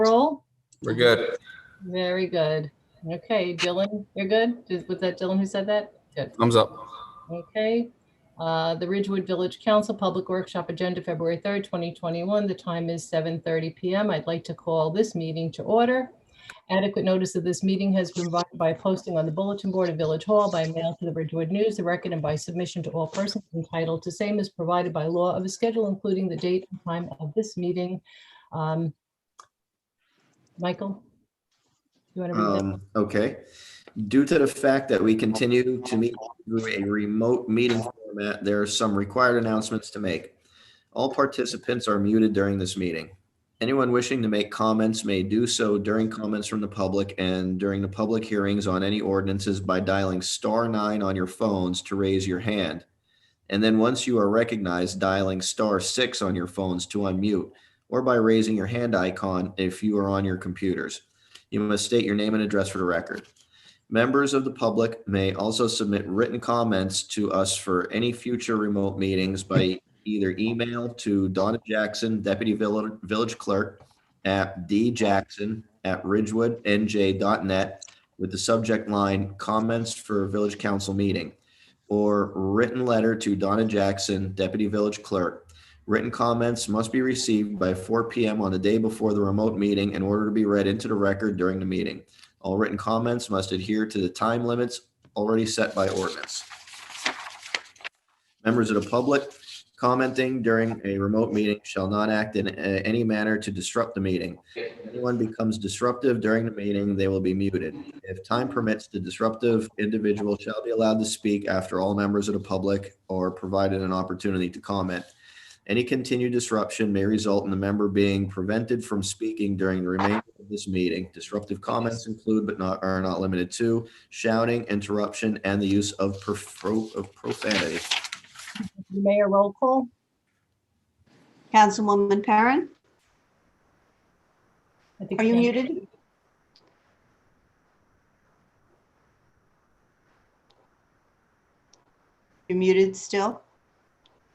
Roll. We're good. Very good. Okay, Dylan, you're good? Was that Dylan who said that? Good. Thumbs up. Okay. The Ridgewood Village Council Public Workshop Agenda, February 3rd, 2021. The time is 7:30 p.m. I'd like to call this meeting to order. Adequate notice of this meeting has been provided by posting on the bulletin board of Village Hall, by mail to the Ridgewood News, the Record, and by submission to all persons entitled to same as provided by law of a schedule, including the date and time of this meeting. Michael, you want to read that? Okay. Due to the fact that we continue to meet through a remote meeting format, there are some required announcements to make. All participants are muted during this meeting. Anyone wishing to make comments may do so during comments from the public and during the public hearings on any ordinances by dialing *9 on your phones to raise your hand. And then once you are recognized, dialing *6 on your phones to unmute, or by raising your hand icon if you are on your computers. You must state your name and address for the record. Members of the public may also submit written comments to us for any future remote meetings by either email to Donna Jackson, Deputy Village Clerk, at djackson@ridgewoodnj.net with the subject line "Comments for Village Council Meeting," or written letter to Donna Jackson, Deputy Village Clerk. Written comments must be received by 4 p.m. on the day before the remote meeting in order to be read into the record during the meeting. All written comments must adhere to the time limits already set by ordinance. Members of the public commenting during a remote meeting shall not act in any manner to disrupt the meeting. If anyone becomes disruptive during the meeting, they will be muted. If time permits, the disruptive individual shall be allowed to speak after all members of the public are provided an opportunity to comment. Any continued disruption may result in the member being prevented from speaking during the remainder of this meeting. Disruptive comments include, but are not limited to, shouting, interruption, and the use of profanity. Mayor, roll call. Councilwoman Perrin, I think are you muted? You're muted still.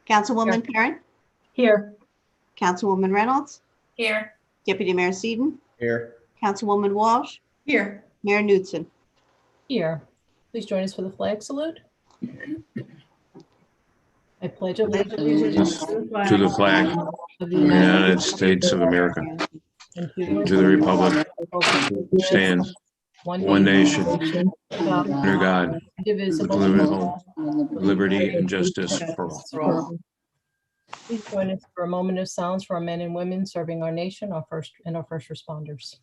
Councilwoman Perrin, Here. Councilwoman Reynolds, Here. Deputy Mayor Seaton, Here. Councilwoman Walsh, Here. Mayor Knudsen. Here. Please join us for the flag salute. I pledge allegiance to the flag of the United States of America, and to the republic which stands one nation under God, indivisible, indivisible, liberty and justice for all. Please join us for a moment of silence for our men and women serving our nation, our first responders.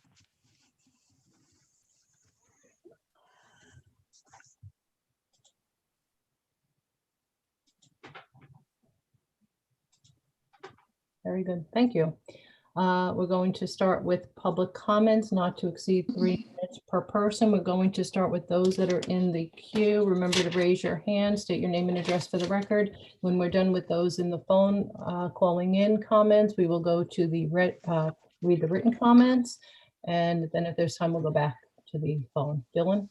Very good. Thank you. We're going to start with public comments, not to exceed 3 minutes per person. We're going to start with those that are in the queue. Remember to raise your hand, state your name and address for the record. When we're done with those in the phone calling in comments, we will go to the read the written comments. And then if there's time, we'll go back to the phone. Dylan?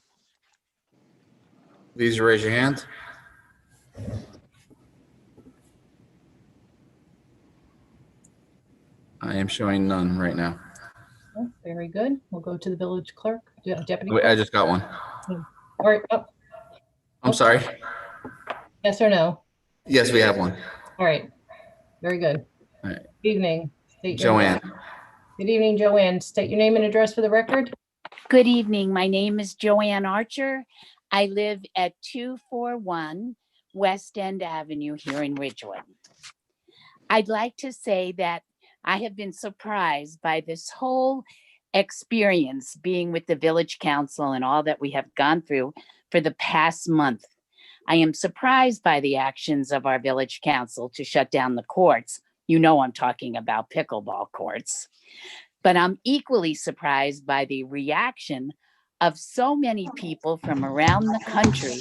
Please raise your hand. I am showing none right now. Oh, very good. We'll go to the village clerk, deputy. Wait, I just got one. All right. Oh, I'm sorry. yes or no? Yes, we have one. All right. Very good. All right. Good evening. Joanne. Good evening, Joanne. State your name and address for the record. Good evening. My name is Joanne Archer. I live at 241 West End Avenue here in Ridgewood. I'd like to say that I have been surprised by this whole experience being with the Village Council and all that we have gone through for the past month. I am surprised by the actions of our Village Council to shut down the courts. You know I'm talking about pickleball courts. But I'm equally surprised by the reaction of so many people from around the country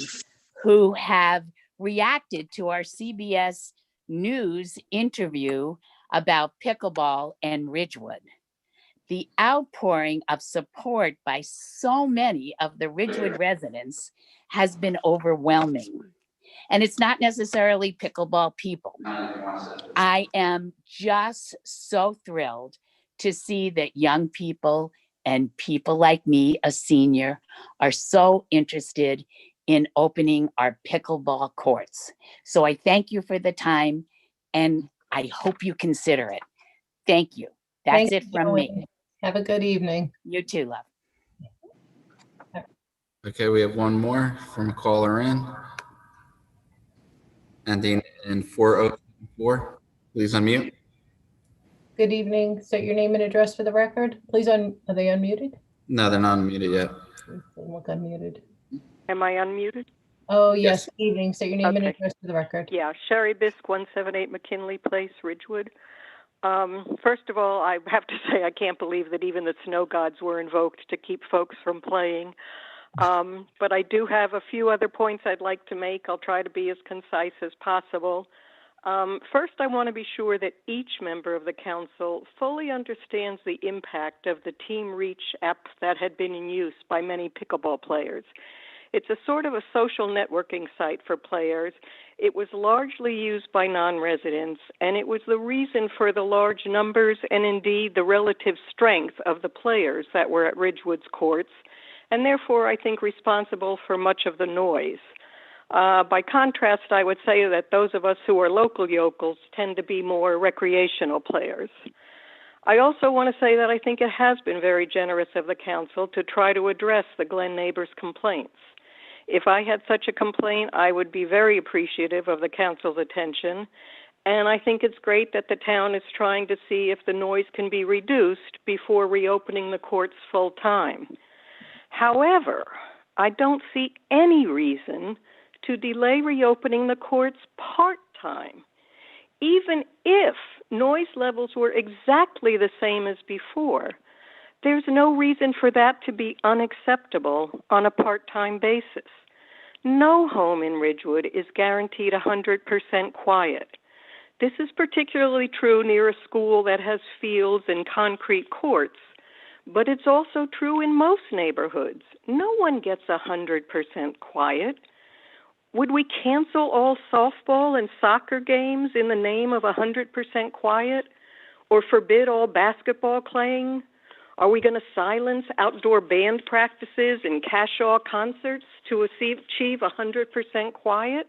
who have reacted to our CBS News interview about pickleball and Ridgewood. The outpouring of support by so many of the Ridgewood residents has been overwhelming. And it's not necessarily pickleball people. I am just so thrilled to see that young people and people like me, a senior, are so interested in opening our pickleball courts. So I thank you for the time and I hope you consider it. Thank you. That's Thank it you, from me. Joanne. Have a good evening. You too, love. Okay, we have one more from a caller in. Ending in 4074. Please unmute. Good evening. State your name and address for the record. Please are they unmuted? No, they're not unmuted yet. Please don't look unmuted. Am I unmuted? Oh, yes. Yes. Good evening. State your name and Okay. address for the record. Yeah, Sherry Bisk, 178 McKinley Place, Ridgewood. First of all, I have to say I can't believe that even the snow gods were invoked to keep folks from playing. But I do have a few other points I'd like to make. I'll try to be as concise as possible. First, I want to be sure that each member of the council fully understands the impact of the Team Reach app that had been in use by many pickleball players. It's a sort of a social networking site for players. It was largely used by non-residents, and it was the reason for the large numbers and indeed the relative strength of the players that were at Ridgewood's courts, and therefore I think responsible for much of the noise. By contrast, I would say that those of us who are local yokels tend to be more recreational players. I also want to say that I think it has been very generous of the council to try to address the Glen neighbors' complaints. If I had such a complaint, I would be very appreciative of the council's attention, and I think it's great that the town is trying to see if the noise can be reduced before reopening the courts full time. However, I don't see any reason to delay reopening the courts part-time. Even if noise levels were exactly the same as before, there's no reason for that to be unacceptable on a part-time basis. No home in Ridgewood is guaranteed 100% quiet. This is particularly true near a school that has fields and concrete courts, but it's also true in most neighborhoods. No one gets 100% quiet. Would we cancel all softball and soccer games in the name of 100% quiet, or forbid all basketball playing? Are we going to silence outdoor band practices and cash-all concerts to achieve 100% quiet?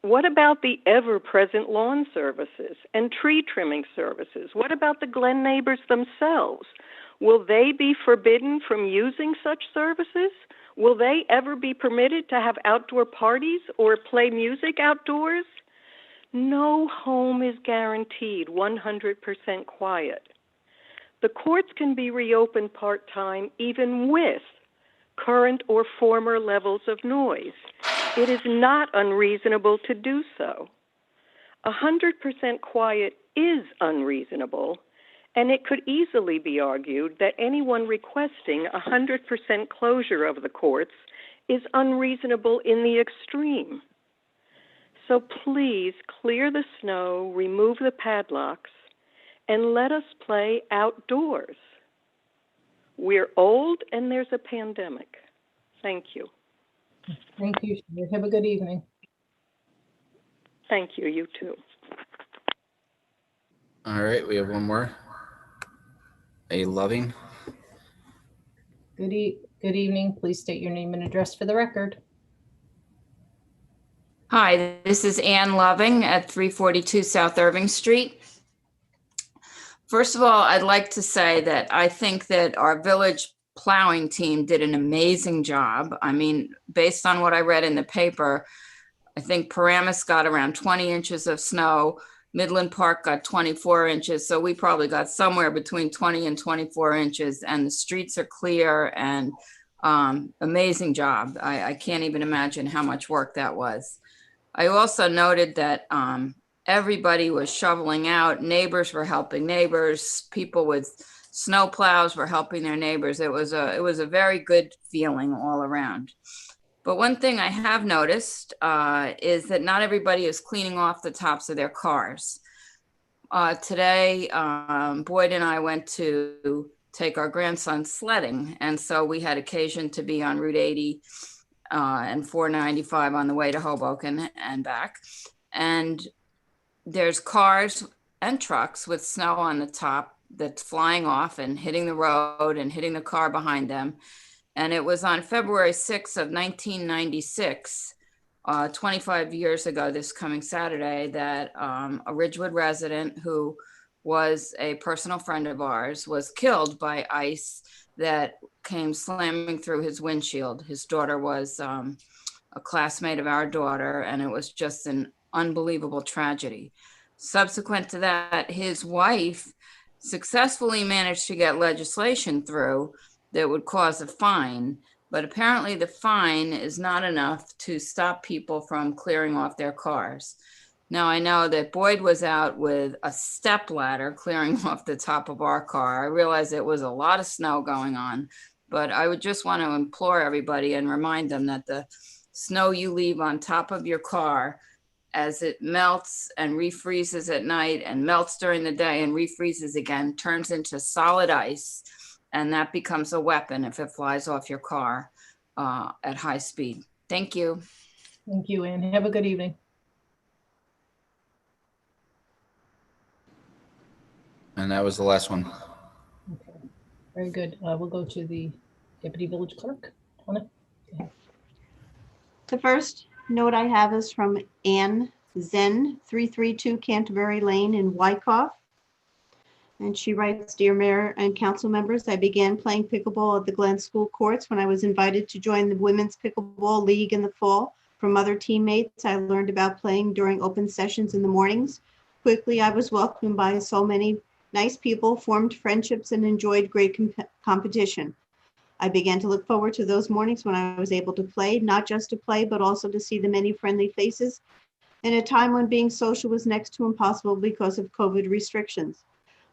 What about the ever-present lawn services and tree trimming services? What about the Glen neighbors themselves? Will they be forbidden from using such services? Will they ever be permitted to have outdoor parties or play music outdoors? No home is guaranteed 100% quiet. The courts can be reopened part-time even with current or former levels of noise. It is not unreasonable to do so. 100% quiet is unreasonable, and it could easily be argued that anyone requesting 100% closure of the courts is unreasonable in the extreme. So please clear the snow, remove the padlocks, and let us play outdoors. We're old and there's a pandemic. Thank you. Thank you. Have a good evening. Thank you, you too. All right, we have one more. A Loving. Good evening. Please state your name and address for the record. Hi, this is Ann Loving at 342 South Irving Street. First of all, I'd like to say that I think that our village plowing team did an amazing job. I mean, based on what I read in the paper, I think Paramus got around 20 inches of snow. Midland Park got 24 inches. So we probably got somewhere between 20 and 24 inches, and the streets are clear, and amazing job. I can't even imagine how much work that was. I also noted that everybody was shoveling out. Neighbors were helping neighbors. People with snow plows were helping their neighbors. It was a very good feeling all around. But one thing I have noticed is that not everybody is cleaning off the tops of their cars. Today, Boyd and I went to take our grandson sledding. And so we had occasion to be on Route 80 and 495 on the way to Hoboken and back. And there's cars and trucks with snow on the top that's flying off and hitting the road and hitting the car behind them. And it was on February 6th of 1996, 25 years ago, this coming Saturday, that a Ridgewood resident who was a personal friend of ours was killed by ice that came slamming through his windshield. His daughter was a classmate of our daughter, and it was just an unbelievable tragedy. Subsequent to that, his wife successfully managed to get legislation through that would cause a fine, but apparently the fine is not enough to stop people from clearing off their cars. Now, I know that Boyd was out with a step ladder clearing off the top of our car. I realized it was a lot of snow going on, but I would just want to implore everybody and remind them that the snow you leave on top of your car, as it melts and refreezes at night and melts during the day and refreezes again, turns into solid ice. And that becomes a weapon if it flies off your car at high speed. Thank you. Thank you, Ann. Have a good evening. And that was the last one. Okay, very good. We'll go to the Deputy Village Clerk. Donna? The first note I have is from Ann Zen, 332 Canterbury Lane in Wyckoff. And she writes, "Dear Mayor and council members, I began playing pickleball at the Glen School courts when I was invited to join the Women's Pickleball League in the fall. From other teammates, I learned about playing during open sessions in the mornings. Quickly, I was welcomed by so many nice people, formed friendships, and enjoyed great competition. I began to look forward to those mornings when I was able to play, not just to play, but also to see the many friendly faces in a time when being social was next to impossible because of COVID restrictions.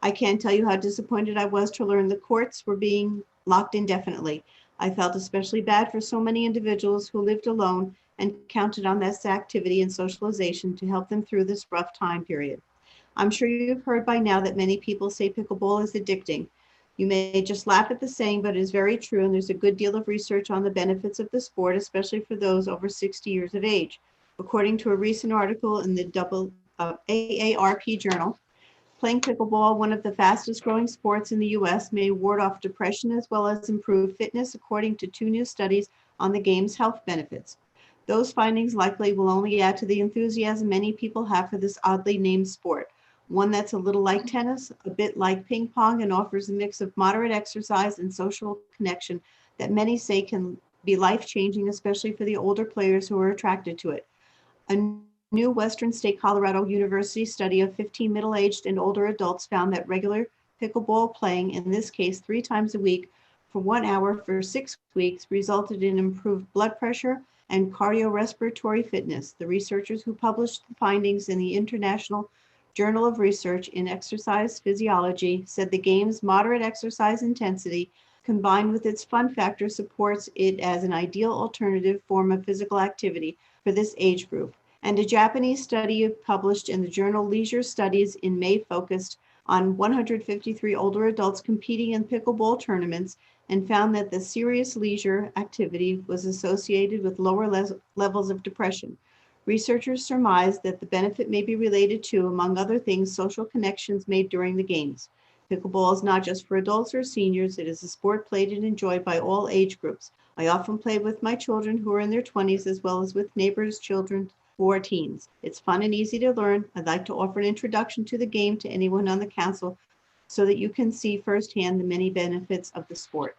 I can't tell you how disappointed I was to learn the courts were being locked indefinitely. I felt especially bad for so many individuals who lived alone and counted on this activity and socialization to help them through this rough time period. I'm sure you've heard by now that many people say pickleball is addicting. You may just laugh at the saying, but it is very true, and there's a good deal of research on the benefits of the sport, especially for those over 60 years of age. According to a recent article in the AARP Journal, playing pickleball, one of the fastest growing sports in the US, may ward off depression as well as improve fitness, according to 2 new studies on the game's health benefits. Those findings likely will only add to the enthusiasm many people have for this oddly named sport, one that's a little like tennis, a bit like ping pong, and offers a mix of moderate exercise and social connection that many say can be life-changing, especially for the older players who are attracted to it. A new Western State Colorado University study of 15 middle-aged and older adults found that regular pickleball playing, in this case 3 times a week for 1 hour for 6 weeks, resulted in improved blood pressure and cardiorespiratory fitness. The researchers who published the findings in the International Journal of Research in Exercise Physiology said the game's moderate exercise intensity combined with its fun factor supports it as an ideal alternative form of physical activity for this age group. And a Japanese study published in the journal Leisure Studies in May focused on 153 older adults competing in pickleball tournaments and found that the serious leisure activity was associated with lower levels of depression. Researchers surmised that the benefit may be related to, among other things, social connections made during the games. Pickleball is not just for adults or seniors. It is a sport played and enjoyed by all age groups. I often play with my children who are in their 20s as well as with neighbors' children or teens. It's fun and easy to learn. I'd like to offer an introduction to the game to anyone on the council so that you can see firsthand the many benefits of the sport."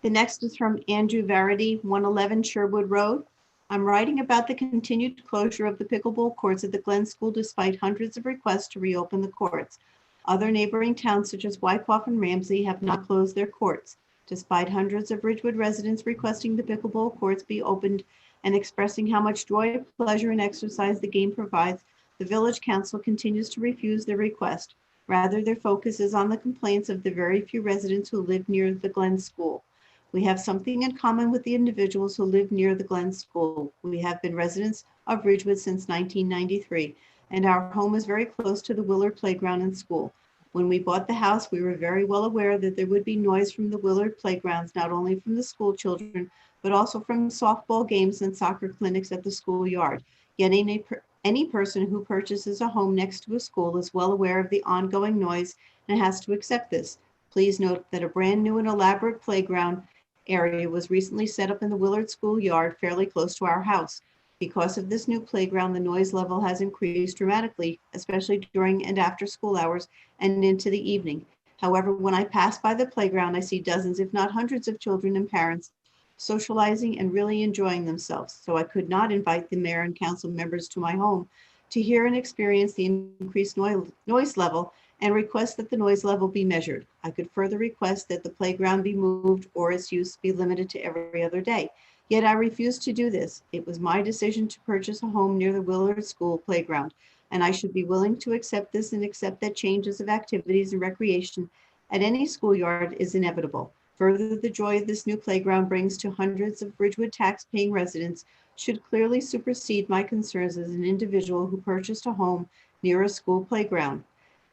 The next is from Andrew Varady, 111 Sherwood Road. "I'm writing about the continued closure of the pickleball courts at the Glen School despite hundreds of requests to reopen the courts. Other neighboring towns such as Wyckoff and Ramsey have not closed their courts. Despite hundreds of Ridgewood residents requesting the pickleball courts be opened and expressing how much joy, pleasure, and exercise the game provides, the Village Council continues to refuse their request. Rather, their focus is on the complaints of the very few residents who live near the Glen School. We have something in common with the individuals who live near the Glen School. We have been residents of Ridgewood since 1993, and our home is very close to the Willard Playground and school. When we bought the house, we were very well aware that there would be noise from the Willard playgrounds, not only from the school children, but also from softball games and soccer clinics at the schoolyard. Getting a Any person who purchases a home next to a school is well aware of the ongoing noise and has to accept this. Please note that a brand new and elaborate playground area was recently set up in the Willard School yard fairly close to our house. Because of this new playground, the noise level has increased dramatically, especially during and after school hours and into the evening. However, when I pass by the playground, I see dozens, if not hundreds of children and parents socializing and really enjoying themselves. So I could not invite the mayor and council members to my home to hear and experience the increased noise level and request that the noise level be measured. I could further request that the playground be moved or its use be limited to every other day. Yet I refused to do this. It was my decision to purchase a home near the Willard School playground, and I should be willing to accept this and accept that changes of activities and recreation at any schoolyard is inevitable. Further, the joy this new playground brings to hundreds of Ridgewood tax-paying residents should clearly supersede my concerns as an individual who purchased a home near a school playground.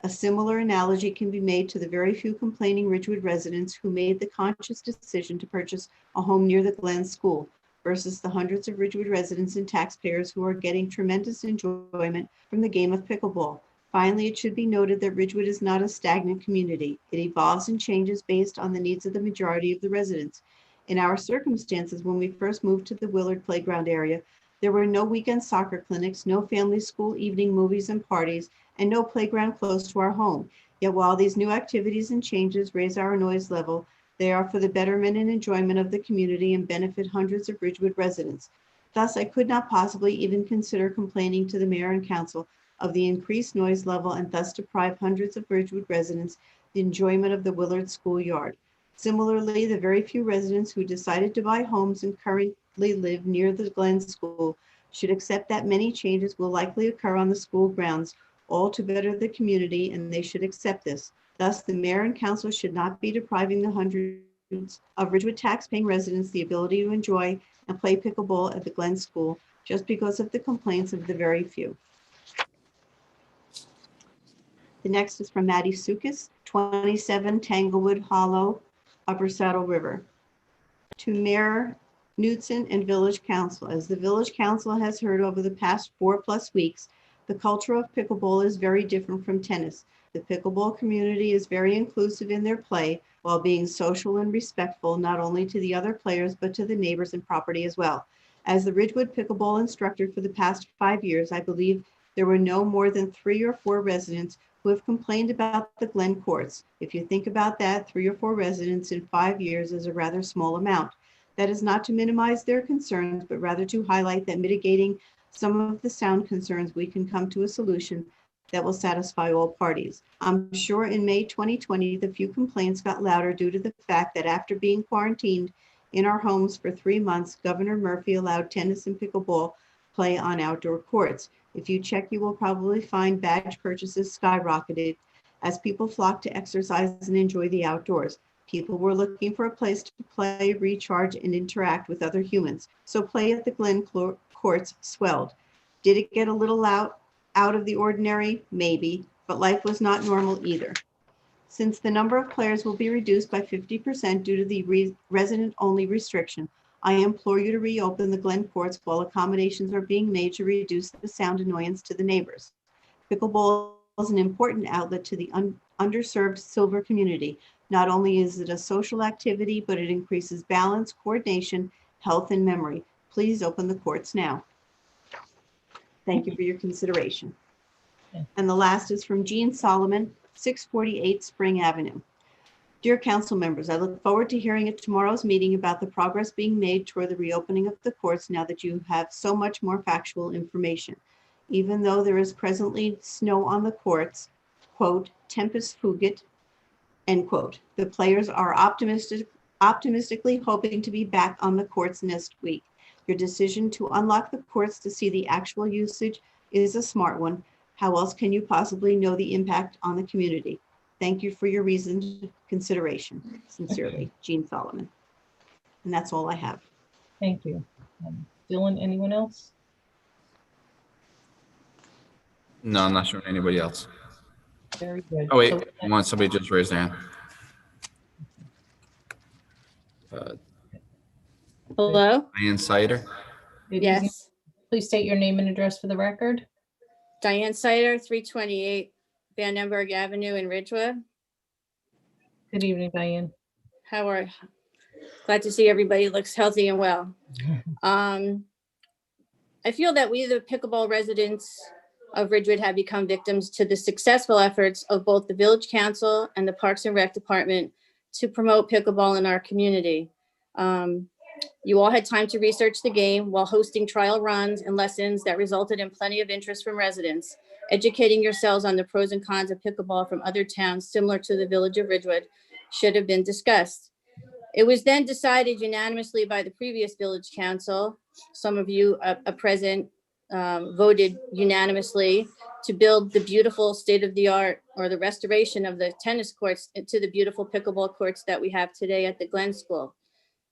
A similar analogy can be made to the very few complaining Ridgewood residents who made the conscious decision to purchase a home near the Glen School versus the hundreds of Ridgewood residents and taxpayers who are getting tremendous enjoyment from the game of pickleball. Finally, it should be noted that Ridgewood is not a stagnant community. It evolves and changes based on the needs of the majority of the residents. In our circumstances, when we first moved to the Willard playground area, there were no weekend soccer clinics, no family school evening movies and parties, and no playground close to our home. Yet while these new activities and changes raise our noise level, they are for the betterment and enjoyment of the community and benefit hundreds of Ridgewood residents. Thus, I could not possibly even consider complaining to the mayor and council of the increased noise level and thus deprive hundreds of Ridgewood residents the enjoyment of the Willard schoolyard. Similarly, the very few residents who decided to buy homes and currently live near the Glen School should accept that many changes will likely occur on the school grounds, all to better the community, and they should accept this. Thus, the mayor and council should not be depriving the hundreds of Ridgewood tax-paying residents the ability to enjoy and play pickleball at the Glen School just because of the complaints of the very few. The next is from Maddie Sukis, 27 Tanglewood Hollow, Upper Saddle River. To Mayor Knudsen and Village Council, as the Village Council has heard over the past 4+ weeks, the culture of pickleball is very different from tennis. The pickleball community is very inclusive in their play while being social and respectful, not only to the other players, but to the neighbors and property as well. As the Ridgewood pickleball instructor for the past 5 years, I believe there were no more than 3 or 4 residents who have complained about the Glen courts. If you think about that, 3 or 4 residents in 5 years is a rather small amount. That is not to minimize their concerns, but rather to highlight that mitigating some of the sound concerns, we can come to a solution that will satisfy all parties. I'm sure in May 2020, the few complaints got louder due to the fact that after being quarantined in our homes for 3 months, Governor Murphy allowed tennis and pickleball play on outdoor courts. If you check, you will probably find badge purchases skyrocketed as people flock to exercise and enjoy the outdoors. People were looking for a place to play, recharge, and interact with other humans. So play at the Glen courts swelled. Did it get a little out of the ordinary? Maybe, but life was not normal either. Since the number of players will be reduced by 50% due to the resident-only restriction, I implore you to reopen the Glen courts while accommodations are being made to reduce the sound annoyance to the neighbors. Pickleball is an important outlet to the underserved Silver community. Not only is it a social activity, but it increases balance, coordination, health, and memory. Please open the courts now. Thank you for your consideration. And the last is from Jean Solomon, 648 Spring Avenue. Dear council members, I look forward to hearing at tomorrow's meeting about the progress being made toward the reopening of the courts now that you have so much more factual information. Even though there is presently snow on the courts, quote, tempus fugit, end quote, the players are optimistically hoping to be back on the courts next week. Your decision to unlock the courts to see the actual usage is a smart one. How else can you possibly know the impact on the community? Thank you for your reasoned consideration. Sincerely, Jean Solomon. And that's all I have. Thank you. Dylan, anyone else? No, I'm not showing anybody else. Very good. Oh, wait, So- I want somebody just raised their hand. Hello? Diane Sider. If you can Yes. Please state your name and address for the record. Diane Sider, 328 Van Emberg Avenue in Ridgewood. Good evening, Diane. How are, glad to see everybody looks healthy and well. I feel that we, the pickleball residents of Ridgewood, have become victims to the successful efforts of both the Village Council and the Parks and Rec Department to promote pickleball in our community. You all had time to research the game while hosting trial runs and lessons that resulted in plenty of interest from residents. Educating yourselves on the pros and cons of pickleball from other towns similar to the Village of Ridgewood should have been discussed. It was then decided unanimously by the previous Village Council. Some of you present voted unanimously to build the beautiful state-of-the-art, or the restoration of the tennis courts into the beautiful pickleball courts that we have today at the Glen School.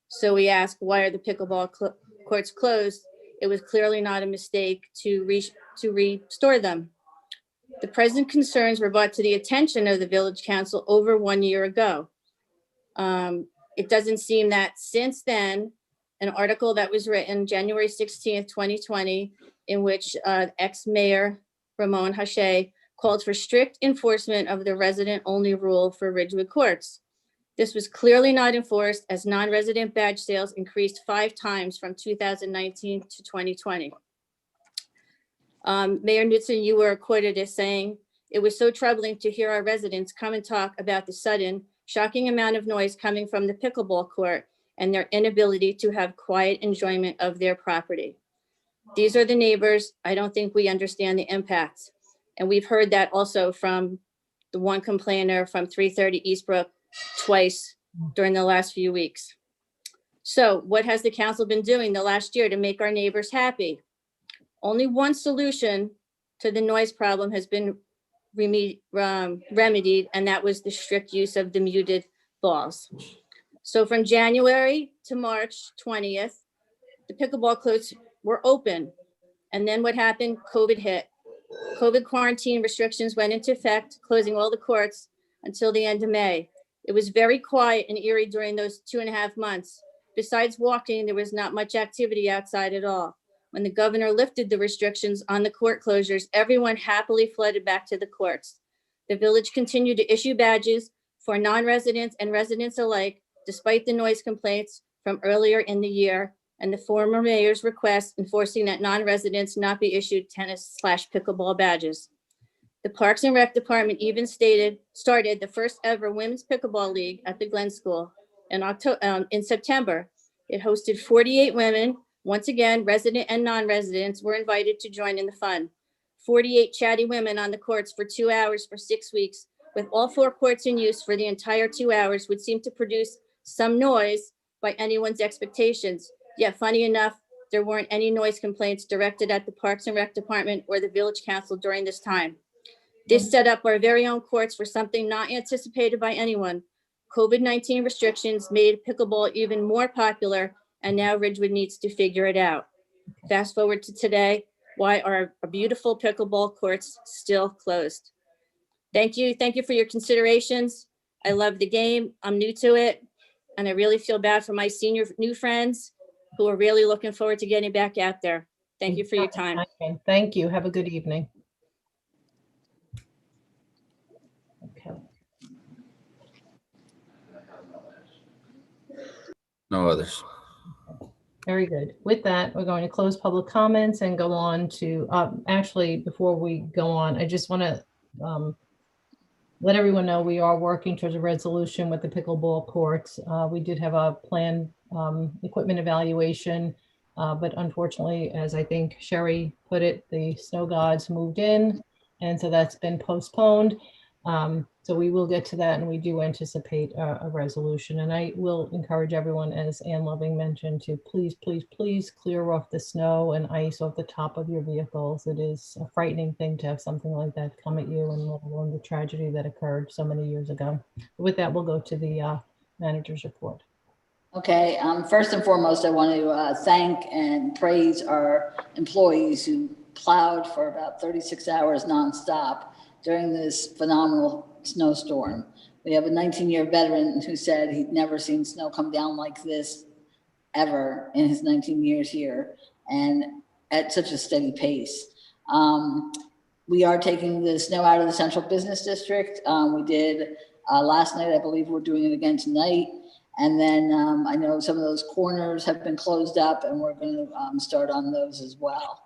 So we asked, why are the pickleball courts closed? It was clearly not a mistake to restore them. The present concerns were brought to the attention of the Village Council over 1 year ago. It doesn't seem that since then, an article that was written January 16th, 2020, in which ex-mayor Ramon Hache called for strict enforcement of the resident-only rule for Ridgewood courts. This was clearly not enforced, as non-resident badge sales increased 5 times from 2019 to 2020. Mayor Knudsen, you were quoted as saying, "It was so troubling to hear our residents come and talk about the sudden, shocking amount of noise coming from the pickleball court and their inability to have quiet enjoyment of their property. These are the neighbors. I don't think we understand the impacts." And we've heard that also from the one complainer from 330 Eastbrook twice during the last few weeks. So what has the council been doing the last year to make our neighbors happy? Only one solution to the noise problem has been remedied, and that was the strict use of the muted balls. So from January to March 20th, the pickleball courts were open. And then what happened? COVID hit. COVID quarantine restrictions went into effect, closing all the courts until the end of May. It was very quiet in Erie during those 2.5 months. Besides walking, there was not much activity outside at all. When the governor lifted the restrictions on the court closures, everyone happily flooded back to the courts. The village continued to issue badges for non-residents and residents alike, despite the noise complaints from earlier in the year and the former mayor's request enforcing that non-residents not be issued tennis/pickleball badges. The Parks and Rec Department even started the first ever women's pickleball league at the Glen School in September. It hosted 48 women. Once again, resident and non-residents were invited to join in the fun. 48 chatty women on the courts for 2 hours for 6 weeks, with all 4 courts in use for the entire 2 hours, would seem to produce some noise by anyone's expectations. Yet funny enough, there weren't any noise complaints directed at the Parks and Rec Department or the Village Council during this time. This set up our very own courts for something not anticipated by anyone. COVID-19 restrictions made pickleball even more popular, and now Ridgewood needs to figure it out. Fast forward to today, why are our beautiful pickleball courts still closed? Thank you for your considerations. I love the game, I'm new to it, and I really feel bad for my senior new friends who are really looking forward to getting back out there. Thank you for your time. Thank you. Have a good evening. Okay. No others. Very good. With that, we're going to close public comments and go on to, actually, before we go on, I just want to let everyone know we are working towards a resolution with the pickleball courts. We did have a planned equipment evaluation, but unfortunately, as I think Sherry put it, the snow gods moved in, and so that's been postponed. So we will get to that, and we do anticipate a resolution. And I will encourage everyone, as Ann Loving mentioned, to please, please, please clear off the snow and ice off the top of your vehicles. It is a frightening thing to have something like that come at you, and let alone the tragedy that occurred so many years ago. With that, we'll go to the manager's report. Okay, first and foremost, I want to thank and praise our employees who plowed for about 36 hours nonstop during this phenomenal snowstorm. We have a 19-year veteran who said he'd never seen snow come down like this ever in his 19 years here, and at such a steady pace. We are taking the snow out of the central business district. We did last night. I believe we're doing it again tonight. And then I know some of those corners have been closed up, and we're going to start on those as well.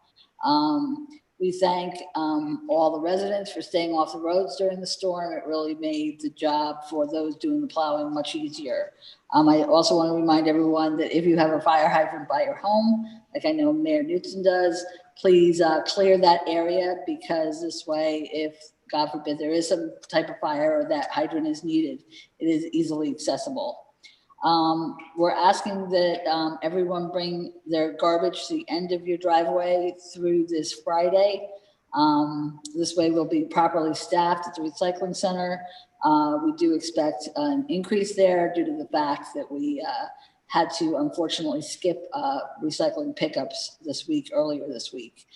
We thank all the residents for staying off the roads during the storm. It really made the job for those doing the plowing much easier. I also want to remind everyone that if you have a fire hydrant by your home, like I know Mayor Newton does, please clear that area, because this way, if God forbid there is some type of fire or that hydrant is needed, it is easily accessible. We're asking that everyone bring their garbage to the end of your driveway through this Friday. This way we'll be properly staffed at the recycling center. We do expect an increase there due to the fact that we had to unfortunately skip recycling pickups earlier this week.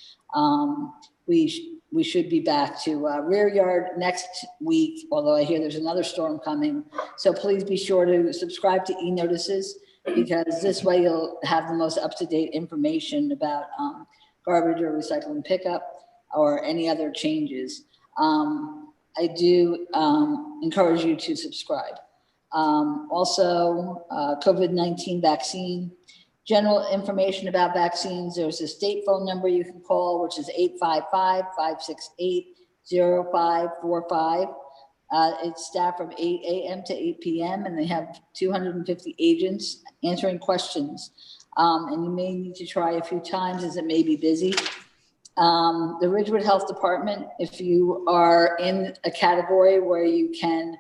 We should be back to rear yard next week, although I hear there's another storm coming. So please be sure to subscribe to e-notices, because this way you'll have the most up-to-date information about garbage or recycling pickup or any other changes. I do encourage you to subscribe. Also, COVID-19 vaccine. General information about vaccines, there's a state phone number you can call, which is 855-568-0545. It's staffed from 8 a.m. to 8 p.m. and they have 250 agents answering questions. And you may need to try a few times as it may be busy. The Ridgewood Health Department, if you are in a category where you can,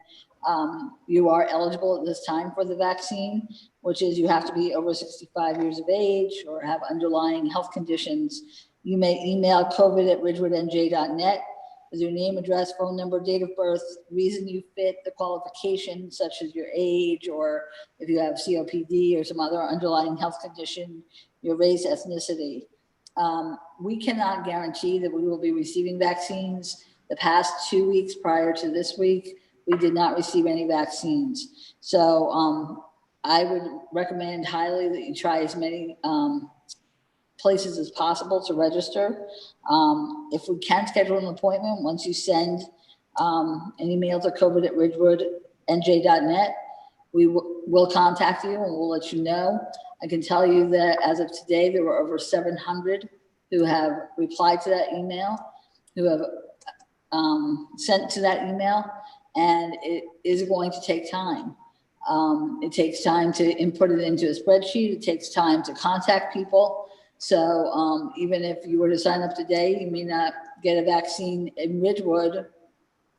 you are eligible at this time for the vaccine, which is you have to be over 65 years of age or have underlying health conditions. You may email covid@ridgewoodnj.net with your name, address, phone number, date of birth, reason you fit the qualification, such as your age, or if you have COPD or some other underlying health condition, your race, ethnicity. We cannot guarantee that we will be receiving vaccines. The past 2 weeks prior to this week, we did not receive any vaccines. So I would recommend highly that you try as many places as possible to register. If we can schedule an appointment, once you send an email to covid@ridgewoodnj.net, we will contact you and we'll let you know. I can tell you that as of today, there were over 700 who have replied to that email, who have sent to that email, and it is going to take time. It takes time to input it into a spreadsheet. It takes time to contact people. So even if you were to sign up today, you may not get a vaccine in Ridgewood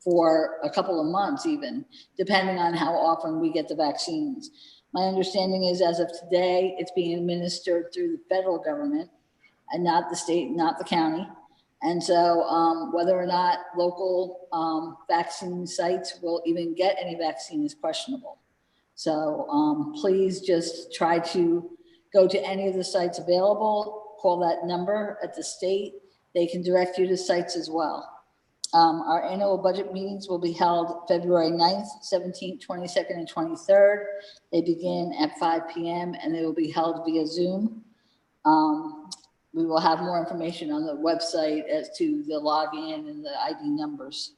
for a couple of months even, depending on how often we get the vaccines. My understanding is as of today, it's being administered through the federal government and not the state, not the county. And so whether or not local vaccine sites will even get any vaccine is questionable. So please just try to go to any of the sites available, call that number at the state. They can direct you to sites as well. Our annual budget meetings will be held February 9th, 17th, 22nd, and 23rd. They begin at 5 p.m. and they will be held via Zoom. We will have more information on the website as to the login and the ID numbers.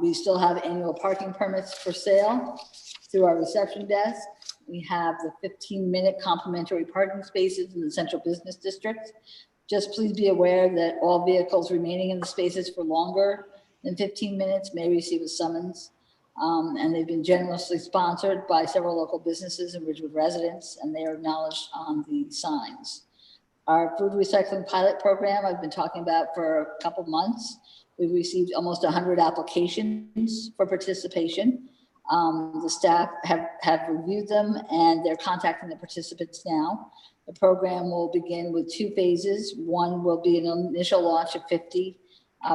We still have annual parking permits for sale through our reception desk. We have the 15-minute complimentary parking spaces in the central business district. Just please be aware that all vehicles remaining in the spaces for longer than 15 minutes may receive a summons. And they've been generously sponsored by several local businesses and Ridgewood residents, and they are acknowledged on the signs. Our food recycling pilot program I've been talking about for a couple months. We've received almost 100 applications for participation. The staff have reviewed them and they're contacting the participants now. The program will begin with 2 phases. One will be an initial launch of 50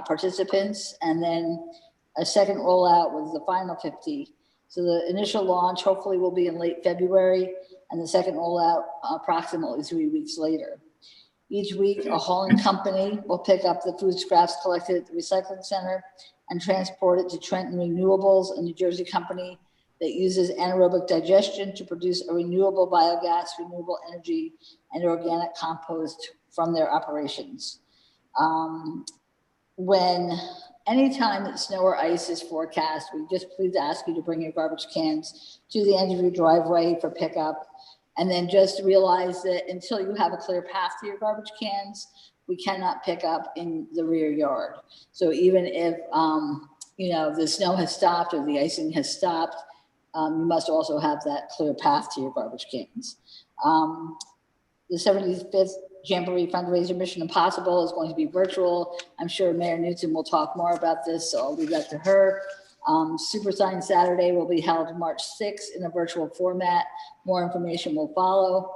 participants, and then a second rollout with the final 50. So the initial launch hopefully will be in late February, and the second rollout approximately 3 weeks later. Each week, a hauling company will pick up the food scraps collected at the recycling center and transport it to Trenton Renewables, a New Jersey company that uses anaerobic digestion to produce a renewable biogas, renewable energy, and organic compost from their operations. anytime that snow or ice is forecast, we just please ask you to bring your garbage cans to the end of your driveway for pickup. And then just realize that until you have a clear path to your garbage cans, we cannot pick up in the rear yard. So even if, the snow has stopped or the icing has stopped, you must also have that clear path to your garbage cans. The 75th Jamboree fundraiser Mission Impossible is going to be virtual. I'm sure Mayor Newton will talk more about this, so I'll leave that to her. Super Sign Saturday will be held March 6th in a virtual format. More information will follow.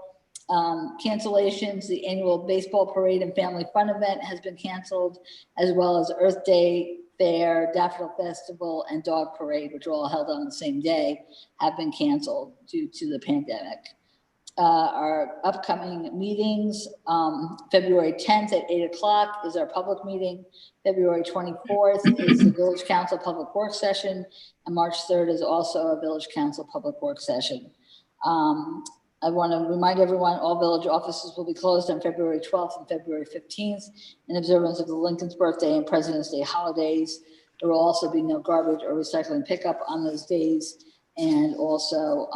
Cancellations, the annual baseball parade and family fun event has been canceled, as well as Earth Day Fair, Daffodil Festival, and Dog Parade, which are all held on the same day, have been canceled due to the pandemic. Our upcoming meetings, February 10th at 8 o'clock is our public meeting. February 24th is the Village Council Public Works session, and March 3rd is also a Village Council Public Works session. I want to remind everyone all village offices will be closed on February 12th and February 15th in observance of the Lincoln's birthday and President's Day holidays. There will also be no garbage or recycling pickup on those days, and also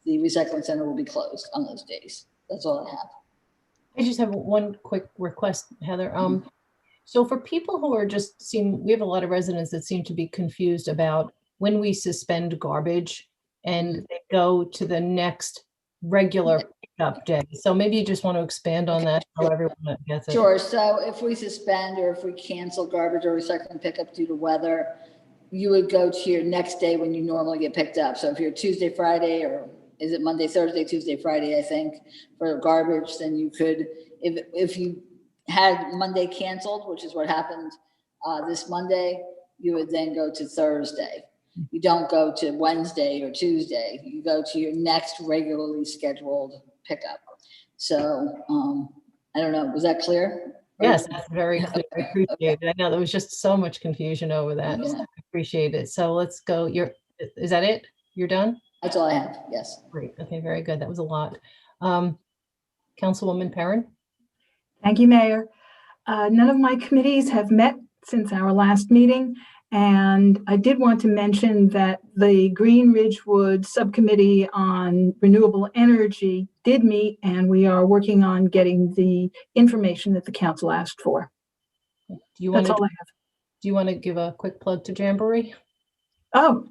the recycling center will be closed on those days. That's all I have. I just have one quick request, Heather. So for people who are we have a lot of residents that seem to be confused about when we suspend garbage and they go to the next regular pickup day. So maybe you just want to expand on that so everyone gets it. Sure. So if we suspend or if we cancel garbage or recycling pickup due to weather, you would go to your next day when you normally get picked up. So if you're Tuesday, Friday, or is it Monday, Thursday, Tuesday, Friday, I think, for garbage, then you could, if you had Monday canceled, which is what happened this Monday, you would then go to Thursday. You don't go to Wednesday or Tuesday. You go to your next regularly scheduled pickup. So I don't know, was that clear? Yes, that's very clear. I appreciate it. I know there was just so much confusion over that. Yeah. So I appreciate it. So let's go. Is that it? You're done? That's all I have. Yes. Great. Okay, very good. That was a lot. Councilwoman Perrin? Thank you, Mayor. None of my committees have met since our last meeting, and I did want to mention that the Green Ridgewood Subcommittee on Renewable Energy did meet, and we are working on getting the information that the council asked for. That's all I have. Do you want to give a quick plug to Jamboree? Oh,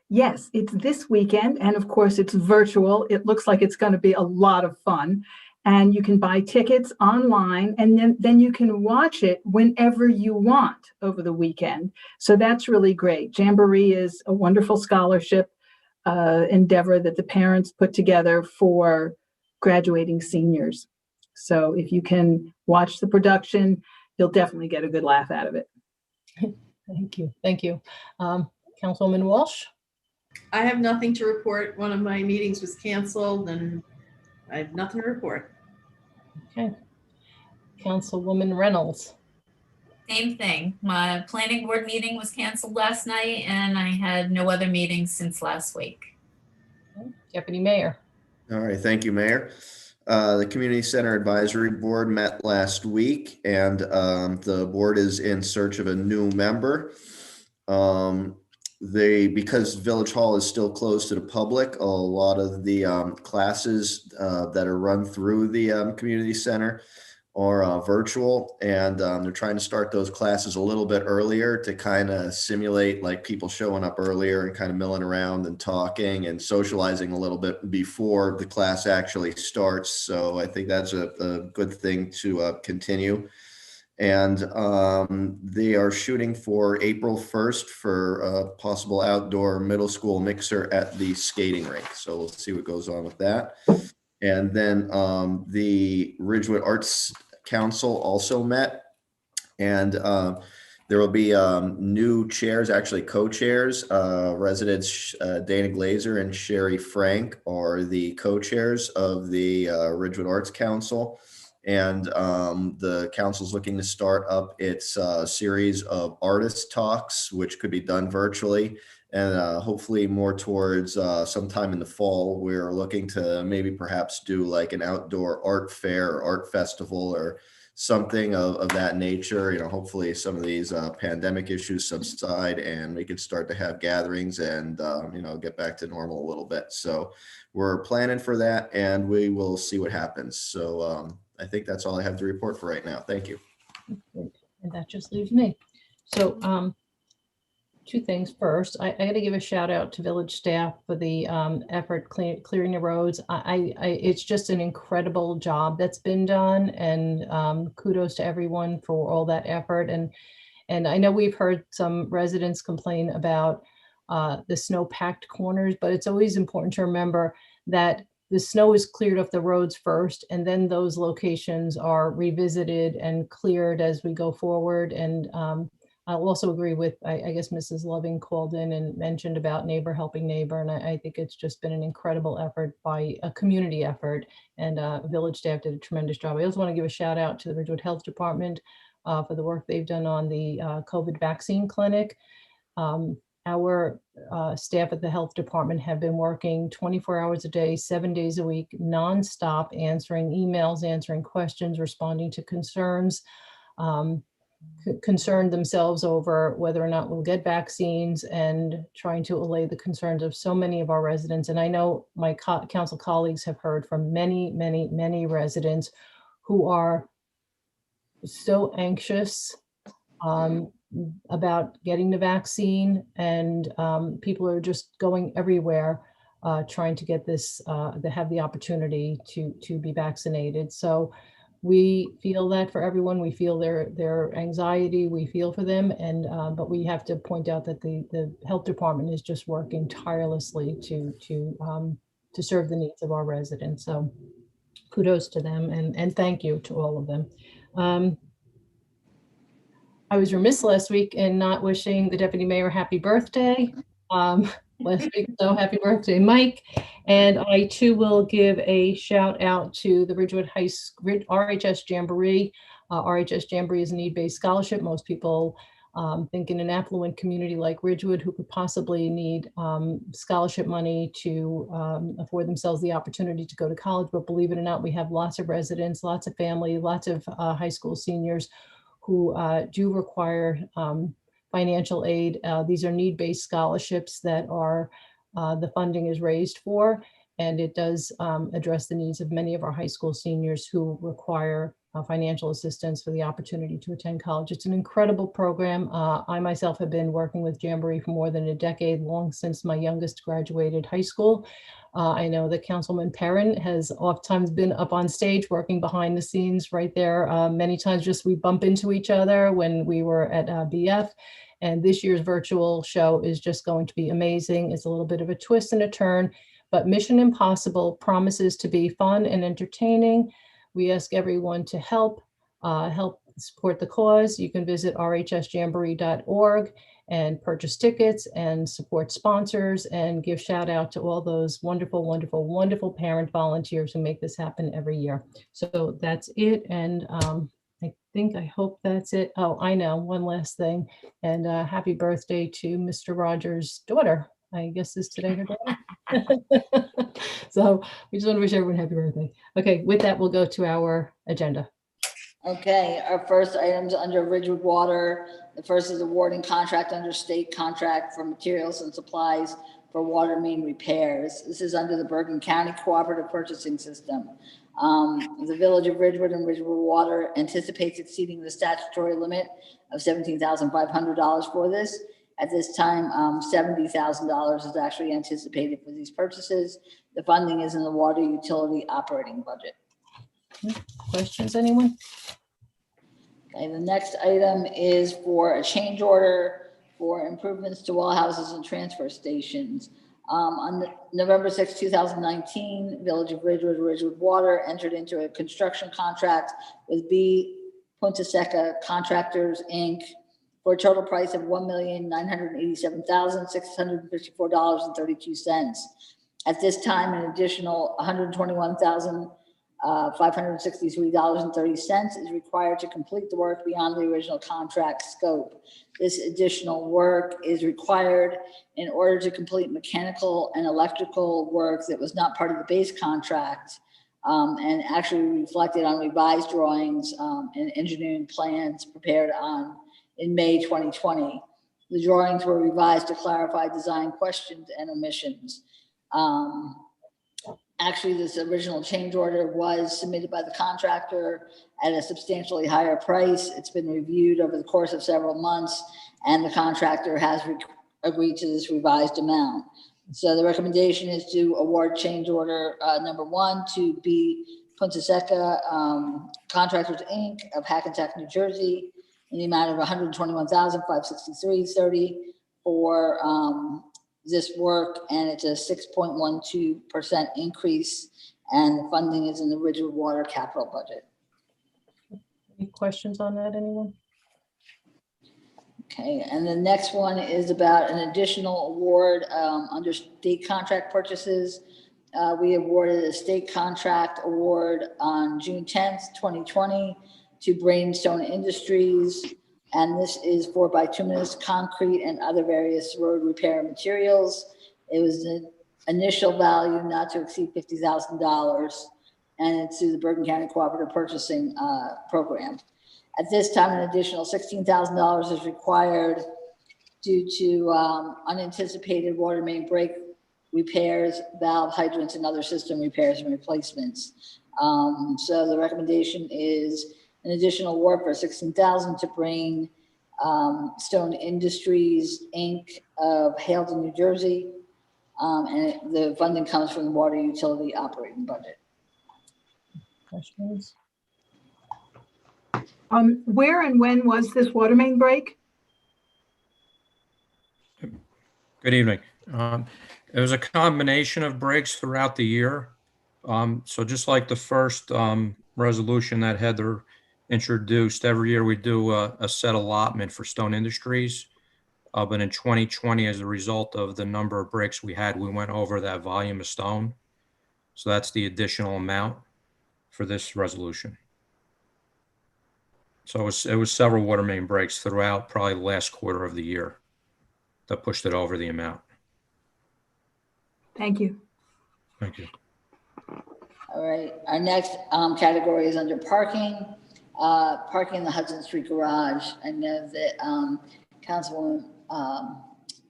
yes, it's this weekend, and of course it's virtual. It looks like it's going to be a lot of fun. And you can buy tickets online, and then you can watch it whenever you want over the weekend. So that's really great. Jamboree is a wonderful scholarship endeavor that the parents put together for graduating seniors. So if you can watch the production, you'll definitely get a good laugh out of it. Thank you. Thank you. Councilwoman Walsh? I have nothing to report. One of my meetings was canceled and I have nothing to report. Okay. Councilwoman Reynolds? Same thing. My planning board meeting was canceled last night and I had no other meetings since last week. Okay. Deputy Mayor? All right, thank you, Mayor. The Community Center Advisory Board met last week, and the board is in search of a new member. Because Village Hall is still closed to the public, a lot of the classes that are run through the community center are virtual, and they're trying to start those classes a little bit earlier to kind of simulate like people showing up earlier and kind of milling around and talking and socializing a little bit before the class actually starts. So I think that's a good thing to continue. And they are shooting for April 1st for a possible outdoor middle school mixer at the skating rink. So we'll see what goes on with that. And then the Ridgewood Arts Council also met, and there will be new chairs, actually co-chairs. Residents Dana Glazer and Sherry Frank are the co-chairs of the Ridgewood Arts Council. And the council's looking to start up its series of artist talks, which could be done virtually, and hopefully more towards sometime in the fall. We're looking to maybe perhaps do like an outdoor art fair or art festival or something of that nature. Hopefully some of these pandemic issues subside and we can start to have gatherings and, get back to normal a little bit. So we're planning for that and we will see what happens. So I think that's all I have to report for right now. Thank you. And that just leaves me. So two things. First, I got to give a shout out to village staff for the effort clearing the roads. It's just an incredible job that's been done, and kudos to everyone for all that effort. And I know we've heard some residents complain about the snow-packed corners, but it's always important to remember that the snow is cleared off the roads first, and then those locations are revisited and cleared as we go forward. And I'll also agree with, I guess Mrs. Loving called in and mentioned about neighbor helping neighbor. And I think it's just been an incredible effort by a community effort, and village staff did a tremendous job. I also want to give a shout out to the Ridgewood Health Department for the work they've done on the COVID vaccine clinic. Our staff at the health department have been working 24 hours a day, 7 days a week, nonstop, answering emails, answering questions, responding to concerns. Concerned themselves over whether or not we'll get vaccines, and trying to allay the concerns of so many of our residents. And I know my council colleagues have heard from many, many, many residents who are so anxious about getting the vaccine, and people are just going everywhere trying to get this, to have the opportunity to be vaccinated. So we feel that for everyone. We feel their anxiety. We feel for them, and but we have to point out that the health department is just working tirelessly to serve the needs of our residents. So kudos to them, and thank you to all of them. I was remiss last week in not wishing the deputy mayor happy birthday. Last week, so happy birthday, Mike. And I too will give a shout out to the Ridgewood High School RHS Jamboree. RHS Jamboree is a need-based scholarship. Most people think in an affluent community like Ridgewood who could possibly need scholarship money to afford themselves the opportunity to go to college. But believe it or not, we have lots of residents, lots of family, lots of high school seniors who do require financial aid. These are need-based scholarships that are the funding is raised for, and it does address the needs of many of our high school seniors who require financial assistance for the opportunity to attend college. It's an incredible program. I myself have been working with Jamboree for more than a decade, long since my youngest graduated high school. I know that Councilman Perrin has oftentimes been up on stage working behind the scenes right there. Many times just we bump into each other when we were at BF. And this year's virtual show is just going to be amazing. It's a little bit of a twist and a turn, but Mission Impossible promises to be fun and entertaining. We ask everyone to help support the cause. You can visit rhsjamboree.org and purchase tickets and support sponsors and give shout out to all those wonderful, wonderful, wonderful parent volunteers who make this happen every year. So that's it. And I hope that's it. Oh, I know, one last thing. And happy birthday to Mr. Rogers' daughter. I guess is today her daughter. So we just want to wish everyone happy birthday. Okay, with that, we'll go to our agenda. Okay, our first items under Ridgewood Water. The first is awarding contract under state contract for materials and supplies for water main repairs. This is under the Bergen County Cooperative Purchasing System. The Village of Ridgewood and Ridgewood Water anticipates exceeding the statutory limit of $17,500 for this. At this time, $70,000 is actually anticipated for these purchases. The funding is in the water utility operating budget. Questions, anyone? Okay, the next item is for a change order for improvements to well houses and transfer stations. On November 6, 2019, Village of Ridgewood, Ridgewood Water entered into a construction contract with B. Punta Seca Contractors, Inc. for a total price of $1,987,654.32. At this time, an additional $121,563.30 is required to complete the work beyond the original contract scope. This additional work is required in order to complete mechanical and electrical work that was not part of the base contract. and actually reflected on revised drawings and engineering plans prepared in May 2020. The drawings were revised to clarify design questions and omissions. Actually, this original change order was submitted by the contractor at a substantially higher price. It's been reviewed over the course of several months, and the contractor has agreed to this revised amount. So the recommendation is to award change order number 1 to B Punta Seca Contractors, Inc. of Hackensack, New Jersey, in the amount of $121,563.30 for this work, and it's a 6.12% increase, and the funding is in the Ridgewood Water capital budget. Any questions on that, anyone? Okay, and the next one is about an additional award under state contract purchases. We awarded a state contract award on June 10th, 2020 to Brainstone Industries. And this is for bituminous concrete and other various road repair materials. It was an initial value not to exceed $50,000, and it's through the Bergen County Cooperative Purchasing Program. At this time, an additional $16,000 is required due to unanticipated water main break repairs, valve hydrants, and other system repairs and replacements. So the recommendation is an additional award for $16,000 to Brainstone Industries, Inc. of Haledon, New Jersey. And the funding comes from the water utility operating budget. Questions? Where and when was this water main break? Good evening. It was a combination of breaks throughout the year. So just like the first resolution that Heather introduced, every year we do a set allotment for Stone Industries. But in 2020, as a result of the number of breaks we had, we went over that volume of stone. So that's the amount for this resolution. So it was several water main breaks throughout probably the last quarter of the year that pushed it over the amount. Thank you. Thank you. All right, our next category is under parking. Parking in the Hudson Street garage. I know that Councilwoman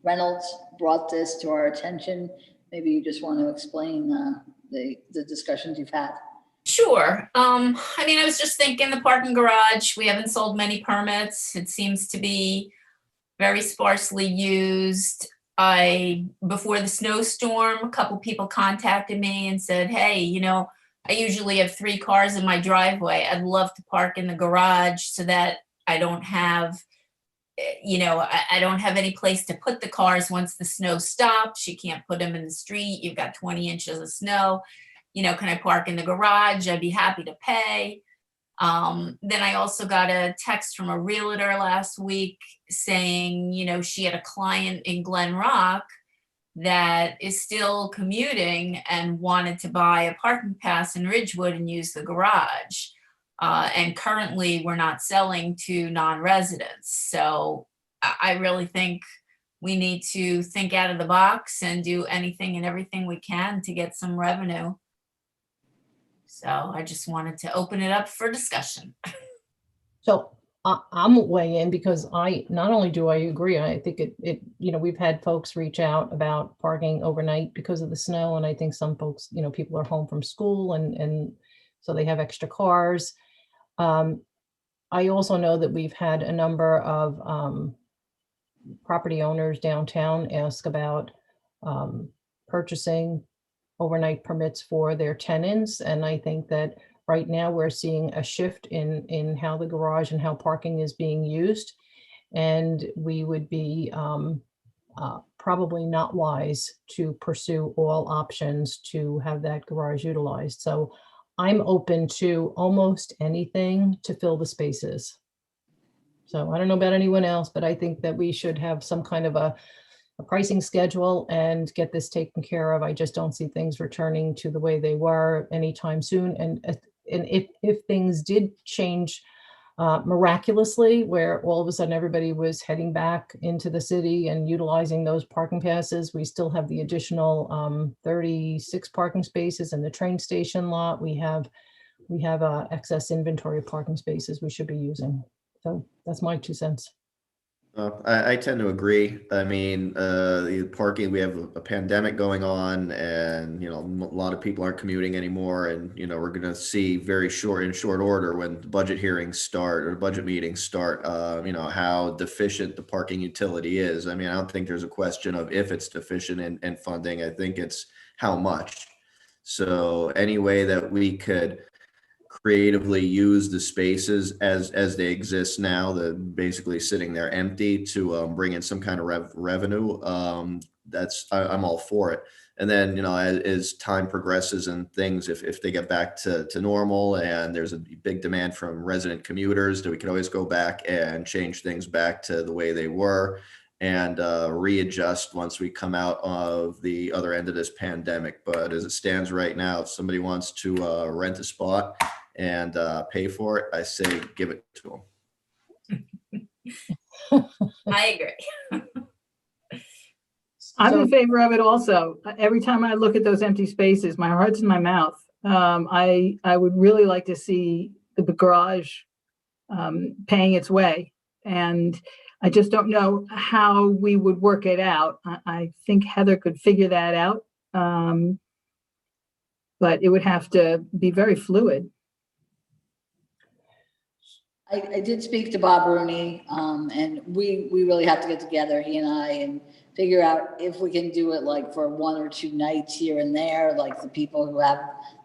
Reynolds brought this to our attention. Maybe you just want to explain the discussions you've had. Sure. I mean, I was just thinking the parking garage, we haven't sold many permits. It seems to be very sparsely used. Before the snowstorm, a couple people contacted me and said, hey, you know, I usually have 3 cars in my driveway. I'd love to park in the garage so that I don't have, you know, I don't have any place to put the cars once the snow stops. You can't put them in the street. You've got 20 inches of snow. You know, can I park in the garage? I'd be happy to pay. Then I also got a text from a realtor last week saying, you know, she had a client in Glen Rock that is still commuting and wanted to buy a parking pass in Ridgewood and use the garage. And currently we're not selling to non-residents. So I really think we need to think out of the box and do anything and everything we can to get some revenue. So I just wanted to open it up for discussion. So I'm weighing in because not only do I agree, I think it, you know, we've had folks reach out about parking overnight because of the snow. And I think some folks, you know, people are home from school and so they have extra cars. I also know that we've had a number of property owners downtown ask about purchasing overnight permits for their tenants. And I think that right now we're seeing a shift in how the garage and how parking is being used. And we would be probably not wise to pursue all options to have that garage utilized. So I'm open to almost anything to fill the spaces. So I don't know about anyone else, but I think that we should have some kind of a pricing schedule and get this taken care of. I just don't see things returning to the way they were anytime soon. And if things did change Miraculously, where all of a sudden everybody was heading back into the city and utilizing those parking passes, we still have the additional 36 parking spaces in the train station lot. We have excess inventory of parking spaces we should be using. So that's my 2 cents. I tend to agree. I mean, the parking, we have a pandemic going on, and a lot of people aren't commuting anymore, and we're going to see in short order when the budget hearings start or budget meetings start, how deficient the parking utility is. I mean, I don't think there's a question of if it's deficient in funding. I think it's how much. So any way that we could creatively use the spaces as they exist now, that basically sitting there empty, to bring in some kind of revenue, I'm all for it. And then as time progresses and things, if they get back to normal and there's a big demand from resident commuters, that we can always go back and change things back to the way they were, and readjust once we come out of the other end of this pandemic. But as it stands right now, if somebody wants to rent a spot and pay for it, I say give it to them. I agree. I'm in favor of it also. Every time I look at those empty spaces, my heart's in my mouth. I would really like to see the garage paying its way. And I just don't know how we would work it out. I think Heather could figure that out. But it would have to be very fluid. I did speak to Bob Rooney, and we really have to get together, he and I, and figure out if we can do it like for 1 or 2 nights here and there, like the people who have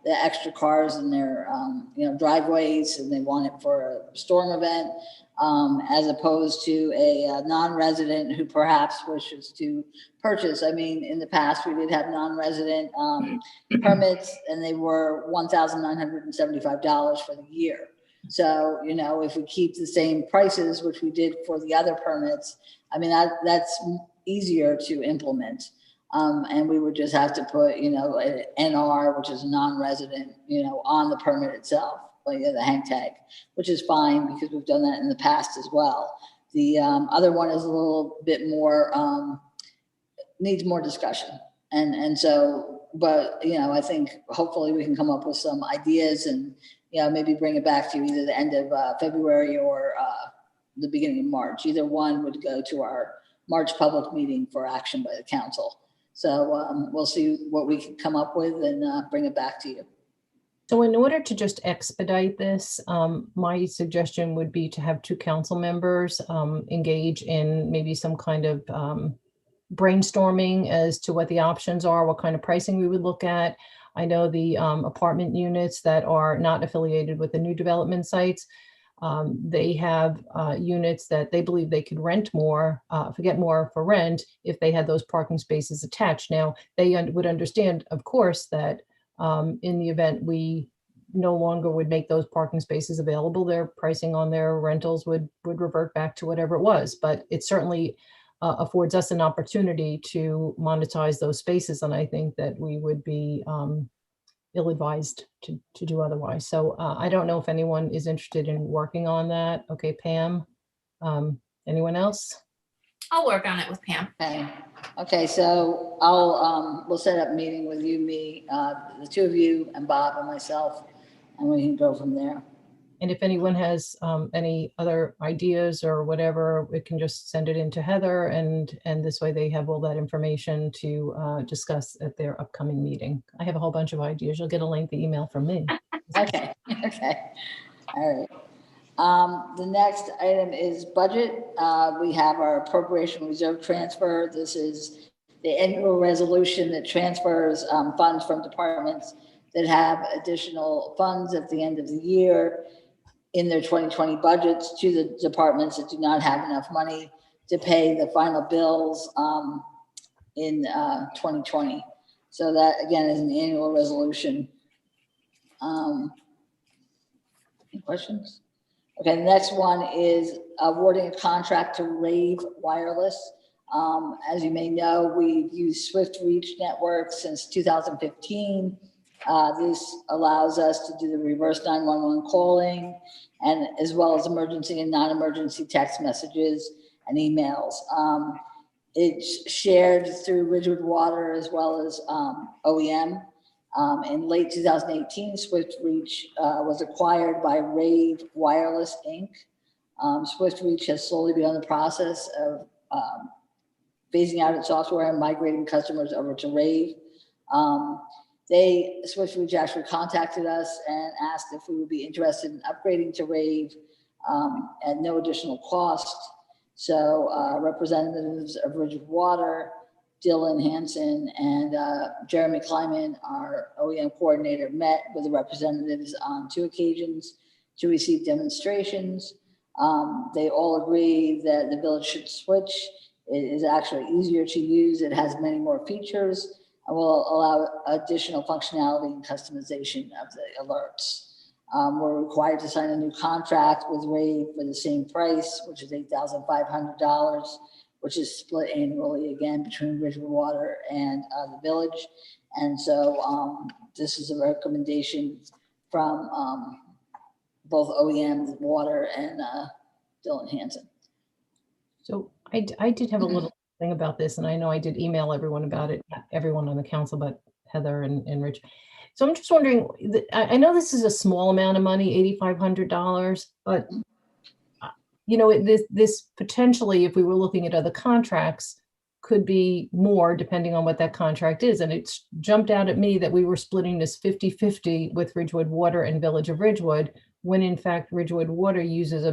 the extra cars in their driveways and they want it for a storm event, as opposed to a non-resident who perhaps wishes to purchase. I mean, in the past, we did have non-resident permits, and they were $1,975 for the year. So, if we keep the same prices, which we did for the other permits, I mean, that's easier to implement. And we would just have to put, an NR, which is a non-resident, on the permit itself, like the hang tag, which is fine because we've done that in the past as well. The other one is a little bit more, needs more discussion. And so, but, I think hopefully we can come up with some ideas and, maybe bring it back to you either the end of February or the beginning of March. Either one would go to our March public meeting for action by the council. So we'll see what we can come up with and bring it back to you. So in order to just expedite this, my suggestion would be to have 2 council members engage in maybe some kind of brainstorming as to what the options are, what kind of pricing we would look at. I know the apartment units that are not affiliated with the new development sites, they have units that they believe they could rent more, get more for rent if they had those parking spaces attached. Now, they would understand, of course, that in the event we no longer would make those parking spaces available, their pricing on their rentals would revert back to whatever it was. But it certainly affords us an opportunity to monetize those spaces. And I think that we would be ill-advised to do otherwise. So I don't know if anyone is interested in working on that. Okay, Pam, anyone else? I'll work on it with Pam. Okay, so we'll set up a meeting with you, me, the 2 of you, and Bob and myself, and we can go from there. And if anyone has any other ideas or whatever, we can just send it in to Heather, and this way they have all that information to discuss at their upcoming meeting. I have a whole bunch of ideas. You'll get a lengthy email from me. Okay, all right. The next item is budget. We have our appropriation reserve transfer. This is the annual resolution that transfers funds from departments that have additional funds at the end of the year in their 2020 budgets to the departments that do not have enough money to pay the final bills in 2020. So that, again, is an annual resolution. Any questions? Okay, the next one is awarding a contract to Rave Wireless. As you may know, we've used Swift Reach Network since 2015. This allows us to do the reverse 911 calling, and as well as emergency and non-emergency text messages and emails. It's shared through Ridgewood Water as well as OEM. In late 2018, SwiftReach was acquired by Rave Wireless Inc. SwiftReach has slowly begun the process of phasing out its software and migrating customers over to Rave. SwiftReach actually contacted us and asked if we would be interested in upgrading to Rave at no additional cost. So representatives of Ridgewood Water, Dylan Hansen and Jeremy Kleiman, our OEM coordinator, met with the representatives on 2 occasions to receive demonstrations. They all agree that the village should switch. It is actually easier to use. It has many more features and will allow additional functionality and customization of the alerts. We're required to sign a new contract with Rave for the same price, which is $8,500, which is split annually again between Ridgewood Water and the village. And so this is a recommendation from both OEM Water and Dylan Hansen. So I did have a little thing about this, and I know I did email everyone about it, not everyone on the council, but Heather and Rich. So I'm just wondering, I know this is a small amount of money, $8,500, but you know, this potentially, if we were looking at other contracts, could be more depending on what that contract is. And it's jumped out at me that we were splitting this 50-50 with Ridgewood Water and Village of Ridgewood, when in fact Ridgewood Water uses a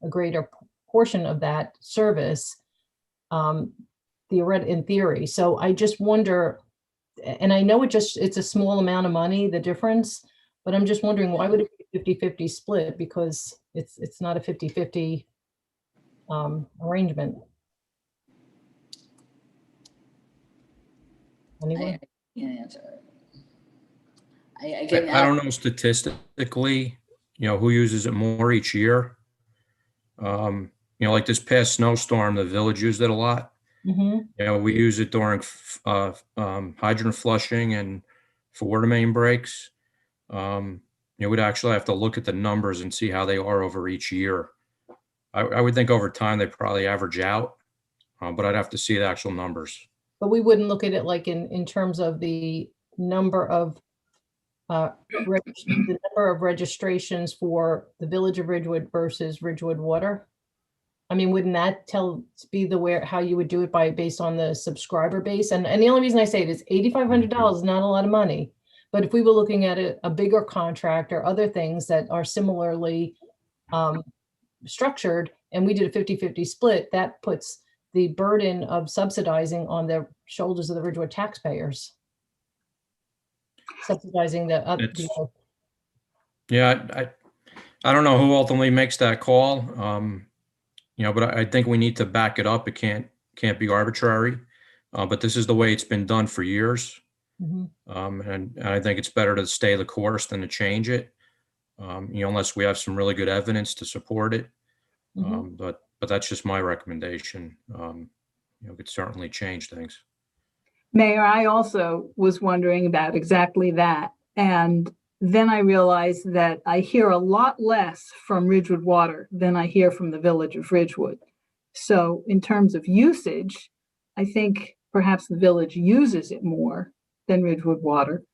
greater portion of that service, in theory. So I just wonder, and I know it's a small amount of money, the difference, but I'm just wondering, why would it be 50-50 split? Because it's not a 50-50 arrangement. Anyone? I can't answer it. I don't know statistically, you know, who uses it more each year. You know, like this past snowstorm, the village used it a lot. Mm-hmm. You know, we use it during hydrant flushing and for water main breaks. You would actually have to look at the numbers and see how they are over each year. I would think over time they probably average out, but I'd have to see the actual numbers. But we wouldn't look at it like in terms of the number of registrations for the Village of Ridgewood versus Ridgewood Water. I mean, wouldn't that be how you would do it based on the subscriber base? And the only reason I say it is $8,500 is not a lot of money. But if we were looking at a bigger contract or other things that are similarly structured, and we did a 50-50 split, that puts the burden of subsidizing on the shoulders of the Ridgewood taxpayers. Subsidizing the other. Yeah, I don't know who ultimately makes that call. You know, but I think we need to back it up. It can't be arbitrary. But this is the way it's been done for years. Mm-hmm. And I think it's better to stay the course than to change it. You know, unless we have some really good evidence to support it. Mm-hmm. But that's just my recommendation. You know, could certainly change things. Mayor, I also was wondering about exactly that. And then I realized that I hear a lot less from Ridgewood Water than I hear from the Village of Ridgewood. So in terms of usage, I think perhaps the village uses it more than Ridgewood Water.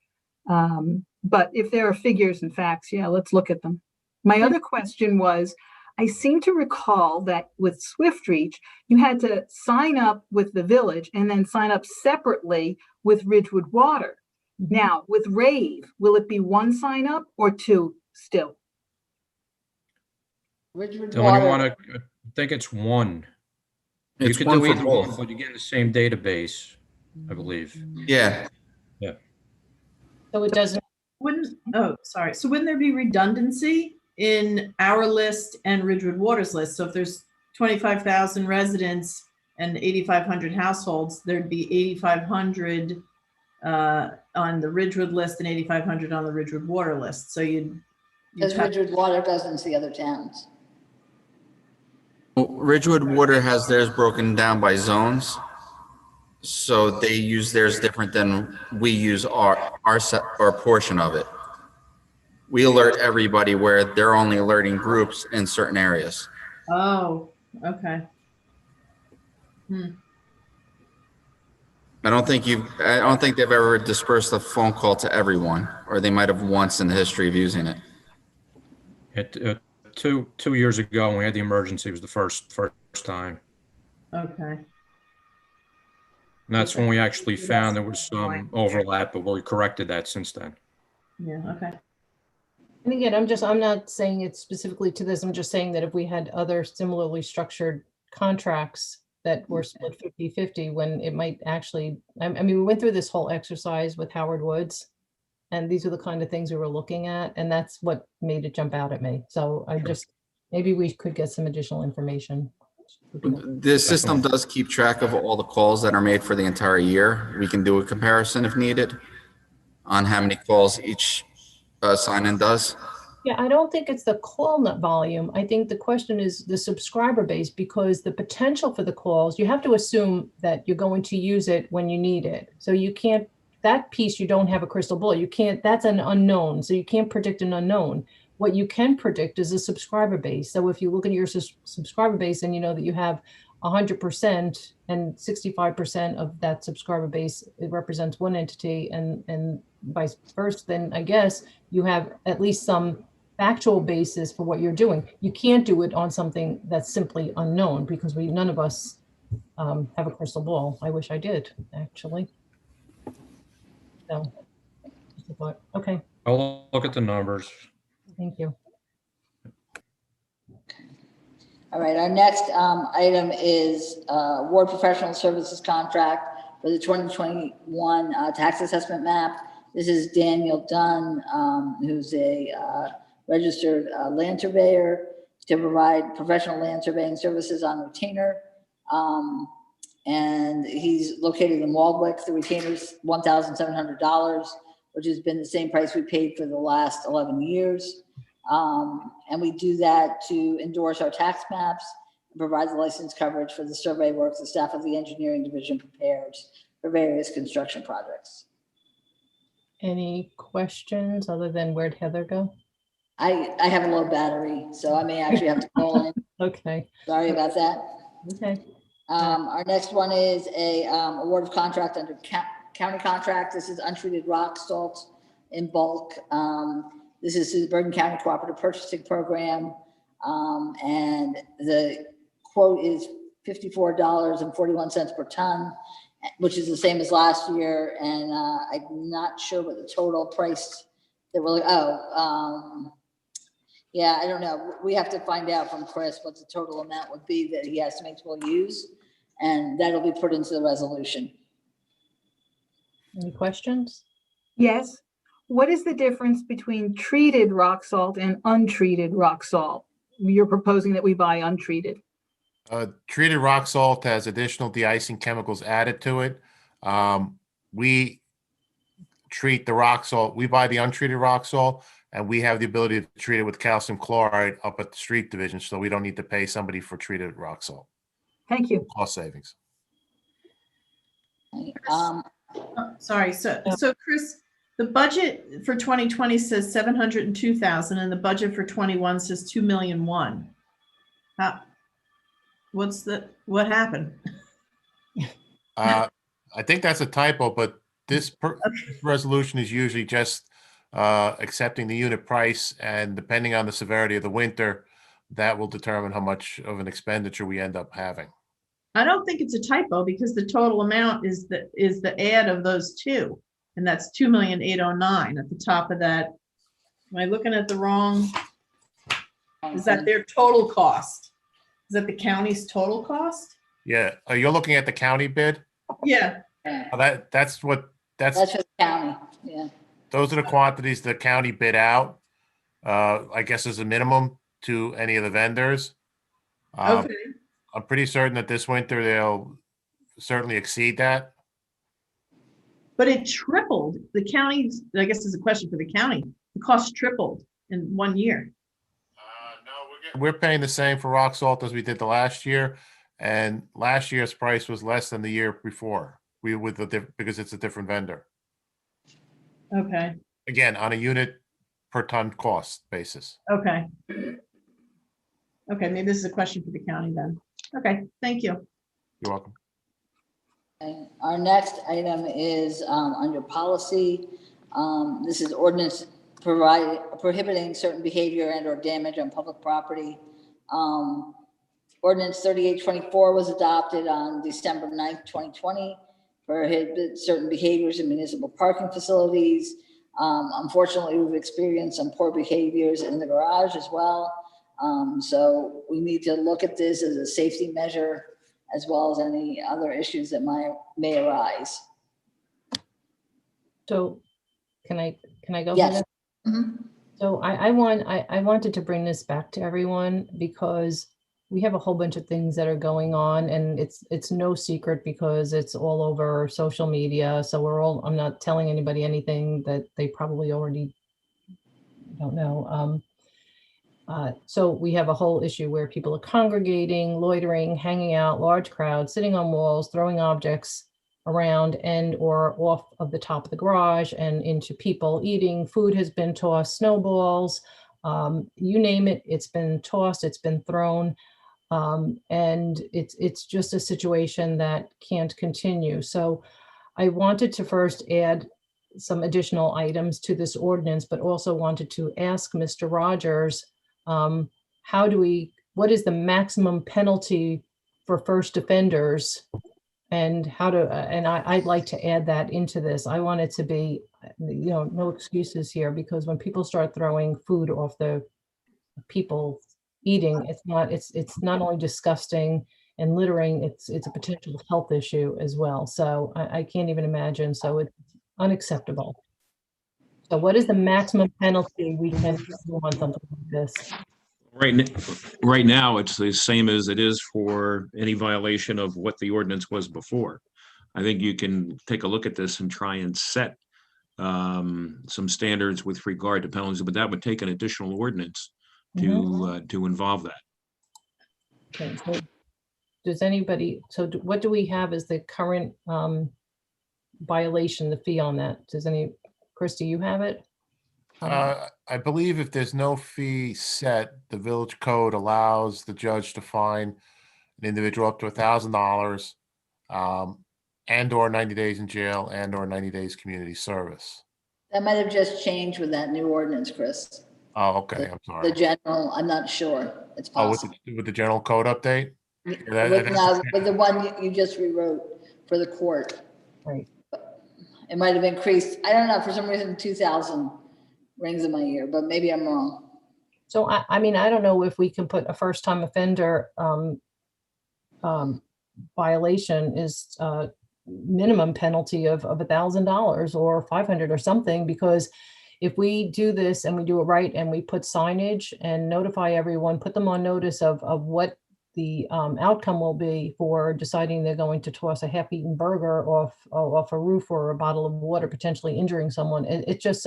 But if there are figures and facts, yeah, let's look at them. My other question was, I seem to recall that with SwiftReach, you had to sign up with the village and then sign up separately with Ridgewood Water. Mm-hmm. Now, with Rave, will it be one sign up or two still? Ridgewood Water. I think it's one. It's you could one do for either both. one, but you get the same database, I believe. Yeah. Yeah. So it doesn't. So wouldn't there be redundancy in our list and Ridgewood Water's list? So if there's 25,000 residents and 8,500 households, there'd be 8,500 on the Ridgewood list and 8,500 on the Ridgewood Water list. So because Ridgewood Water doesn't see other towns. Well, Ridgewood Water has theirs broken down by zones. So they use theirs different than we use our portion of it. We alert everybody where they're only alerting groups in certain areas. Oh, okay. I don't think they've ever dispersed a phone call to everyone, or they might have once in the history of using it. Two years ago, when we had the emergency, was the first time. Okay. And that's when we actually found there was some overlap, but we corrected that since then. Yeah, okay. And again, I'm not saying it's specifically to this. I'm just saying that if we had other similarly structured contracts that were split 50-50, when it might actually, I mean, we went through this whole exercise with Howard Woods, and these are the kind of things we were looking at, and that's what made it jump out at me. So maybe we could get some additional information. The system does keep track of all the calls that are made for the entire year. We can do a comparison if needed on how many calls each sign-in does. Yeah, I don't think it's the call volume. I think the question is the subscriber base, because the potential for the calls, you have to assume that you're going to use it when you need it. So you can't, that piece, you don't have a crystal ball. You can't, that's an unknown. So you can't predict an unknown. What you can predict is a subscriber base. So if you look at your subscriber base and you know that you have 100% and 65% of that subscriber base, it represents one entity, and vice versa, then I guess you have at least some factual basis for what you're doing. You can't do it on something that's simply unknown, because none of us have a crystal ball. I wish I did, actually. So, okay, I'll look at the numbers. thank you. All right, our next item is Ward Professional Services Contract for the 2021 tax assessment map. This is Daniel Dunn, who's a registered land surveyor, to provide professional land surveying services on retainer. And he's located in Waldwick. The retainer's $1,700, which has been the same price we paid for the last 11 years. And we do that to endorse our tax maps and provide the license coverage for the survey work the staff of the engineering division prepares for various construction projects. Any questions other than where'd Heather go? I have a low battery, so I may actually have to call in. Okay. Sorry about that. Okay. Our next one is a award of contract under county contract. This is untreated rock salt in bulk. This is through the Bergen County Cooperative Purchasing Program. And the quote is $54.41 per ton, which is the same as last year. And I'm not sure what the total price that we're, yeah, I don't know. We have to find out from Chris what the total amount would be that he estimates we'll use, and that'll be put into the resolution. Any questions? Yes. What is the difference between treated rock salt and untreated rock salt? You're proposing that we buy untreated. Treated rock salt has additional de-icing chemicals added to it. We treat the rock salt. We buy the untreated rock salt, and we have the ability to treat it with calcium chloride up at the street division, so we don't need to pay somebody for treated rock salt. Thank you. Cost savings. Sorry. So Chris, the budget for 2020 says 702,000, and the budget for 21 says 2,000,001. What happened? I think that's a typo, but this resolution is usually just accepting the unit price, and depending on the severity of the winter, that will determine how much of an expenditure we end up having. I don't think it's a typo, because the total amount is the add of those two, and that's 2,809,000 at the top of that. Am I looking at the wrong? Is that their total cost? Is that the county's total cost? Yeah, you're looking at the county bid? Yeah. That's for the county. Yeah. Those are the quantities the county bid out, I guess, as a minimum to any of the vendors. Okay. I'm pretty certain that this winter they'll certainly exceed that. But it tripled. The county's, I guess this is a question for the county. The cost tripled in 1 year. No, we're paying the same for rock salt as we did the last year, and last year's price was less than the year before. because it's a different vendor. Okay, Again, on a unit per ton cost basis. okay. Okay, maybe this is a question for the county then. Okay, thank you. You're welcome. And our next item is under policy. This is ordinance prohibiting certain behavior and or damage on public property. Ordinance 3824 was adopted on December 9th, 2020, prohibit certain behaviors in municipal parking facilities. Unfortunately, we've experienced some poor behaviors in the garage as well. So we need to look at this as a safety measure as well as any other issues that may arise. So can I go? Yes. Heather? So I wanted to bring this back to everyone because we have a whole bunch of things that are going on, and it's no secret because it's all over social media. So I'm not telling anybody anything that they probably already don't know. So we have a whole issue where people are congregating, loitering, hanging out, large crowds, sitting on walls, throwing objects around and or off of the top of the garage and into people eating. Food has been tossed, snowballs, you name it, it's been tossed, it's been thrown. And it's just a situation that can't continue. So I wanted to first add some additional items to this ordinance, but also wanted to ask Mr. Rogers, what is the maximum penalty for first offenders? And I'd like to add that into this. I want it to be, no excuses here, because when people start throwing food off the people eating, it's not only disgusting and littering, it's a potential health issue as well. So I can't even imagine. So it's unacceptable. So what is the maximum penalty we can do on something like this? Right now, it's the same as it is for any violation of what the ordinance was before. I think you can take a look at this and try and set some standards with regard to penalties, but that would take an additional ordinance to involve that. Okay, so does anybody, what do we have as the current violation, the fee on that? Christy, you have it? I believe if there's no fee set, the village code allows the judge to fine an individual up to $1,000 and or 90 days in jail and or 90 days community service. That might have just changed with that new ordinance, Chris. Oh, okay. I'm sorry. The general, I'm not sure. It's possible. With the general code update? With the one you just rewrote for the court. Right. It might have increased. I don't know, for some reason, 2,000 rings in my ear, but maybe I'm wrong. So I mean, I don't know if we can put a first time offender violation is minimum penalty of $1,000 or $500 or something, because if we do this and we do it right and we put signage and notify everyone, put them on notice of what the outcome will be for deciding they're going to toss a half-eaten burger off a roof or a bottle of water, potentially injuring someone. It's just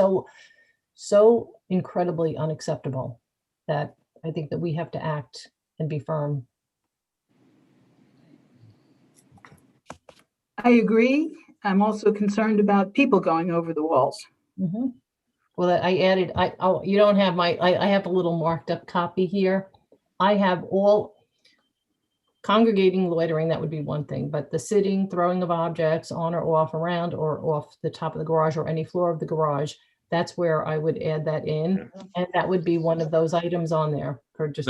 so incredibly unacceptable that I think that we have to act and be firm. I agree. I'm also concerned about people going over the walls. Mm-hmm. Well, I added, you don't have I have a little marked up copy here. I have all congregating, loitering, that would be one thing, but the sitting, throwing of objects on or off, around or off the top of the garage or any floor of the garage, that's where I would add that in. And that would be one of those items on there for just.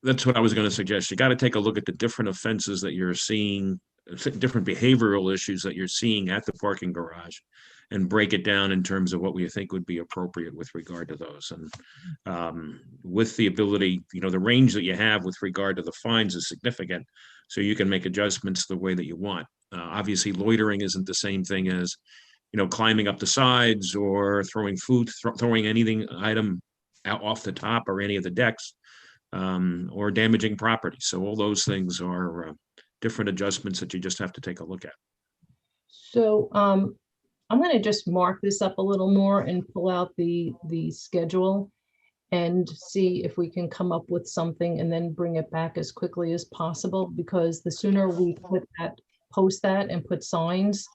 That's what I was going to suggest. You got to take a look at the different offenses that you're seeing, different behavioral issues that you're seeing at the parking garage, and break it down in terms of what we think would be appropriate with regard to those. And with the ability, the range that you have with regard to the fines is significant, so you can make adjustments the way that you want. Obviously, loitering isn't the same thing as, climbing up the sides or throwing food, throwing item out off the top or any of the decks, or damaging property. So all those things are different adjustments that you just have to take a look at. So I'm going to just mark this up a little more and pull out the schedule and see if we can come up with something and then bring it back as quickly as possible, because the sooner we post that and put signs,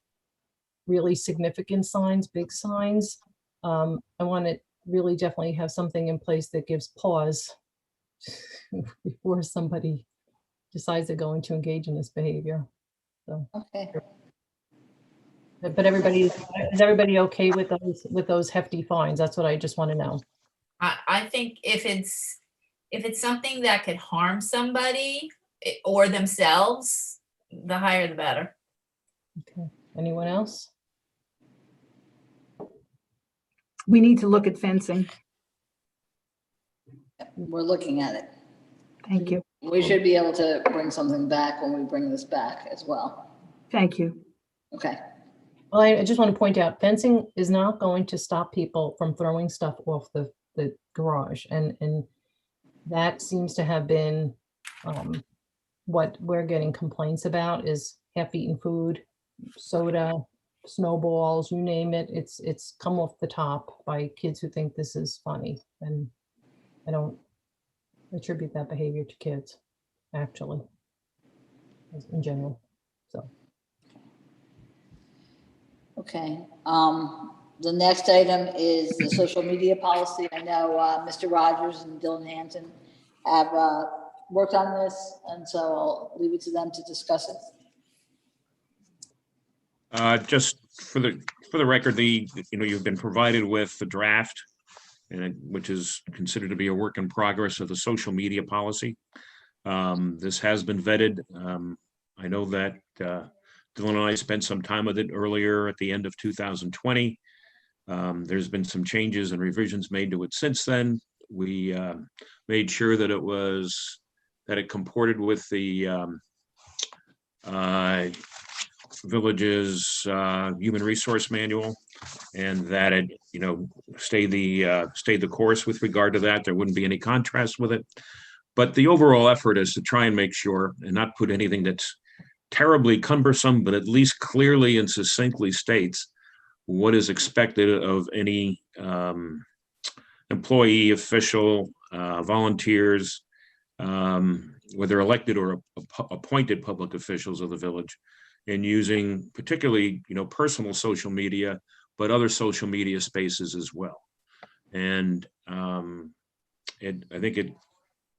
really significant signs, big signs. I want to really definitely have something in place that gives pause before somebody decides they're going to engage in this behavior. So, Okay. but is everybody okay with those hefty fines? That's what I just want to know. I think if it's something that could harm somebody or themselves, the higher the better. Okay. Anyone else? We need to look at fencing. We're looking at it. Thank you. We should be able to bring something back when we bring this back as well. Thank you. Okay. Well, I just want to point out, fencing is not going to stop people from throwing stuff off the garage. And that seems to have been what we're getting complaints about is half-eaten food, soda, snowballs, you name it. It's come off the top by kids who think this is funny. And I don't attribute that behavior to kids, actually, in general. So. Okay. The next item is the social media policy. I know Mr. Rogers and Dylan Hanson have worked on this, and so I'll leave it to them to discuss it. Just for the record, you've been provided with the draft, which is considered to be a work in progress of the social media policy. This has been vetted. I know that Dylan and I spent some time with it earlier at the end of 2020. There's been some changes and revisions made to it since then. We made sure that it comported with the village's human resource manual, and that it stayed the course with regard to that. There wouldn't be any contrast with it. But the overall effort is to try and make sure and not put anything that's terribly cumbersome, but at least clearly and succinctly states what is expected of any employee, official, volunteers, whether elected or appointed public officials of the village, and using particularly, personal social media, but other social media spaces as well. And I think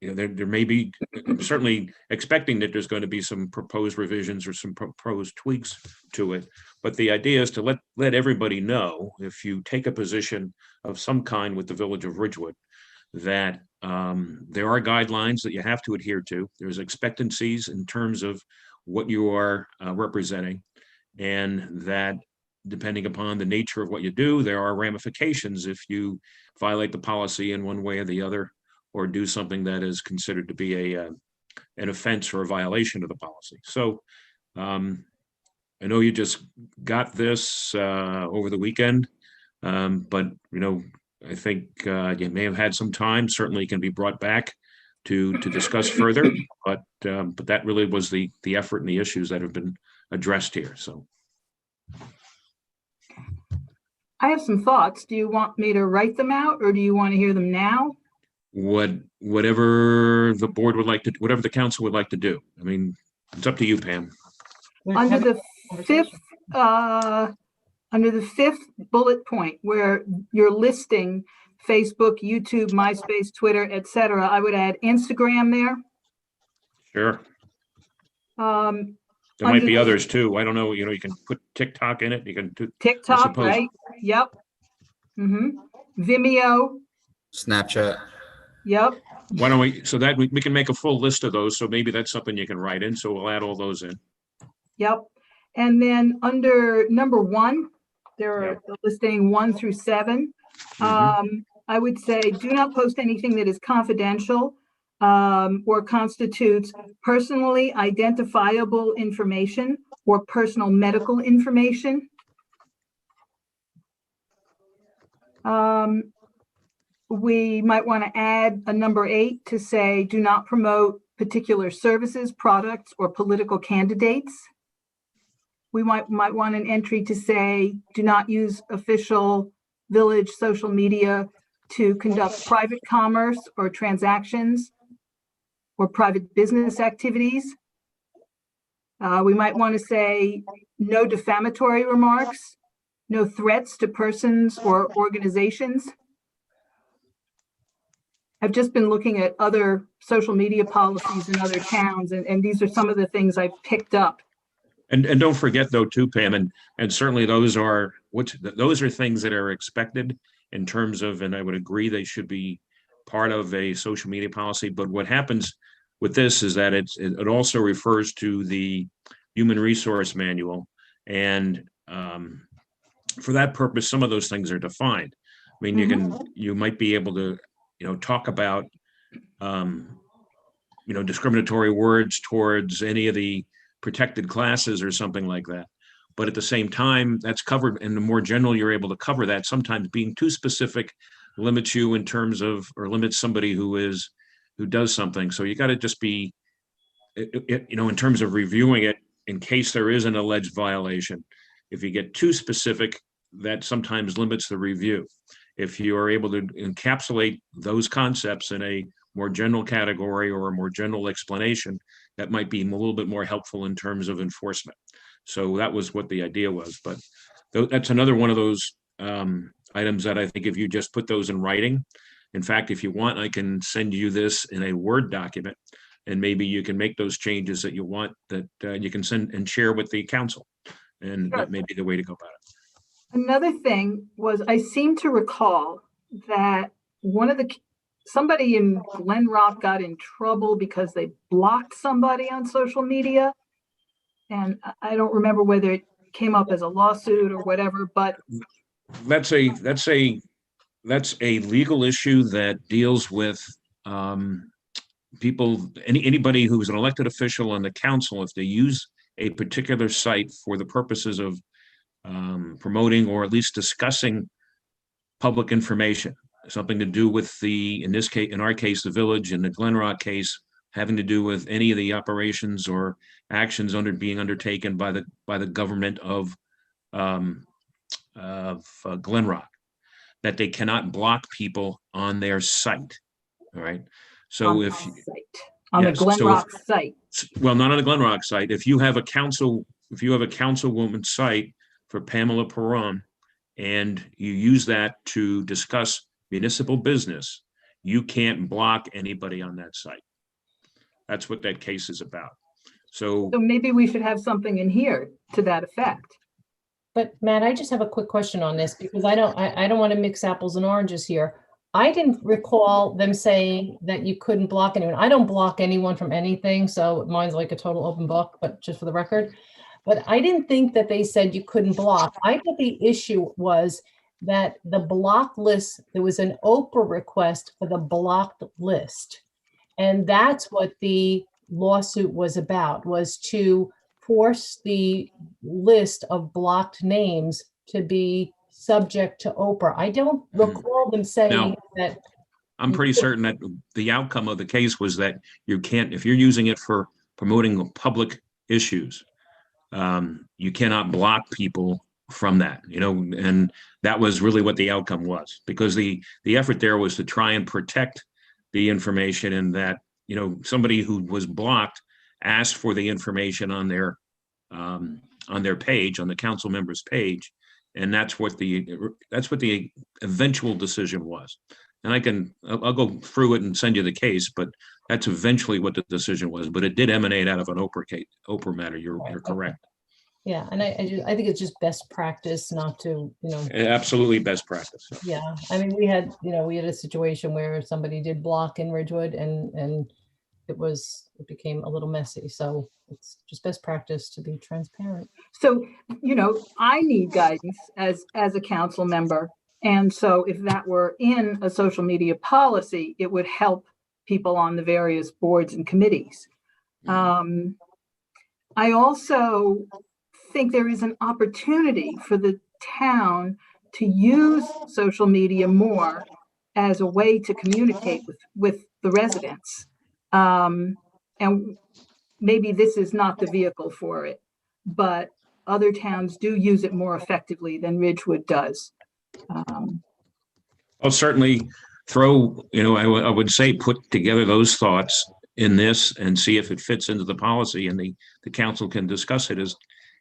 there may be, I'm certainly expecting that there's going to be some proposed revisions or some proposed tweaks to it. But the idea is to let everybody know, if you take a position of some kind with the village of Ridgewood, that there are guidelines that you have to adhere to. There's expectancies in terms of what you are representing, and that depending upon the nature of what you do, there are ramifications if you violate the policy in one way or the other, or do something that is considered to be an offense or a violation of the policy. So I know you just got this over the weekend, but I think you may have had some time. Certainly it can be brought back to discuss further, but that really was the effort and the issues that have been addressed here. So I have some thoughts. Do you want me to write them out, or do you want to hear them now? Whatever the board would like to, whatever the council would like to do. I mean, it's up to you, Pam. Under the fifth bullet point, where you're listing Facebook, YouTube, MySpace, Twitter, etc., I would add Instagram there. Sure. There might be others too. I don't know. You can put TikTok in it. You can do TikTok, right? Yep. Vimeo. Snapchat. Yep. Why don't we, so that we can make a full list of those. So maybe that's something you can write in. So we'll add all those in. Yep. And then under number 1, there are listing 1 through 7. I would say do not post anything that is confidential or constitutes personally identifiable information or personal medical information. We might want to add a number 8 to say do not promote particular services, products, or political candidates. We might want an entry to say do not use official village social media to conduct private commerce or transactions or private business activities. We might want to say no defamatory remarks, no threats to persons or organizations. I've just been looking at other social media policies in other towns, and these are some of the things I've picked up. And don't forget though too, Pam, and certainly those are things that are expected in terms of, and I would agree they should be part of a social media policy. But what happens with this is that it also refers to the human resource manual, and for that purpose, some of those things are defined. I mean, you might be able to talk about discriminatory words towards any of the protected classes or something like that. But at the same time, that's covered, and the more general you're able to cover that, sometimes being too specific limits you in terms of, or limits somebody who does something. So you got to just be, in terms of reviewing it in case there is an alleged violation. If you get too specific, that sometimes limits the review. If you are able to encapsulate those concepts in a more general category or a more general explanation, that might be a little bit more helpful in terms of enforcement. So that was what the idea was. But that's another one of those items that I think if you just put those in writing, in fact, if you want, I can send you this in a Word document, and maybe you can make those changes that you want, that you can send and share with the council. And that may be the way to go about it. Another thing was, I seem to recall that somebody in Glen Rock got in trouble because they blocked somebody on social media. And I don't remember whether it came up as a lawsuit or whatever, but that's a legal issue that deals with people, anybody who's an elected official on the council, if they use a particular site for the purposes of promoting or at least discussing public information, something to do with in our case, the village, in the Glen Rock case, having to do with any of the operations or actions being undertaken by the government of Glen Rock, that they cannot block people on their site. All right. So on the Glen Rock site. Well, not on the Glen Rock site. If you have a councilwoman site for Pamela Perron, and you use that to discuss municipal business, you can't block anybody on that site. That's what that case is about. So maybe we should have something in here to that effect. But Matt, I just have a quick question on this, because I don't want to mix apples and oranges here. I didn't recall them saying that you couldn't block anyone. I don't block anyone from anything, so mine's like a total open book, but just for the record. But I didn't think that they said you couldn't block. I thought the issue was that the block list, there was an Oprah request for the blocked list. And that's what the lawsuit was about, was to force the list of blocked names to be subject to Oprah. I don't recall them saying that. I'm pretty certain that the outcome of the case was that you can't, if you're using it for promoting public issues, you cannot block people from that, and that was really what the outcome was, because the effort there was to try and protect the information, and that, somebody who was blocked asked for the information on their page, on the council member's page. And that's what the eventual decision was. And I'll go through it and send you the case, but that's eventually what the decision was. But it did emanate out of an Oprah matter. You're correct. Yeah, and I think it's just best practice not to, Absolutely best practice. Yeah, I mean, we had a situation where somebody did block in Ridgewood, and it became a little messy. So it's just best practice to be transparent. So, I need guidance as a council member. And so if that were in a social media policy, it would help people on the various boards and committees. I also think there is an opportunity for the town to use social media more as a way to communicate with the residents. And maybe this is not the vehicle for it, but other towns do use it more effectively than Ridgewood does. I'll certainly throw, I would say put together those thoughts in this and see if it fits into the policy, and the council can discuss it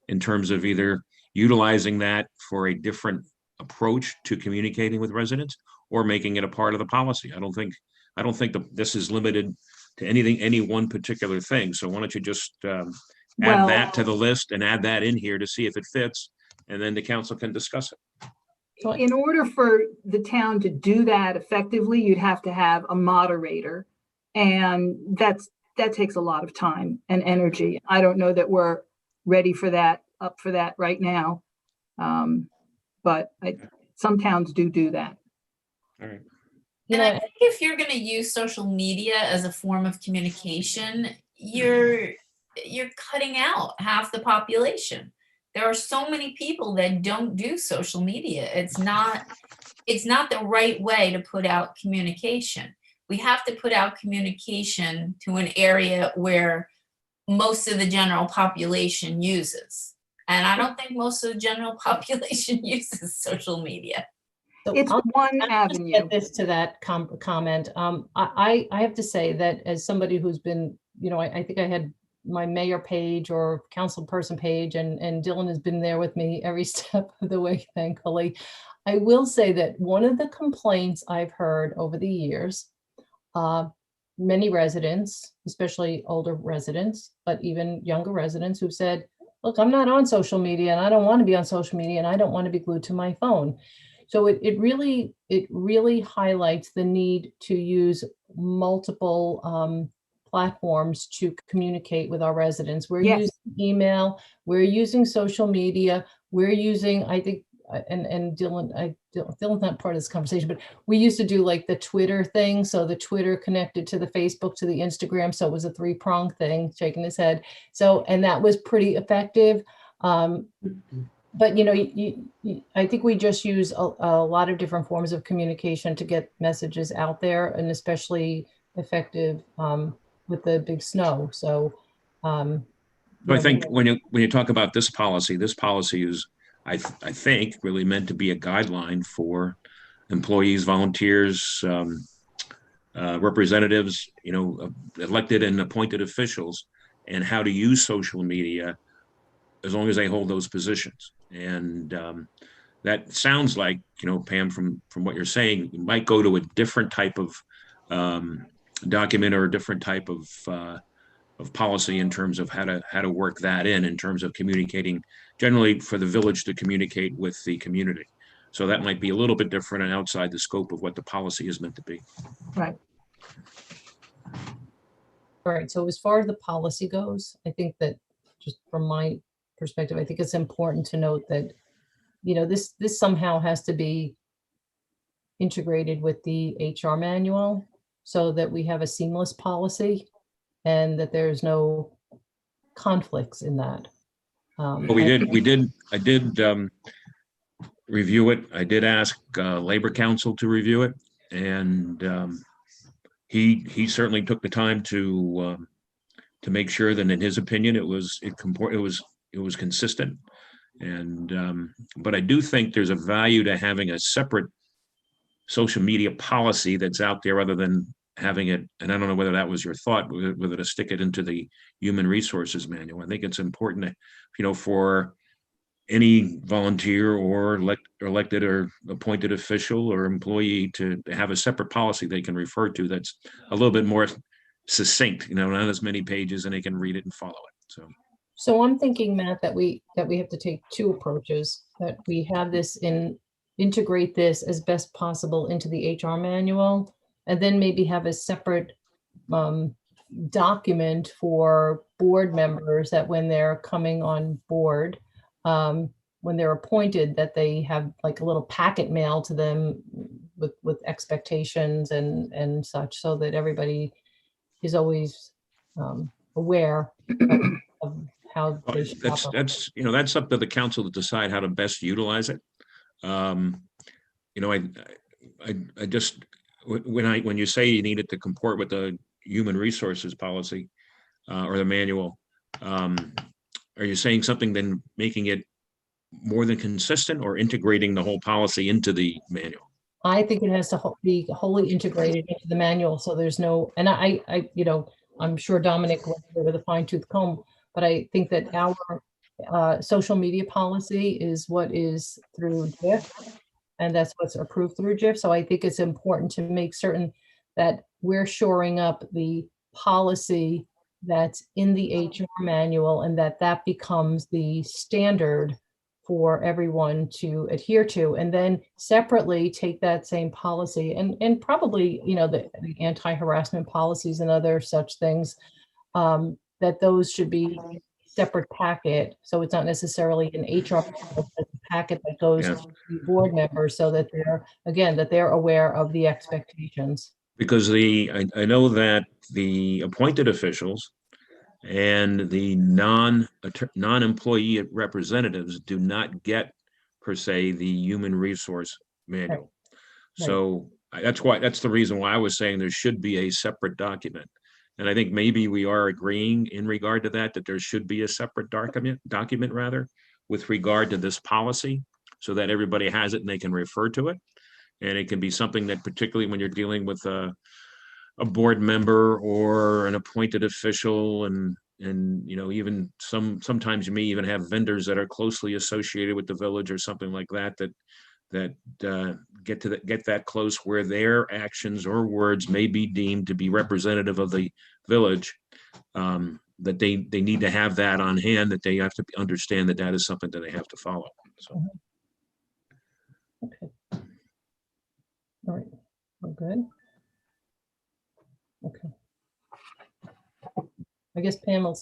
in terms of either utilizing that for a different approach to communicating with residents or making it a part of the policy. I don't think that this is limited to anything, any one particular thing. So why don't you just add Well- that to the list and add that in here to see if it fits, and then the council can discuss it. In order for the town to do that effectively, you'd have to have a moderator. And that takes a lot of time and energy. I don't know that we're ready for that, up for that right now. But some towns do that. All right. You And know, I think if you're going to use social media as a form of communication, you're cutting out half the population. There are so many people that don't do social media. It's not the right way to put out communication. We have to put out communication to an area where most of the general population uses. And I don't think most of the general population uses social media. so It's one I'll just avenue. get this to that comment. I have to say that as somebody who's been, I think I had my mayor page or council person page, and Dylan has been there with me every step of the way, thankfully. I will say that one of the complaints I've heard over the years, many residents, especially older residents, but even younger residents who've said, look, I'm not on social media and I don't want to be on social media and I don't want to be glued to my phone. So it really highlights the need to use multiple platforms to communicate with our residents. We're Yes. using email, we're using social media, we're using, I think, and Dylan's not part of this conversation, but we used to do like the Twitter thing. So the Twitter connected to the Facebook, to the Instagram. So it was a 3-pronged thing, shaking his head. So, and that was pretty effective. But I think we just use a lot of different forms of communication to get messages out there, and especially effective with the big snow. So I think when you talk about this policy is, I think, really meant to be a guideline for employees, volunteers, representatives, elected and appointed officials, and how to use social media as long as they hold those positions. And that sounds like, Pam, from what you're saying, you might go to a different type of document or a different type of policy in terms of how to work that in terms of communicating, generally for the village to communicate with the community. So that might be a little bit different and outside the scope of what the policy is meant to be. Right. All right, so as far as the policy goes, I think that just from my perspective, I think it's important to note that, this somehow has to be integrated with the HR manual so that we have a seamless policy and that there's no conflicts in that. But I did review it. I did ask Labor Council to review it, and he certainly took the time to make sure that in his opinion it was consistent. And but I do think there's a value to having a separate social media policy that's out there other than having it, and I don't know whether that was your thought, whether to stick it into the human resources manual. I think it's important to, for any volunteer or elected or appointed official or employee to have a separate policy they can refer to that's a little bit more succinct, not as many pages, and they can read it and follow it. So I'm thinking, Matt, that we have to take two approaches, that we have this integrate this as best possible into the HR manual, and then maybe have a separate document for board members that when they're coming on board, when they're appointed, that they have like a little packet mail to them with expectations and such, so that everybody is always aware of how they should operate. That's up to the council to decide how to best utilize it. I just, when you say you need it to comport with the human resources policy or the manual, are you saying something then making it more than consistent, or integrating the whole policy into the manual? I think it has to be wholly integrated into the manual, so there's no, and I'm sure Dominic went there with a fine tooth comb, but I think that our Social media policy is what is through GIF, and that's what's approved through GIF. So I think it's important to make certain that we're shoring up the policy that's in the HR manual and that becomes the standard for everyone to adhere to. And then separately take that same policy and probably, the anti-harassment policies and other such things, that those should be separate packet. So it's not necessarily an HR packet that goes Yeah. to the board members so that they're aware of the expectations. Because I know that the appointed officials and the non-employee representatives do not get, per se, the human resource manual. So that's the reason why I was saying there should be a separate document. And I think maybe we are agreeing in regard to that there should be a separate document rather, with regard to this policy, so that everybody has it and they can refer to it. And it can be something that, particularly when you're dealing with a board member or an appointed official, and even sometimes you may even have vendors that are closely associated with the village or something like that get that close, where their actions or words may be deemed to be representative of the village, that they need to have that on hand, that they have to understand that is something that they have to follow. So. Okay. All right, we're good. Okay. I guess Pam will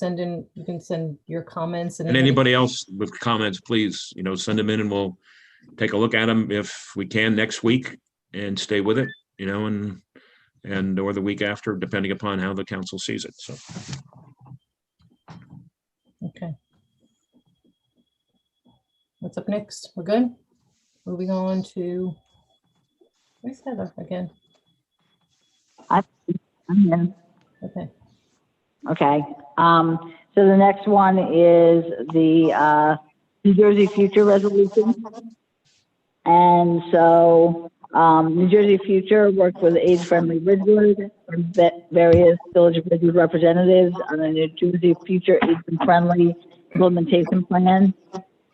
you can send your comments. And anybody else with comments, please, send them in and we'll take a look at them if we can next week and stay with it, and or the week after, depending upon how the council sees it. So. Okay. What's up next? We're good? Moving on to, where's Heather again? I'm here. Okay. Okay. So the next one is the New Jersey Future Resolution. And so New Jersey Future worked with Age Friendly Ridgewood and various Village of Ridgewood representatives on the New Jersey Future Age Friendly implementation plan.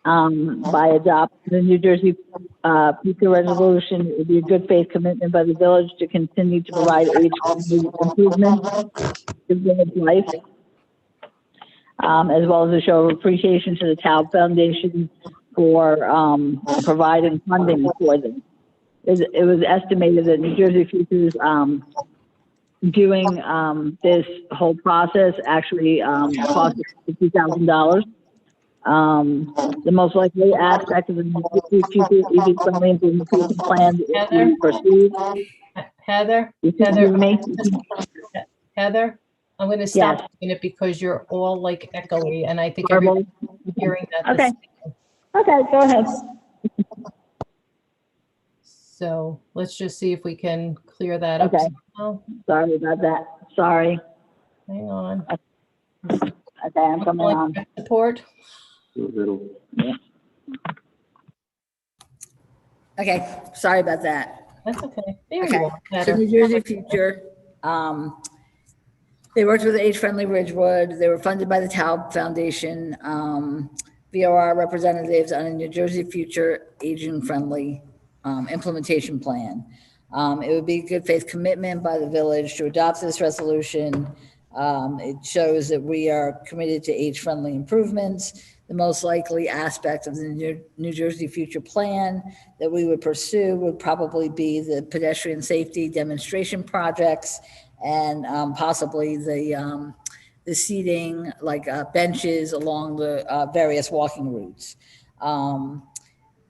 By adopting the New Jersey Future Resolution, it would be a good faith commitment by the village to continue to provide age-friendly improvements to village life, as well as a show of appreciation to the Taub Foundation for providing funding for them. It was estimated that New Jersey Future is doing this whole process actually cost $50,000. The most likely aspect of the future EV friendly implementation plan is to proceed. Heather, Heather, I'm going to stop a minute because you're all like echoey, and I think everyone's hearing that. Okay. Okay, go ahead. So let's just see if we can clear that up. Okay. somehow. Sorry about that. Sorry. Hang on. Okay, I'm coming on. Support. Yeah. Okay, sorry about that. That's okay. There Okay, you are. so Heather. New Jersey Future, they worked with Age Friendly Ridgewood. They were funded by the Taub Foundation, VOR representatives on a New Jersey Future Aging Friendly implementation plan. It would be a good faith commitment by the village to adopt this resolution. It shows that we are committed to age-friendly improvements. The most likely aspect of the New Jersey Future Plan that we would pursue would probably be the pedestrian safety demonstration projects and possibly the seating, like benches along the various walking routes.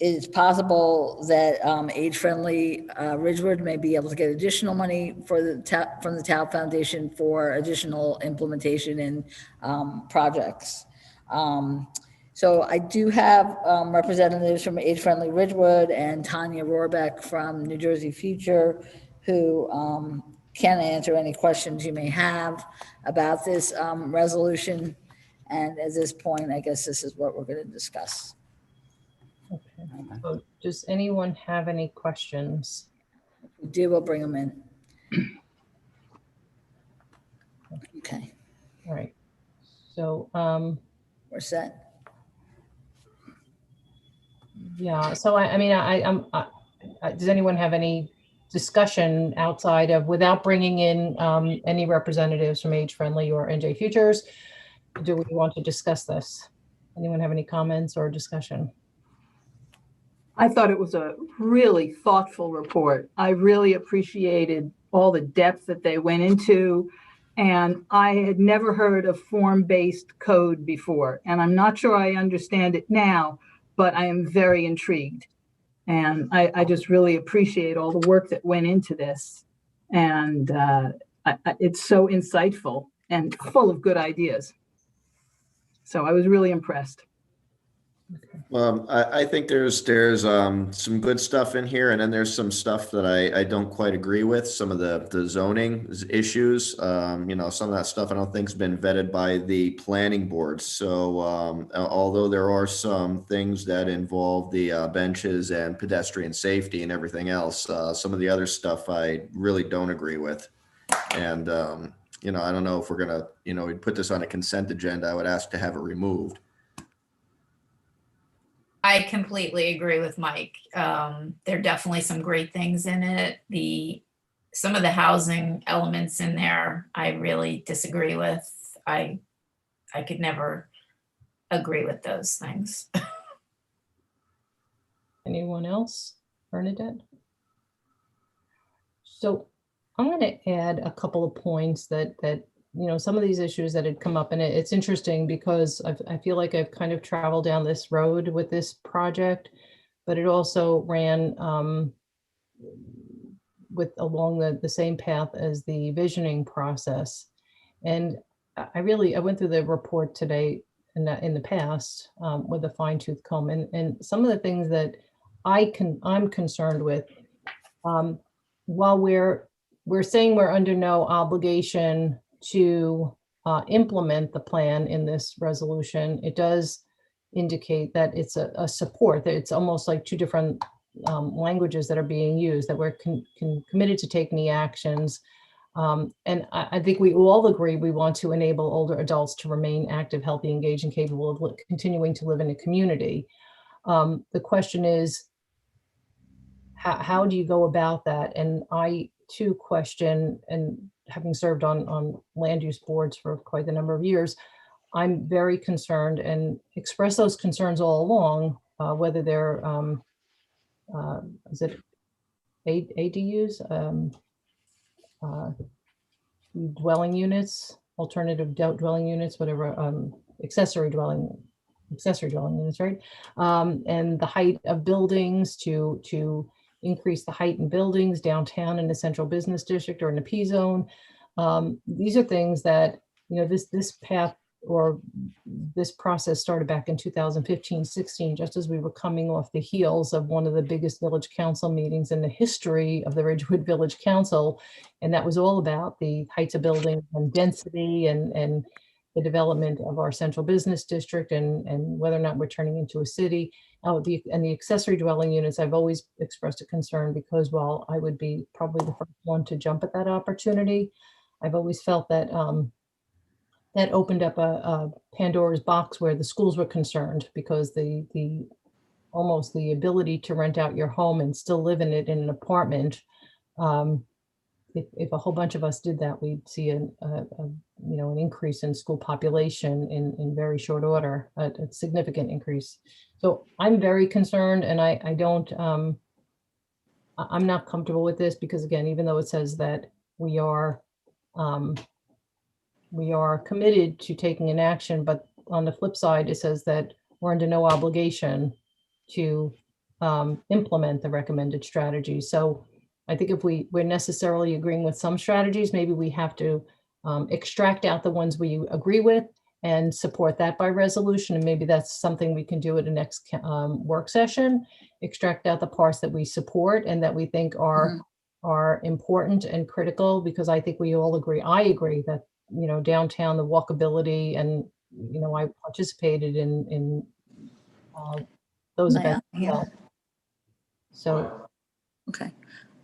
It's possible that age-friendly Ridgewood may be able to get additional money for from the Taub Foundation for additional implementation and projects. So I do have representatives from Age Friendly Ridgewood and Tanya Rohrbeck from New Jersey Future who can answer any questions you may have about this resolution. And at this point, I guess this is what we're going to discuss. Okay. So does anyone have any questions? If we do, we'll bring them in. Okay. All right. So we're set. Yeah, so I mean, does anyone have any discussion outside of, without bringing in any representatives from Age Friendly or NJ Futures? Do we want to discuss this? Anyone have any comments or discussion? I thought it was a really thoughtful report. I really appreciated all the depth that they went into. And I had never heard of form-based code before. And I'm not sure I understand it now, but I am very intrigued. And I just really appreciate all the work that went into this. And it's so insightful and full of good ideas. So I was really impressed. I think there's some good stuff in here, and then there's some stuff that I don't quite agree with. Some of the zoning issues, some of that stuff I don't think's been vetted by the planning board. So although there are some things that involve the benches and pedestrian safety and everything else, some of the other stuff I really don't agree with. And I don't know if we're gonna we'd put this on a consent agenda. I would ask to have it removed. I completely agree with Mike. There are definitely some great things in it. Some of the housing elements in there, I really disagree with. I could never agree with those things. Anyone else? Bernadette? So I'm going to add a couple of points that some of these issues that had come up, and it's interesting because I feel like I've kind of traveled down this road with this project, but it also ran along the same path as the visioning process. And I went through the report today in the past with a fine tooth comb, and some of the things that I'm concerned with, while we're saying we're under no obligation to implement the plan in this resolution, it does indicate that it's a support, that it's almost like two different languages that are being used, that we're committed to take any actions. And I think we all agree we want to enable older adults to remain active, healthy, engaged, and capable of continuing to live in a community. The question is, how do you go about that? And I too question, and having served on land use boards for quite a number of years, I'm very concerned and express those concerns all along, whether they're, is it ADUs, dwelling units, alternative dwelling units, whatever, accessory dwelling units, right? And the height of buildings to increase the height in buildings downtown in the central business district or in the P zone. These are things that, this path or this process started back in 2015-16, just as we were coming off the heels of one of the biggest village council meetings in the history of the Ridgewood Village Council. And that was all about the heights of buildings and density and the development of our central business district and whether or not we're turning into a city. And the accessory dwelling units, I've always expressed a concern because while I would be probably the first one to jump at that opportunity, I've always felt that that opened up a Pandora's box where the schools were concerned, because almost the ability to rent out your home and still live in it in an apartment. If a whole bunch of us did that, we'd see an increase in school population in very short order, a significant increase. So I'm very concerned, and I'm not comfortable with this because, again, even though it says that we are committed to taking an action, but on the flip side, it says that we're under no obligation to implement the recommended strategy. So I think if we're necessarily agreeing with some strategies, maybe we have to extract out the ones we agree with and support that by resolution. And maybe that's something we can do at the next work session, extract out the parts that we support and that we think are important and critical, because I think we all agree. I agree that, downtown, the walkability, and, I participated in those events. Yeah. So. Okay.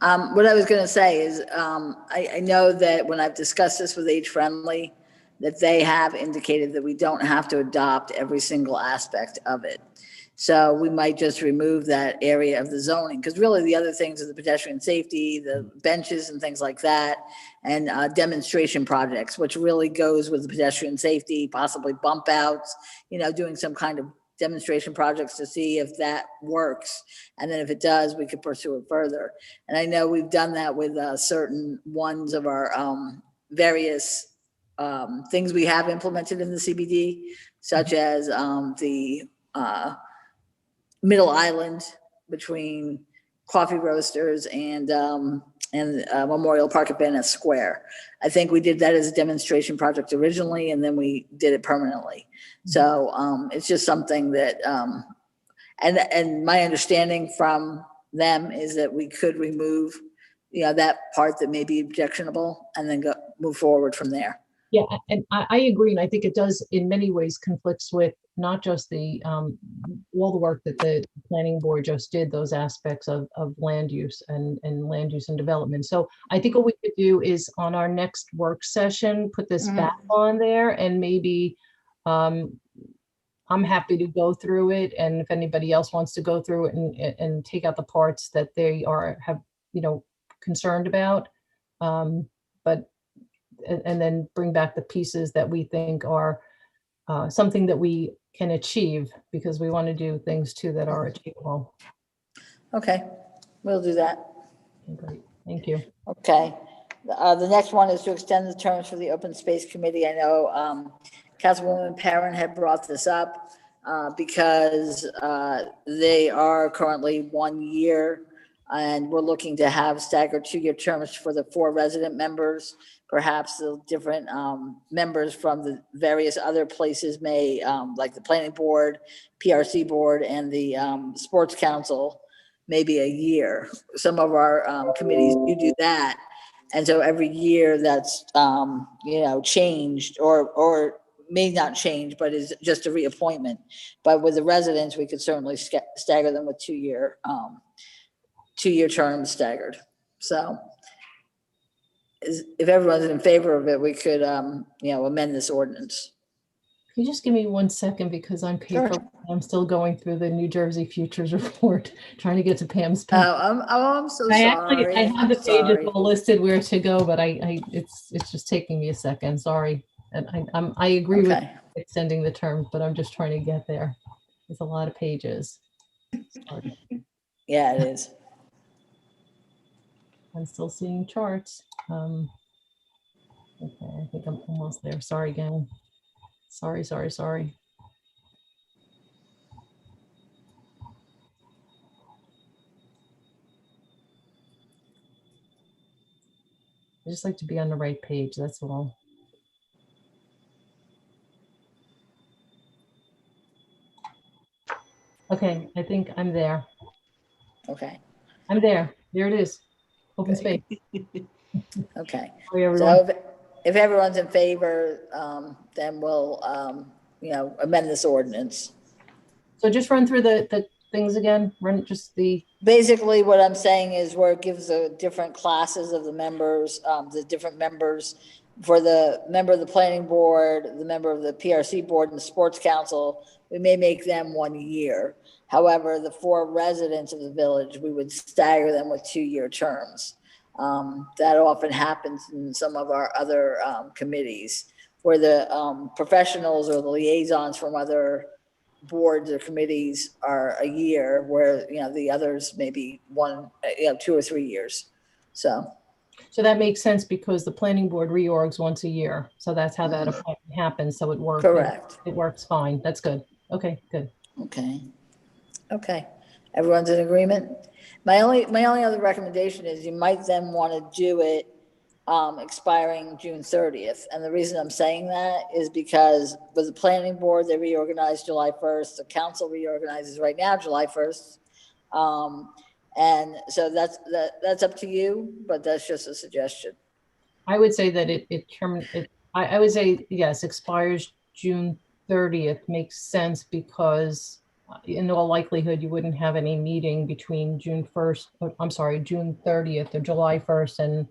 What I was going to say is, I know that when I've discussed this with Age Friendly, that they have indicated that we don't have to adopt every single aspect of it. So we might just remove that area of the zoning, because really the other things are the pedestrian safety, the benches and things like that, and demonstration projects, which really goes with the pedestrian safety, possibly bump outs, doing some kind of demonstration projects to see if that works. And then if it does, we could pursue it further. And I know we've done that with certain ones of our various things we have implemented in the CBD, such as the Middle Island between Coffee Roasters and Memorial Park at Van Ness Square. I think we did that as a demonstration project originally, and then we did it permanently. So it's just something that, and my understanding from them is that we could remove, that part that may be objectionable, and then move forward from there. Yeah, and I agree, and I think it does in many ways conflicts with not just the all the work that the planning board just did, those aspects of land use and land use and development. So I think what we could do is on our next work session, put this back on there, and maybe I'm happy to go through it, and if anybody else wants to go through it and take out the parts that they have concerned about, but and then bring back the pieces that we think are something that we can achieve, because we want to do things too that are achievable. Okay, we'll do that. Great, thank you. Okay, the next one is to extend the terms for the Open Space Committee. I know Councilwoman Perrin had brought this up because they are currently 1 year, and we're looking to have staggered 2-year terms for the 4 resident members. Perhaps the different members from the various other places may, like the planning board, PRC board, and the sports council, maybe a year. Some of our committees do that. And so every year that's, changed or may not change, but is just a reappointment. But with the residents, we could certainly stagger them with 2-year terms staggered. So if everyone's in favor of it, we could, amend this ordinance. Can you just give me 1 second, because I'm Sure. I'm still going through the New Jersey Futures Report, trying to get to Pam's page. I'm so I sorry. have the I'm pages sorry. all listed where to go, but it's just taking me a second. Sorry, and I agree with extending the term, but I'm just trying to get there. There's a lot of pages. Sorry. Yeah, it is. I'm still seeing charts. Okay, I think I'm almost there. Sorry, gang. Sorry. I just like to be on the right page, that's all. Okay, I think I'm there. Okay. I'm there. There it is. Open space. Okay. Sorry, everyone. So if everyone's in favor, then we'll, amend this ordinance. So just run through the things again, Basically, what I'm saying is where it gives the different classes of the members, the different members, for the member of the planning board, the member of the PRC board and the sports council, we may make them 1 year. However, the 4 residents of the village, we would stagger them with 2-year terms. That often happens in some of our other committees, where the professionals or the liaisons from other boards or committees are a year, where the others maybe 2 or 3 years. So that makes sense, because the planning board reorgs once a year. So that's how that appointment happens. So it works. Correct. It works fine. That's good. Okay, good. Okay. Everyone's in agreement? My only other recommendation is you might then want to do it expiring June 30th. And the reason I'm saying that is because with the planning board, they reorganized July 1st. The council reorganizes right now, July 1st. And so that's up to you, but that's just a suggestion. I would say that I would say, yes, expires June 30th makes sense, because in all likelihood, you wouldn't have any meeting between June 30th or July 1st and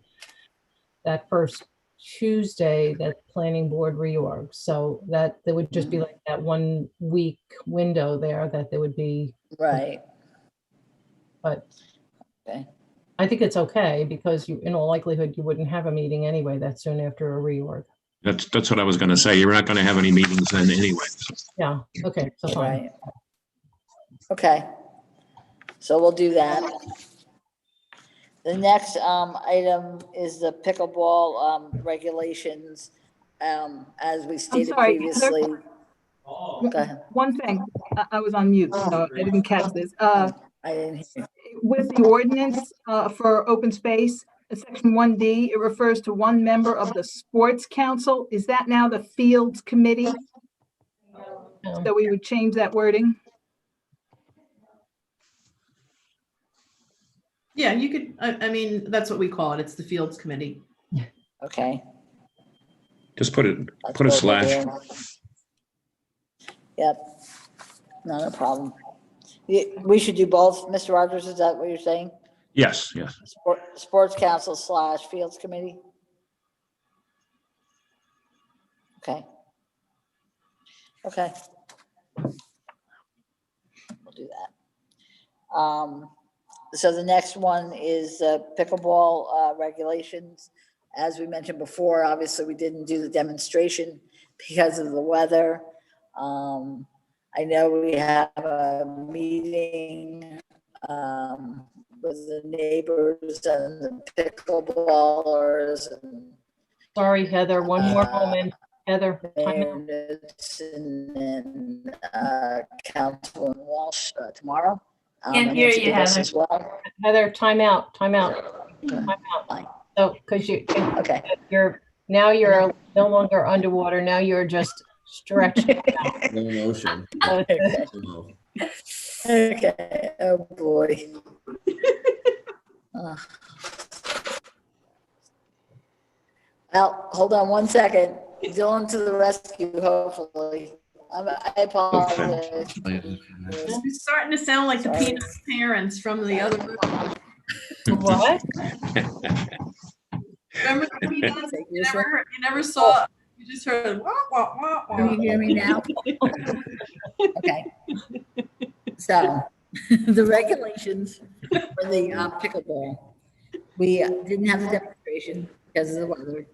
that first Tuesday, that planning board reorg. So that there would just be like that 1 week window there that there would be, Right. but Okay. I think it's okay because you, in all likelihood, you wouldn't have a meeting anyway that soon after a reorg. That's what I was going to say. You're not going to have any meetings then anyway. Yeah, okay, so fine. Right. Okay. So we'll do that. The next item is the pickleball regulations. As we stated sorry, previously. Heather? Go ahead. One thing, I was on mute, so I didn't catch this. I didn't hear you. With the ordinance for open space, section 1D, it refers to one member of the sports council. Is that now the fields committee? So we would change that wording? Yeah, you could, I mean, that's what we call it. It's the Fields Committee. Okay. Just put a That's what slash. we're doing. Yep, not a problem. We should do both, Mr. Rogers, is that what you're saying? Yes, yes. Sports council / fields committee? Okay. Okay. We'll do that. So the next one is pickleball regulations. As we mentioned before, obviously we didn't do the demonstration because of the weather. I know we have a meeting with the neighbors and the pickleballers. Sorry, Heather, one more moment. Heather, time out. And then Councilman Walsh tomorrow. Can't hear you, Heather. Heather. As well. Heather, time out, time out. Time out. So, because you're no longer underwater, now you're just stretched out. No motion. So it's- Okay, oh boy. Well, hold on one second. Dylan to the rescue, hopefully. I apologize. It's starting to sound like the Peanuts parents from the other movie. What? Remember the Peanuts? You never saw, you just heard wah, wah, wah, wah. Can you hear me now? Okay. So, the regulations for the pickleball. We didn't have the demonstration because of the weather.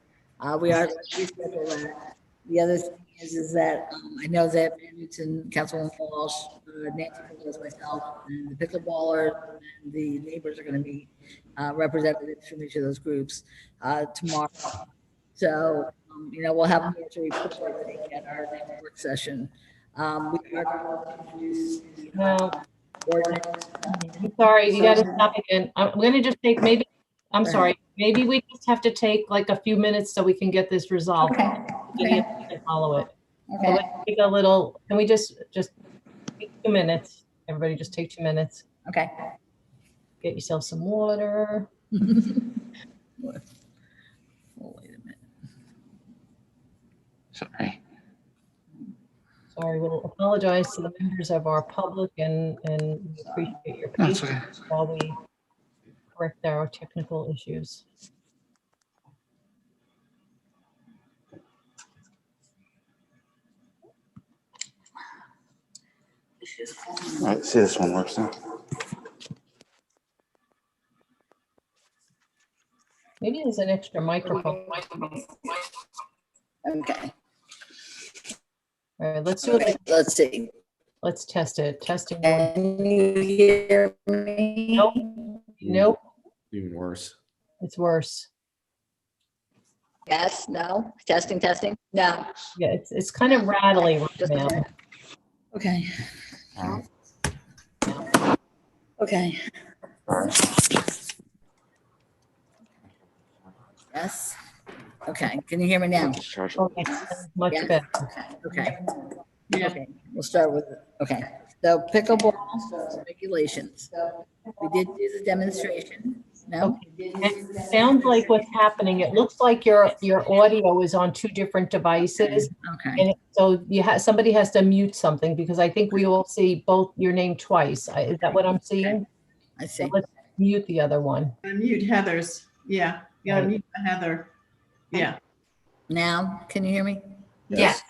We are going to reschedule that. The other thing is that I know that Newton, Councilwoman Walsh, Nancy Pelosi, myself, and the pickleballers and the neighbors are going to be representatives from each of those groups tomorrow. So, we'll have more to report at our next work session. We are going to introduce No. ordinance. I'm sorry, you gotta stop again. I'm gonna just take I'm sorry, maybe we just have to take like a few minutes so we can get this resolved. Okay. We can follow it. So Okay. let's take a little, can we just take 2 minutes? Everybody just take 2 minutes. Okay. Get yourself some water. Wait a minute. Sorry. Sorry, we'll apologize to the members of our public and we appreciate your That's patience while we correct our technical issues. All right, see this one works now. Maybe there's an extra microphone. Okay. All right, let's do it. Let's see. Let's test it. Testing. Can you hear me? Nope. Nope. Even worse. It's worse. Yes, no, testing, no. Yeah, it's kind of rattly right Just a now. minute. Okay. Okay. Yes. Okay, can you hear me now? Okay, much Yes. better. Okay. Okay, we'll start with, okay, so pickleball regulations. We did do the demonstration, no? It sounds like what's happening, it looks like your audio is on 2 different devices. Okay, And so somebody has to mute something because I think we all see both your name twice. Is that what I'm seeing? I see. So let's mute the other one. Mute Heather's. Yeah, you gotta mute the Heather. Yeah. Now, can you hear me? Yes.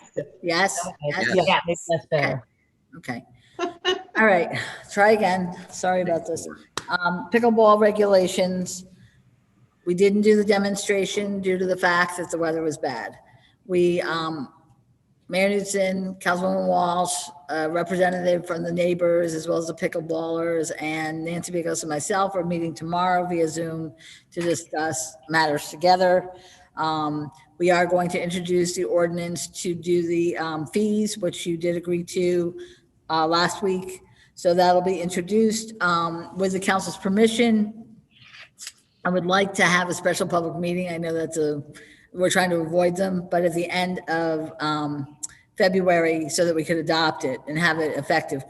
Yes? Okay, Yes? yeah, maybe that's better. Okay. All right, try again. Sorry about this. Pickleball regulations. We didn't do the demonstration due to the fact that the weather was bad. We, Mayor Newton, Councilwoman Walsh, a representative from the neighbors, as well as the pickleballers, and Nancy Bigos and myself are meeting tomorrow via Zoom to discuss matters together. We are going to introduce the ordinance to do the fees, which you did agree to last week. So that'll be introduced with the council's permission. I would like to have a special public meeting. I know that's we're trying to avoid them, but at the end of February so that we could adopt it and have it effective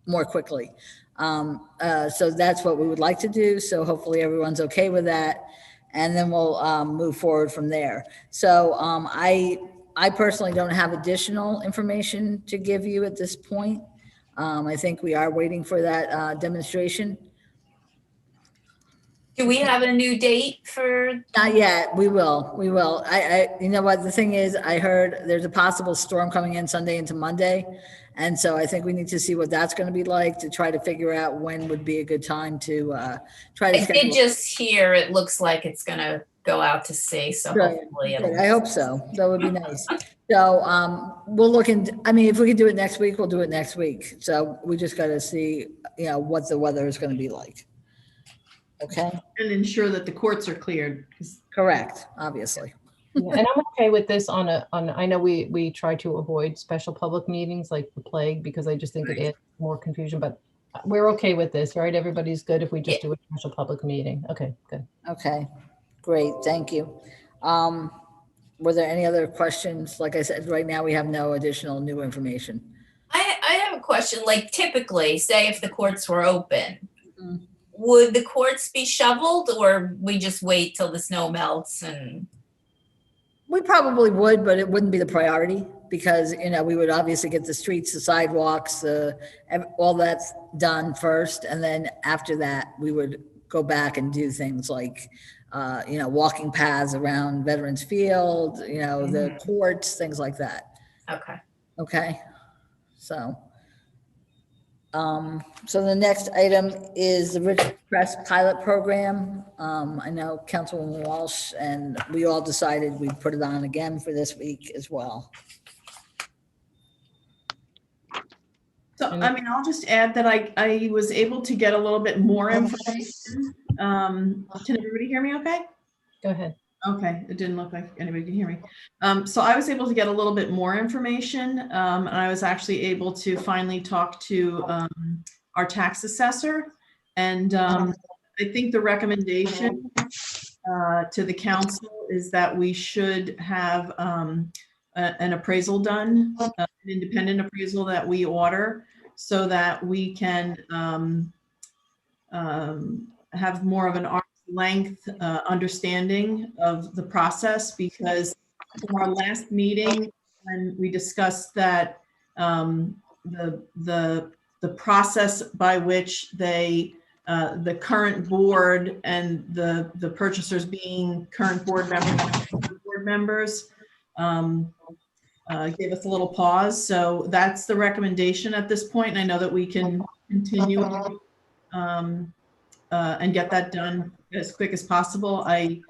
more quickly. So that's what we would like to do. So hopefully everyone's okay with that. And then we'll move forward from there. So I personally don't have additional information to give you at this point. I think we are waiting for that demonstration. Do we have a new date for? Not yet. We will. You know what? The thing is, I heard there's a possible storm coming in Sunday into Monday. And so I think we need to see what that's going to be like to try to figure out when would be a good time to try to I schedule. did just hear it looks like it's gonna go out to sea, so Good, hopefully good. it'll. I hope so. That would be nice. So we'll look into, I mean, if we can do it next week, we'll do it next week. So we just got to see, what the weather is going to be like. Okay. And ensure that the courts are cleared. Correct, obviously. Yeah, and I'm okay with this I know we try to avoid special public meetings like the plague because I just think it adds more confusion, but we're okay with this, right? Everybody's good if we just do a special public meeting. Okay, good. Okay, great. Thank you. Were there any other questions? Like I said, right now we have no additional new information. I have a question, like typically, say if the courts were open, Mhm. would the courts be shoveled or we just wait till the snow melts and? We probably would, but it wouldn't be the priority because, we would obviously get the streets, the sidewalks, all that's done first. And then after that, we would go back and do things like, walking paths around Veterans Field, the courts, things like that. Okay. Okay. So the next item is the Rich Press Pilot Program. I know Councilwoman Walsh and we all decided we'd put it on again for this week as well. So, I'll just add that I was able to get a little bit more information. Can everybody hear me okay? Go ahead. Okay, it didn't look like anybody could hear me. So I was able to get a little bit more information, and I was actually able to finally talk to our tax assessor. And I think the recommendation to the council is that we should have an appraisal done, an independent appraisal that we order so that we can have more of an arm's length understanding of the process, because in our last meeting when we discussed that the process by which the current board and the purchasers being current board members gave us a little pause. So that's the recommendation at this point. And I know that we can continue and get that done as quick as possible. I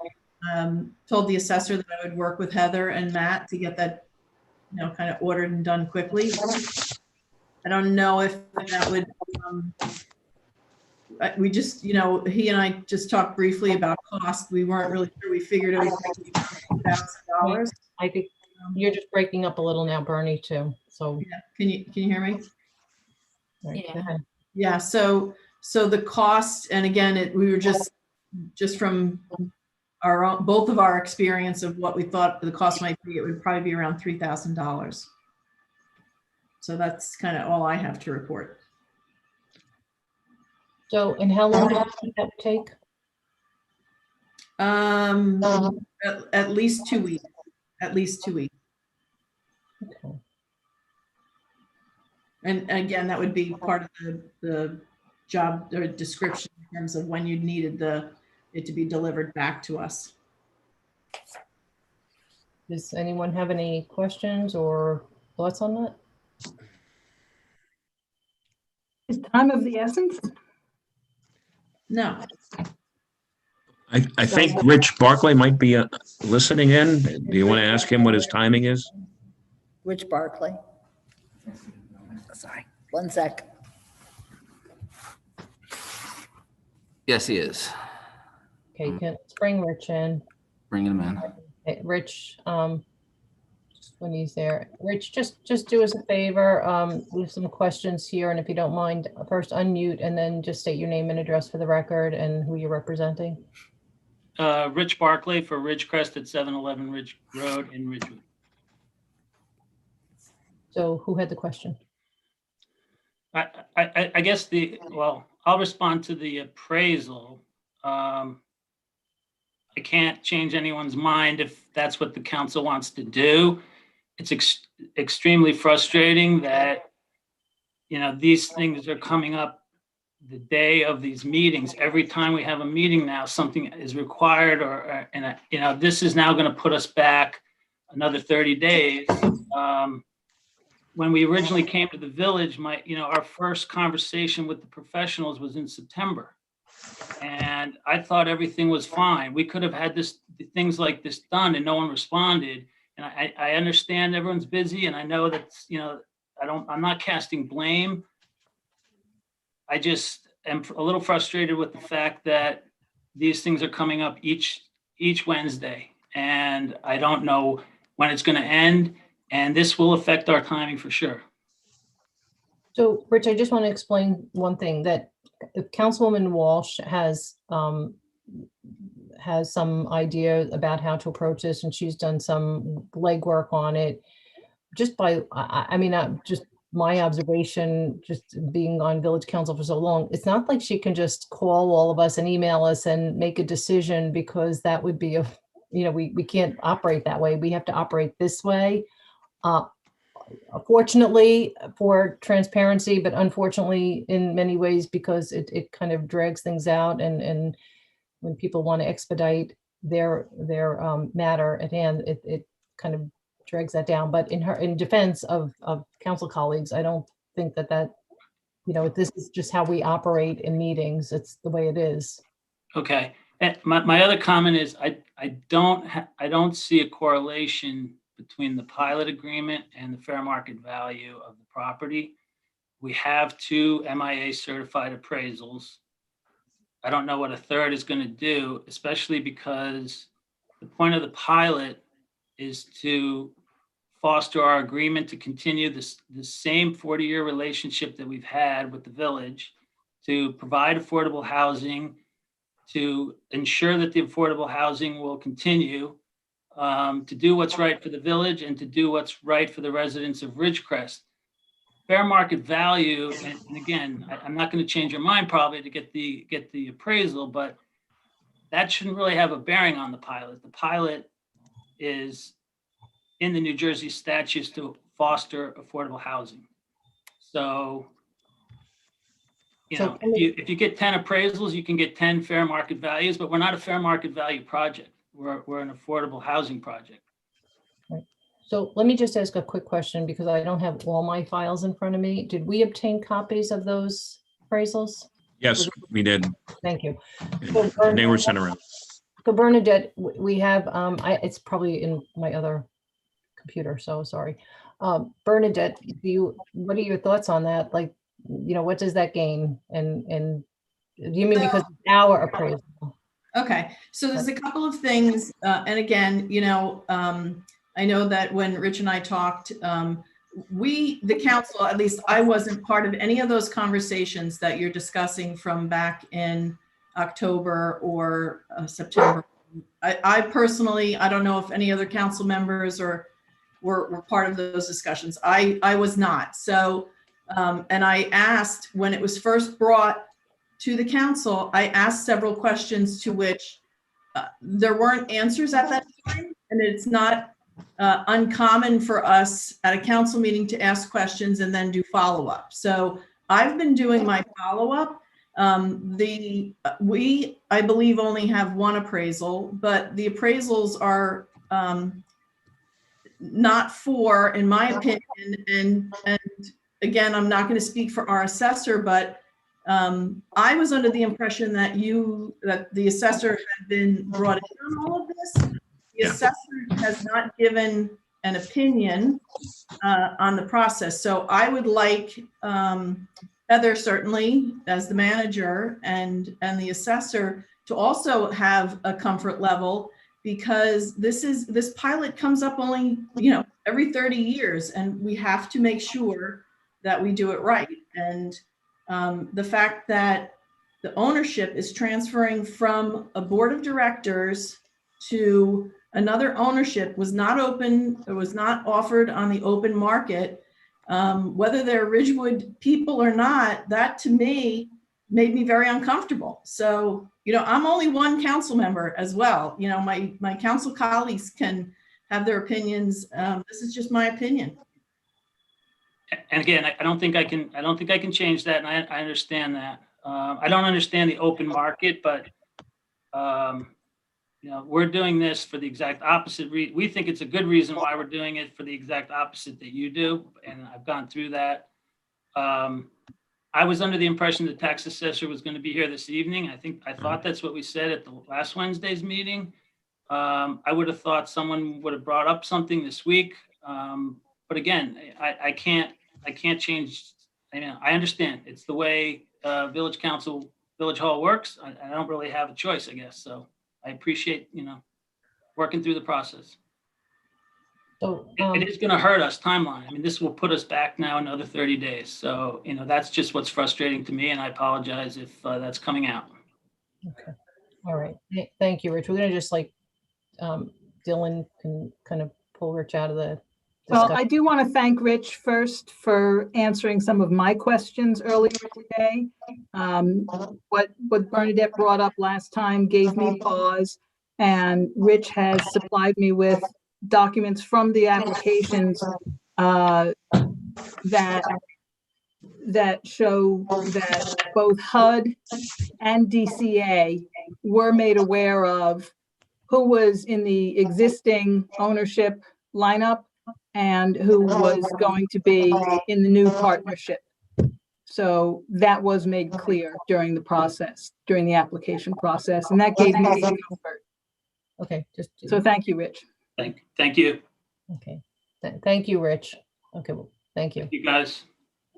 told the assessor that I would work with Heather and Matt to get that, kind of ordered and done quickly. I don't know if that would, we just, he and I just talked briefly about cost. We weren't really sure. We figured it was $1,000. I think you're just breaking up a little now, Bernie, too. So yeah. Can you hear me? Right, Yeah. go ahead. Yeah. So the cost, and again, we were just from our own, both of our experience of what we thought the cost might be, it would probably be around $3,000. So that's kind of all I have to report. So, and how long do you think that would take? At least 2 weeks. At least 2 weeks. Okay. And again, that would be part of the job or description in terms of when you needed it to be delivered back to us. Does anyone have any questions or thoughts on that? Is time of the essence? No. I think Rich Barclay might be listening in. Do you want to ask him what his timing is? Rich Barclay. Sorry, one sec. Yes, he is. Okay, let's bring Rich in. Bringing him in. Hey, Rich, just when he's there, Rich, just do us a favor. We have some questions here, and if you don't mind, first unmute and then just state your name and address for the record and who you're representing. Rich Barclay for Ridgecrest at 711 Ridge Road in Ridgewood. So who had the question? I guess well, I'll respond to the appraisal. I can't change anyone's mind if that's what the council wants to do. It's extremely frustrating that, these things are coming up the day of these meetings. Every time we have a meeting now, something is required and this is now going to put us back another 30 days. When we originally came to the village, our first conversation with the professionals was in September. And I thought everything was fine. We could have had things like this done and no one responded. And I understand everyone's busy, and I know that, I'm not casting blame. I just am a little frustrated with the fact that these things are coming up each Wednesday, and I don't know when it's going to end, and this will affect our timing for sure. So, Rich, I just want to explain one thing, that Councilwoman Walsh has some idea about how to approach this, and she's done some legwork on it. Just by, just my observation, just being on village council for so long, it's not like she can just call all of us and email us and make a decision, because that would be we can't operate that way. We have to operate this way. Fortunately for transparency, but unfortunately in many ways, because it kind of drags things out, and when people want to expedite their matter at hand, it kind of drags that down. But in defense of council colleagues, I don't think that this is just how we operate in meetings. It's the way it is. Okay. And my other comment is I don't see a correlation between the pilot agreement and the fair market value of the property. We have 2 MIA certified appraisals. I don't know what a third is going to do, especially because the point of the pilot is to foster our agreement to continue the same 40-year relationship that we've had with the village, to provide affordable housing, to ensure that the affordable housing will continue, to do what's right for the village, and to do what's right for the residents of Ridgecrest. Fair market value, and again, I'm not going to change your mind probably to get the appraisal, but that shouldn't really have a bearing on the pilot. The pilot is in the New Jersey statutes to foster affordable housing. So, if you get 10 appraisals, you can get 10 fair market values, but we're not a fair market value project. We're an affordable housing project. Right. So let me just ask a quick question, because I don't have all my files in front of me. Did we obtain copies of those appraisals? Yes, we did. Thank you. And they were sent around. So Bernadette, we have, it's probably in my other computer, so sorry. Bernadette, what are your thoughts on that? Like, what does that gain? And do you mean because it's our appraisal? Okay, so there's a couple of things, and again, I know that when Rich and I talked, the council, at least I wasn't part of any of those conversations that you're discussing from back in October or September. I personally, I don't know if any other council members were part of those discussions. I was not. So, and I asked, when it was first brought to the council, I asked several questions to which there weren't answers at that time. And it's not uncommon for us at a council meeting to ask questions and then do follow-up. So I've been doing my follow-up. I believe only have one appraisal, but the appraisals are not for, in my opinion, and again, I'm not going to speak for our assessor, but I was under the impression that the assessor had been brought in on all of this. The assessor has not given an opinion on the process. So I would like Heather, certainly as the manager, and the assessor to also have a comfort level, because this pilot comes up only, every 30 years, and we have to make sure that we do it right. And the fact that the ownership is transferring from a board of directors to another ownership was not open, it was not offered on the open market. Whether they're Ridgewood people or not, that to me made me very uncomfortable. So, I'm only one council member as well. My council colleagues can have their opinions. This is just my opinion. And again, I don't think I can change that, and I understand that. I don't understand the open market, but we're doing this for the exact opposite. We think it's a good reason why we're doing it, for the exact opposite that you do, and I've gone through that. I was under the impression the tax assessor was going to be here this evening. I thought that's what we said at the last Wednesday's meeting. I would have thought someone would have brought up something this week, but again, I can't change. I understand it's the way village hall works. I don't really have a choice, I guess. So I appreciate working through the process. So it is going to hurt us timeline. This will put us back now another 30 days. So that's just what's frustrating to me, and I apologize if that's coming out. Okay. All right. Thank you, Rich. We're going to just Dylan can kind of pull Rich out of the Well, discussion. I do want to thank Rich first for answering some of my questions earlier today. What Bernadette brought up last time gave me pause, and Rich has supplied me with documents from the applications that show that both HUD and DCA were made aware of who was in the existing ownership lineup and who was going to be in the new partnership. So that was made clear during the process, during the application process, and that gave me some comfort. Okay. So thank you, Rich. Thank you. Okay. Thank you, Rich. Okay. Well, thank you. You guys.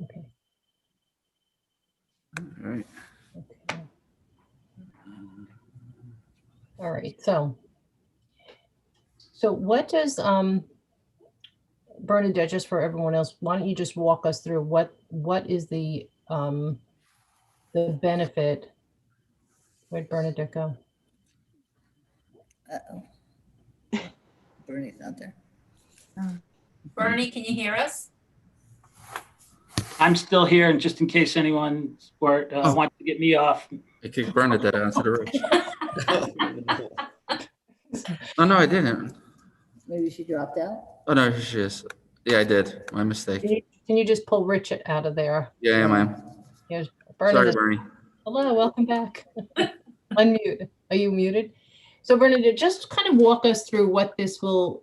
Okay. All right. Okay. All right. So what does Bernadette, just for everyone else, why don't you just walk us through what is the benefit? Where'd Bernadette go? Uh-oh. Bernie's not there. Bernie, can you hear us? I'm still here, and just in case anyone wants to get me off. I kicked Bernadette out to the Rich. Oh, no, I didn't. Maybe she dropped out. Oh, no, she is. Yeah, I did. My mistake. Can you just pull Rich out of there? Yeah, ma'am. Here's Sorry, Bernadette. Bernie. Hello, welcome back. Unmute. Are you muted? So Bernadette, just kind of walk us through what this will,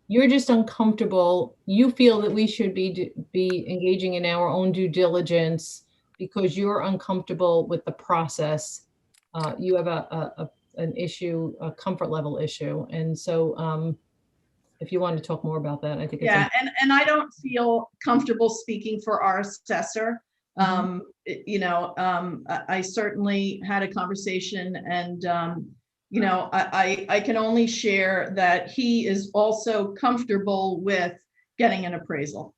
you're just uncomfortable. You feel that we should be engaging in our own due diligence because you're uncomfortable with the process. You have an issue, a comfort level issue. And so if you want to talk more about that, I think it's and I don't feel comfortable speaking for our assessor. I certainly had a conversation, and I can only share that he is also comfortable with getting an appraisal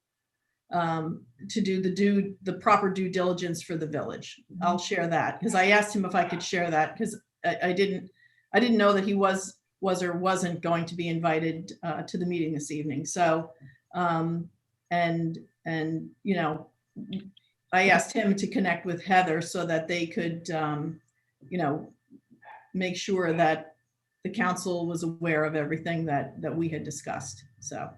to do the proper due diligence for the village. I'll share that because I asked him if I could share that because I didn't know that he was or wasn't going to be invited to the meeting this evening. So I asked him to connect with Heather so that they could make sure that the council was aware of everything that we had discussed. So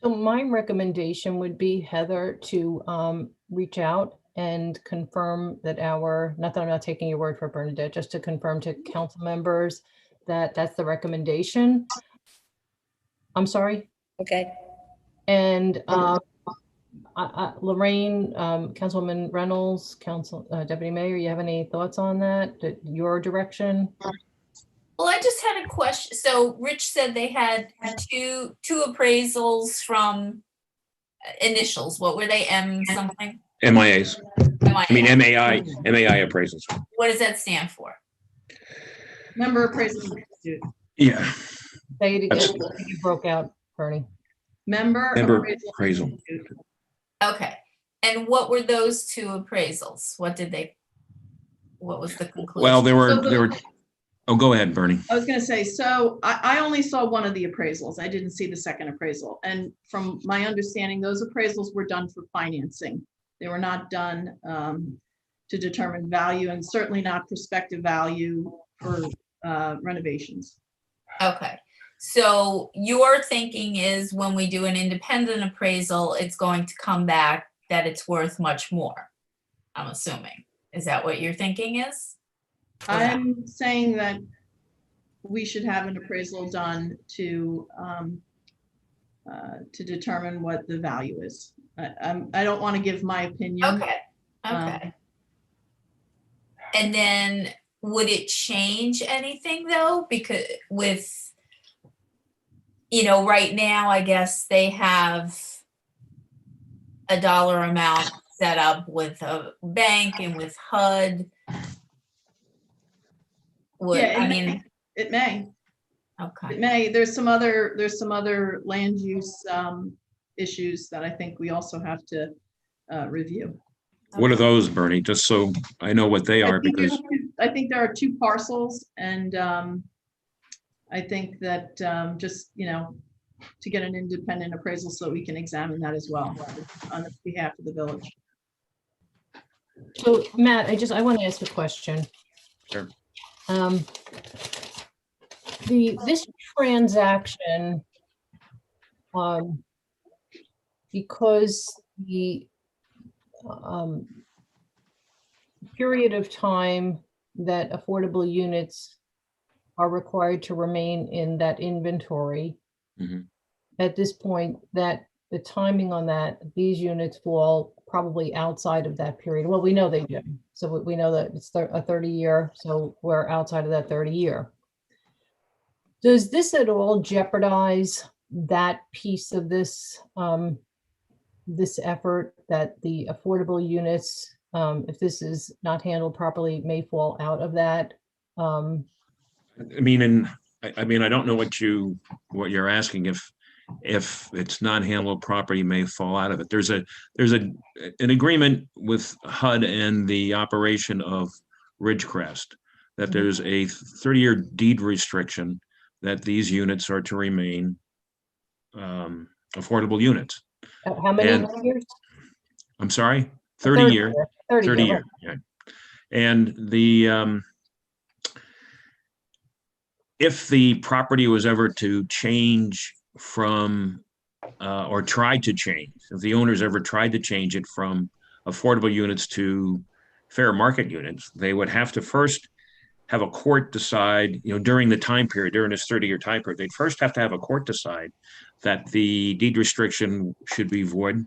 my recommendation would be, Heather, to reach out and confirm that not that I'm not taking your word for it, Bernadette, just to confirm to council members that that's the recommendation. I'm sorry. Okay. And Lorraine, Councilwoman Reynolds, Deputy Mayor, you have any thoughts on that? Your direction? Well, I just had a question. So Rich said they had two appraisals from initials. What were they? M something? MIAs. I mean, MAI appraisals. What does that stand for? Member Appraisal Institute. Yeah. Say it again. You broke out, Bernie. Member appraisal. Institute. Okay. And what were those two appraisals? What was the conclusion? Well, they were, oh, go ahead, Bernie. I was going to say, so I only saw one of the appraisals. I didn't see the second appraisal. And from my understanding, those appraisals were done for financing. They were not done to determine value, and certainly not prospective value for renovations. Okay. So your thinking is when we do an independent appraisal, it's going to come back that it's worth much more, I'm assuming. Is that what your thinking is? I'm saying that we should have an appraisal done to determine what the value is. I don't want to give my opinion. Okay. Okay. And then would it change anything though? Because with, right now, I guess they have a dollar amount set up with a bank and with HUD. It may. Okay. It may. There's some other land use issues that I think we also have to review. What are those, Bernie? Just so I know what they are, because I think there are two parcels, and I think that just to get an independent appraisal so we can examine that as well on behalf of the village. So Matt, I want to ask a question. Sure. This transaction, because the period of time that affordable units are required to remain in that inventory, at this point, that the timing on that, these units fall probably outside of that period. Well, we know they do. So we know that it's a 30-year, so we're outside of that 30-year. Does this at all jeopardize that piece of this this effort, that the affordable units, if this is not handled properly, may fall out of that? I mean, I don't know what you're asking. If it's not handled properly, may fall out of it. There's an agreement with HUD and the operation of Ridgecrest that there's a 30-year deed restriction that these units are to remain affordable units. How many years? I'm sorry, 30 year. 30 year. Yeah. And if the property was ever to change from or tried to change, if the owners ever tried to change it from affordable units to fair market units, they would have to first have a court decide, during the time period, during this 30-year time period, they'd first have to have a court decide that the deed restriction should be void.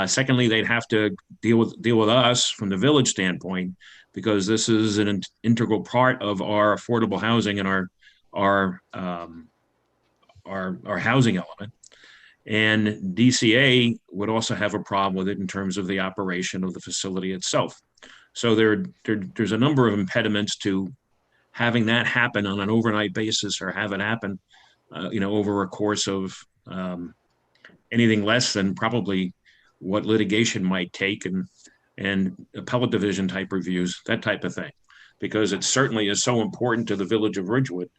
Secondly, they'd have to deal with us from the village standpoint, because this is an integral part of our affordable housing and our housing element. And DCA would also have a problem with it in terms of the operation of the facility itself. So there's a number of impediments to having that happen on an overnight basis, or have it happen, over a course of anything less than probably what litigation might take, and appellate division type reviews, that type of thing. Because it certainly is so important to the village of Ridgewood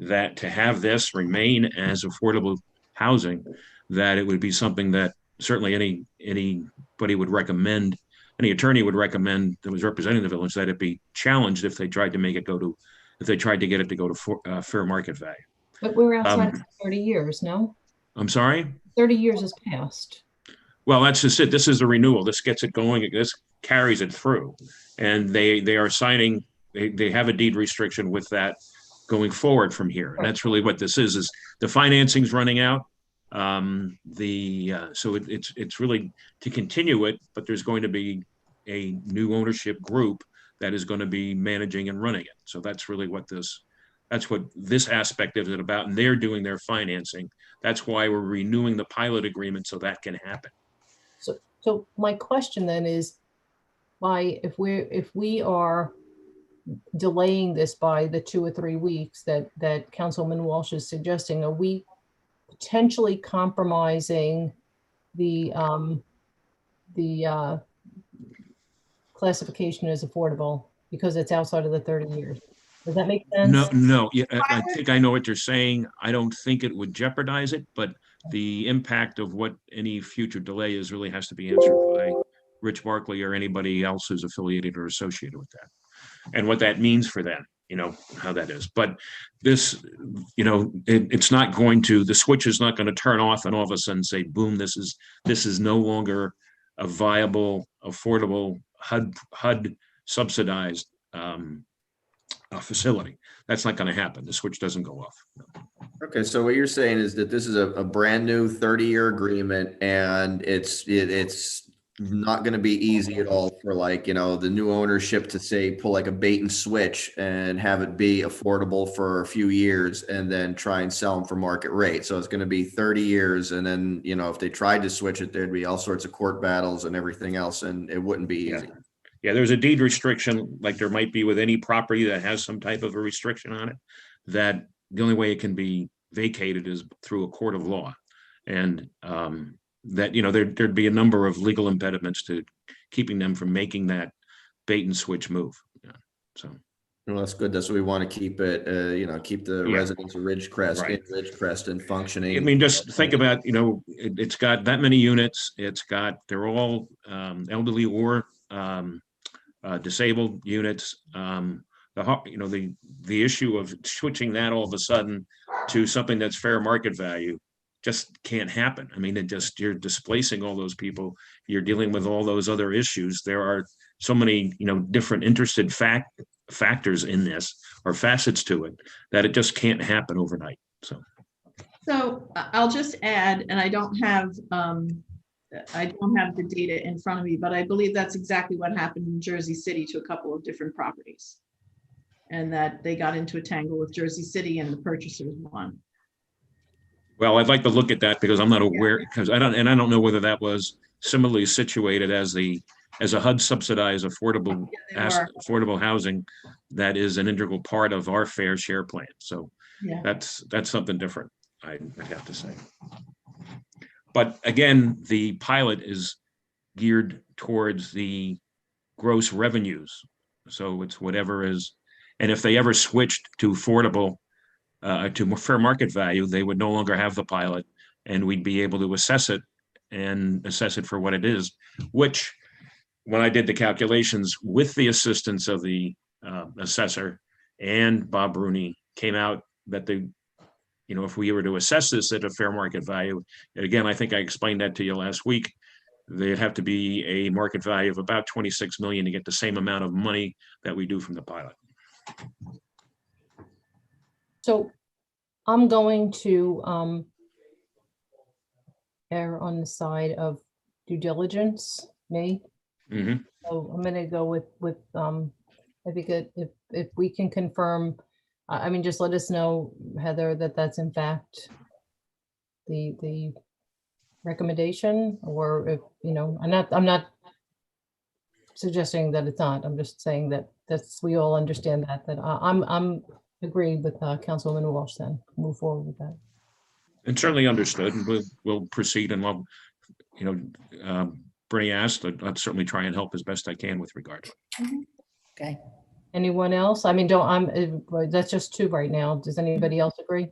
that to have this remain as affordable housing, that it would be something that certainly anybody would recommend, any attorney would recommend that was representing the village, that it be challenged if they tried to get it to go to fair market value. But we're outside of 30 years, no? I'm sorry? 30 years has passed. Well, that's just it. This is a renewal. This gets it going. This carries it through. And they are signing, they have a deed restriction with that going forward from here. And that's really what this is the financing's running out. So it's really to continue it, but there's going to be a new ownership group that is going to be managing and running it. So that's really what this aspect of it about, and they're doing their financing. That's why we're renewing the pilot agreement so that can happen. So my question then is, if we are delaying this by the 2 or 3 weeks that Councilman Walsh is suggesting, are we potentially compromising the classification as affordable because it's outside of the 30 years? Does that make sense? No. Yeah, I think I know what you're saying. I don't think it would jeopardize it, but the impact of what any future delay is really has to be answered by Rich Barkley or anybody else who's affiliated or associated with that, and what that means for them, how that is. But this, it's not going to, the switch is not going to turn off and all of a sudden say, boom, this is no longer a viable, affordable, HUD subsidized facility. That's not going to happen. The switch doesn't go off. Okay, so what you're saying is that this is a brand new 30-year agreement, and it's not going to be easy at all for the new ownership to say pull like a bait and switch and have it be affordable for a few years and then try and sell them for market rate. So it's going to be 30 years, and then if they tried to switch it, there'd be all sorts of court battles and everything else, and it wouldn't be easy. Yeah, there's a deed restriction like there might be with any property that has some type of a restriction on it, that the only way it can be vacated is through a court of law. And that, there'd be a number of legal impediments to keeping them from making that bait and switch move. Yeah. So. Well, that's good. That's what we want to keep it, keep the residents of Ridgecrest, Right. in Ridgecrest and functioning. I mean, just think about, it's got that many units. They're all elderly or disabled units. The issue of switching that all of a sudden to something that's fair market value just can't happen. I mean, you're displacing all those people. You're dealing with all those other issues. There are so many, different interested factors in this, or facets to it, that it just can't happen overnight. So I'll just add, and I don't have the data in front of me, but I believe that's exactly what happened in Jersey City to a couple of different properties. And that they got into a tangle with Jersey City and the purchasers won. Well, I'd like to look at that because I'm not aware, because I don't know whether that was similarly situated as a HUD subsidized affordable housing that is an integral part of our fair share plan. So that's something different, I'd have to say. But again, the pilot is geared towards the gross revenues. So it's whatever is, and if they ever switched to affordable, to fair market value, they would no longer have the pilot, and we'd be able to assess it for what it is, which when I did the calculations with the assistance of the assessor and Bob Rooney, came out that if we were to assess this at a fair market value, and again, I think I explained that to you last week, they'd have to be a market value of about 26 million to get the same amount of money that we do from the pilot. So I'm going to err on the side of due diligence, me. Mm-hmm. So I'm going to go with I think if we can confirm, I mean, just let us know, Heather, that that's in fact the recommendation, or if, I'm not suggesting that it's not, I'm just saying that we all understand that I'm agreeing with Councilwoman Walsh, then move forward with that. And certainly understood, and we'll proceed, and Bernie asked, I'd certainly try and help as best I can with regard to it. Okay. Anyone else? I mean, that's just 2 right now. Does anybody else agree?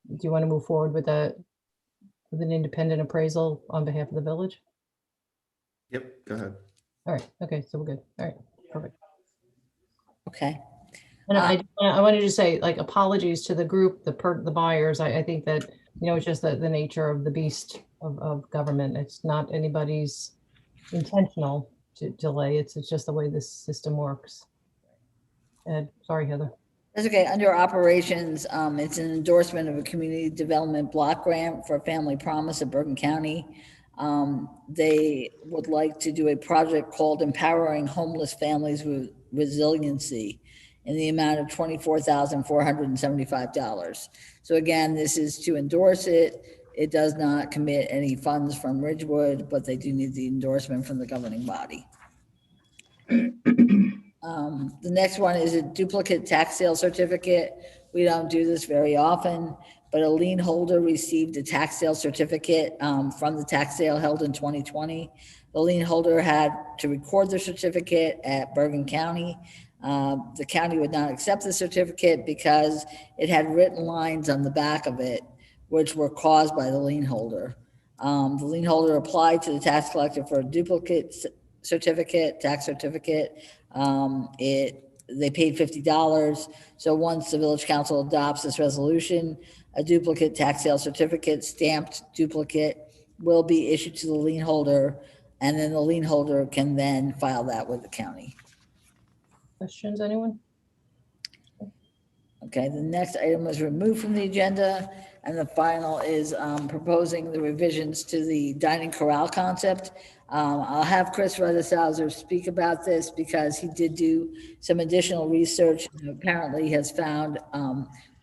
Do you want to move forward with an independent appraisal on behalf of the village? Yep, go ahead. All right. Okay, so we're good. All right, perfect. Okay. And I wanted to say, apologies to the group, the buyers. I think that, it's just the nature of the beast of government. It's not anybody's intentional to delay. It's just the way this system works. Ed, sorry, Heather. That's okay. Under operations, it's an endorsement of a community development block grant for Family Promise of Bergen County. They would like to do a project called Empowering Homeless Families with Resiliency in the amount of $24,475. So again, this is to endorse it. It does not commit any funds from Ridgewood, but they do need the endorsement from the governing body. The next one is a duplicate tax sale certificate. We don't do this very often, but a lien holder received a tax sale certificate from the tax sale held in 2020. The lien holder had to record the certificate at Bergen County. The county would not accept the certificate because it had written lines on the back of it, which were caused by the lien holder. The lien holder applied to the tax collector for a duplicate certificate, tax certificate. They paid $50. So once the village council adopts this resolution, a duplicate tax sale certificate, stamped duplicate, will be issued to the lien holder, and then the lien holder can then file that with the county. Questions, anyone? Okay, the next item was removed from the agenda, and the final is proposing the revisions to the dining corral concept. I'll have Chris Rudishauser speak about this because he did do some additional research and apparently has found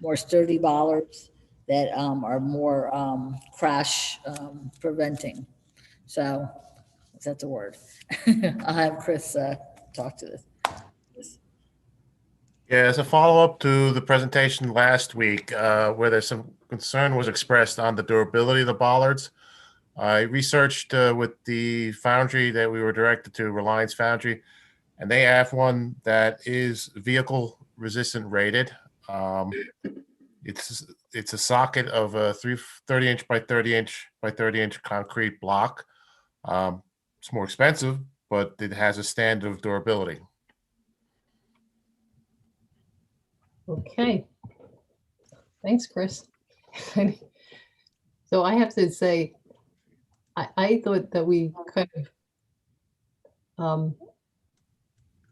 more sturdy bollards that are more crash preventing. So, if that's a word. I'll have Chris talk to this. Yeah, as a follow-up to the presentation last week, where there's some concern was expressed on the durability of the bollards. I researched with the foundry that we were directed to, Reliance Foundry, and they have one that is vehicle resistant rated. It's a socket of a 30 inch by 30 inch by 30 inch concrete block. It's more expensive, but it has a standard of durability. Okay. Thanks, Chris. So I have to say, I thought that we kind of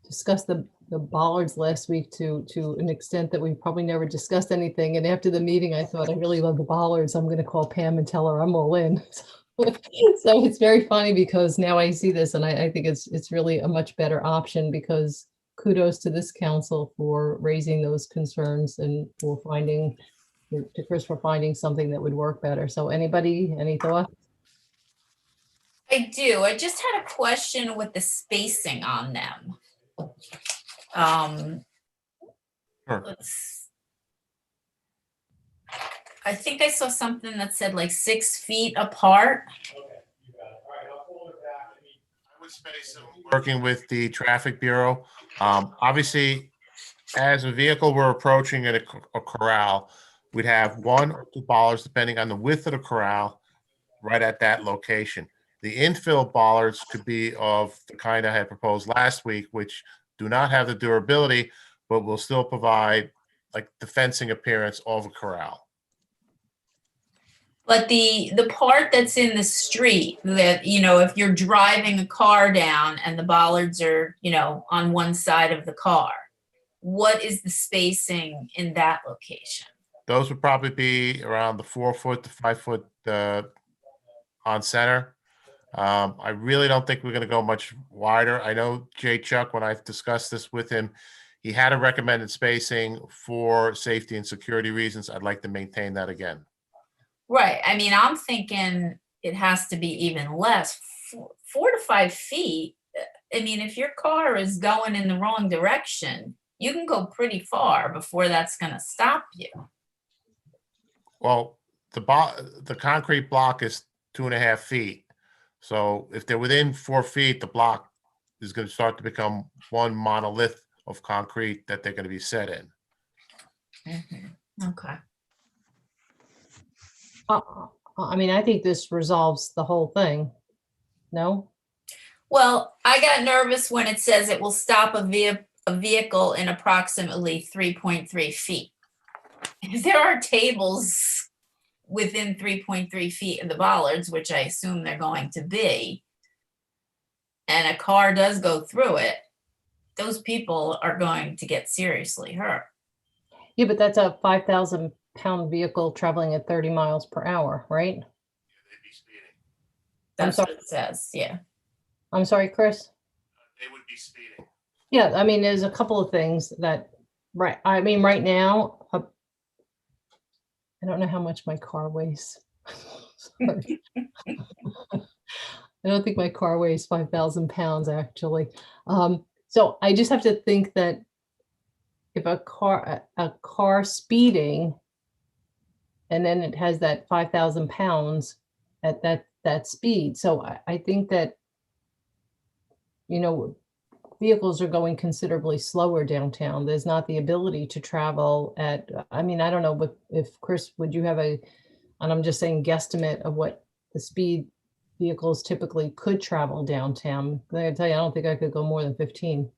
discussed the bollards last week to an extent that we probably never discussed anything. And after the meeting, I thought, I really love the bollards. I'm going to call Pam and tell her I'm all in. So it's very funny because now I see this and I think it's really a much better option, because kudos to this council for raising those concerns and for finding, to Chris for finding something that would work better. So anybody, any thoughts? I do. I just had a question with the spacing on them. Sure. I think I saw something that said like 6 feet apart. Working with the traffic bureau. Obviously, as a vehicle we're approaching at a corral, we'd have 1 or 2 bollards depending on the width of the corral right at that location. The infill bollards could be of the kind I had proposed last week, which do not have the durability, but will still provide like the fencing appearance of a corral. But the part that's in the street that, you know, if you're driving a car down and the bollards are, you know, on one side of the car, what is the spacing in that location? Those would probably be around the 4 foot to 5 foot on center. I really don't think we're going to go much wider. I know Jay Chuck, when I've discussed this with him, he had a recommended spacing for safety and security reasons. I'd like to maintain that again. Right. I mean, I'm thinking it has to be even less, 4 to 5 feet. I mean, if your car is going in the wrong direction, you can go pretty far before that's going to stop you. Well, the concrete block is 2.5 feet. So if they're within 4 feet, the block is going to start to become one monolith of concrete that they're going to be set in. Mm-hmm. Okay. I mean, I think this resolves the whole thing. No? Well, I got nervous when it says it will stop a vehicle in approximately 3.3 feet. If there are tables within 3.3 feet of the bollards, which I assume they're going to be, and a car does go through it, those people are going to get seriously hurt. Yeah, but that's a 5,000-pound vehicle traveling at 30 miles per hour, right? That's sorry. what it says, yeah. I'm sorry, Chris? They would be speeding. Yeah, I mean, there's a couple of things that, right, I mean, right now, I don't know how much my car weighs. Sorry. I don't think my car weighs 5,000 pounds, actually. So I just have to think that if a car speeding, and then it has that 5,000 pounds at that speed. So I think that, you know, vehicles are going considerably slower downtown. There's not the ability to travel at, I mean, I don't know, but if Chris, would you have and I'm just saying guesstimate of what the speed vehicles typically could travel downtown? I gotta tell you, I don't think I could go more than 15.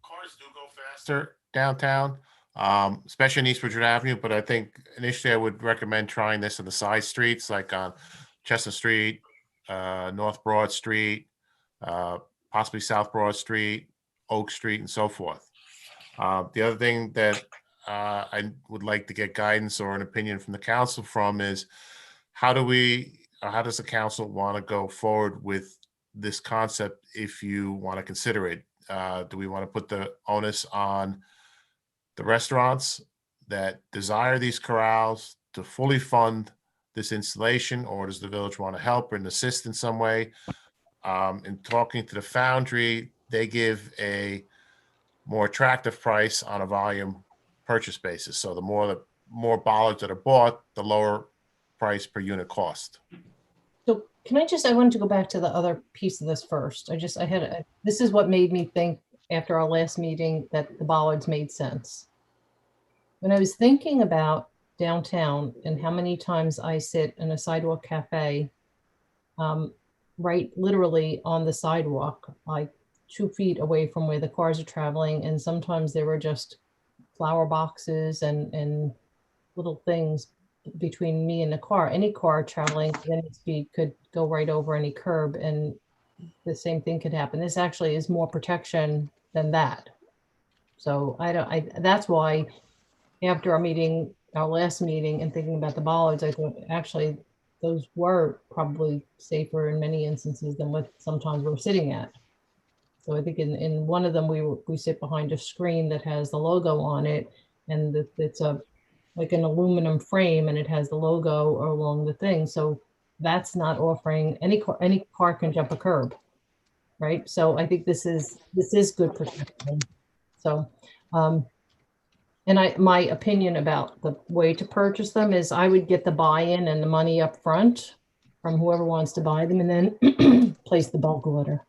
Cars do go faster downtown, especially in East Ridgewood Avenue, but I think initially I would recommend trying this in the side streets, like on Chestnut Street, North Broad Street, possibly South Broad Street, Oak Street, and so forth. The other thing that I would like to get guidance or an opinion from the council from is how does the council want to go forward with this concept if you want to consider it? Do we want to put the onus on the restaurants that desire these corrals to fully fund this installation, or does the village want to help and assist in some way? In talking to the foundry, they give a more attractive price on a volume purchase basis. So the more bollards that are bought, the lower price per unit cost. So can I wanted to go back to the other piece of this first. This is what made me think after our last meeting that the bollards made sense. When I was thinking about downtown and how many times I sit in a sidewalk cafe, right literally on the sidewalk, like 2 feet away from where the cars are traveling. And sometimes there were just flower boxes and little things between me and the car. Any car traveling at any speed could go right over any curb and the same thing could happen. This actually is more protection than that. So that's why after our last meeting and thinking about the bollards, I thought actually those were probably safer in many instances than what sometimes we're sitting at. So I think in one of them, we sit behind a screen that has the logo on it, and it's like an aluminum frame, and it has the logo along the thing. So that's not offering any car can jump a curb, right? So I think this is good protection. So, and my opinion about the way to purchase them is I would get the buy-in and the money up front from whoever wants to buy them, and then place the bulk order.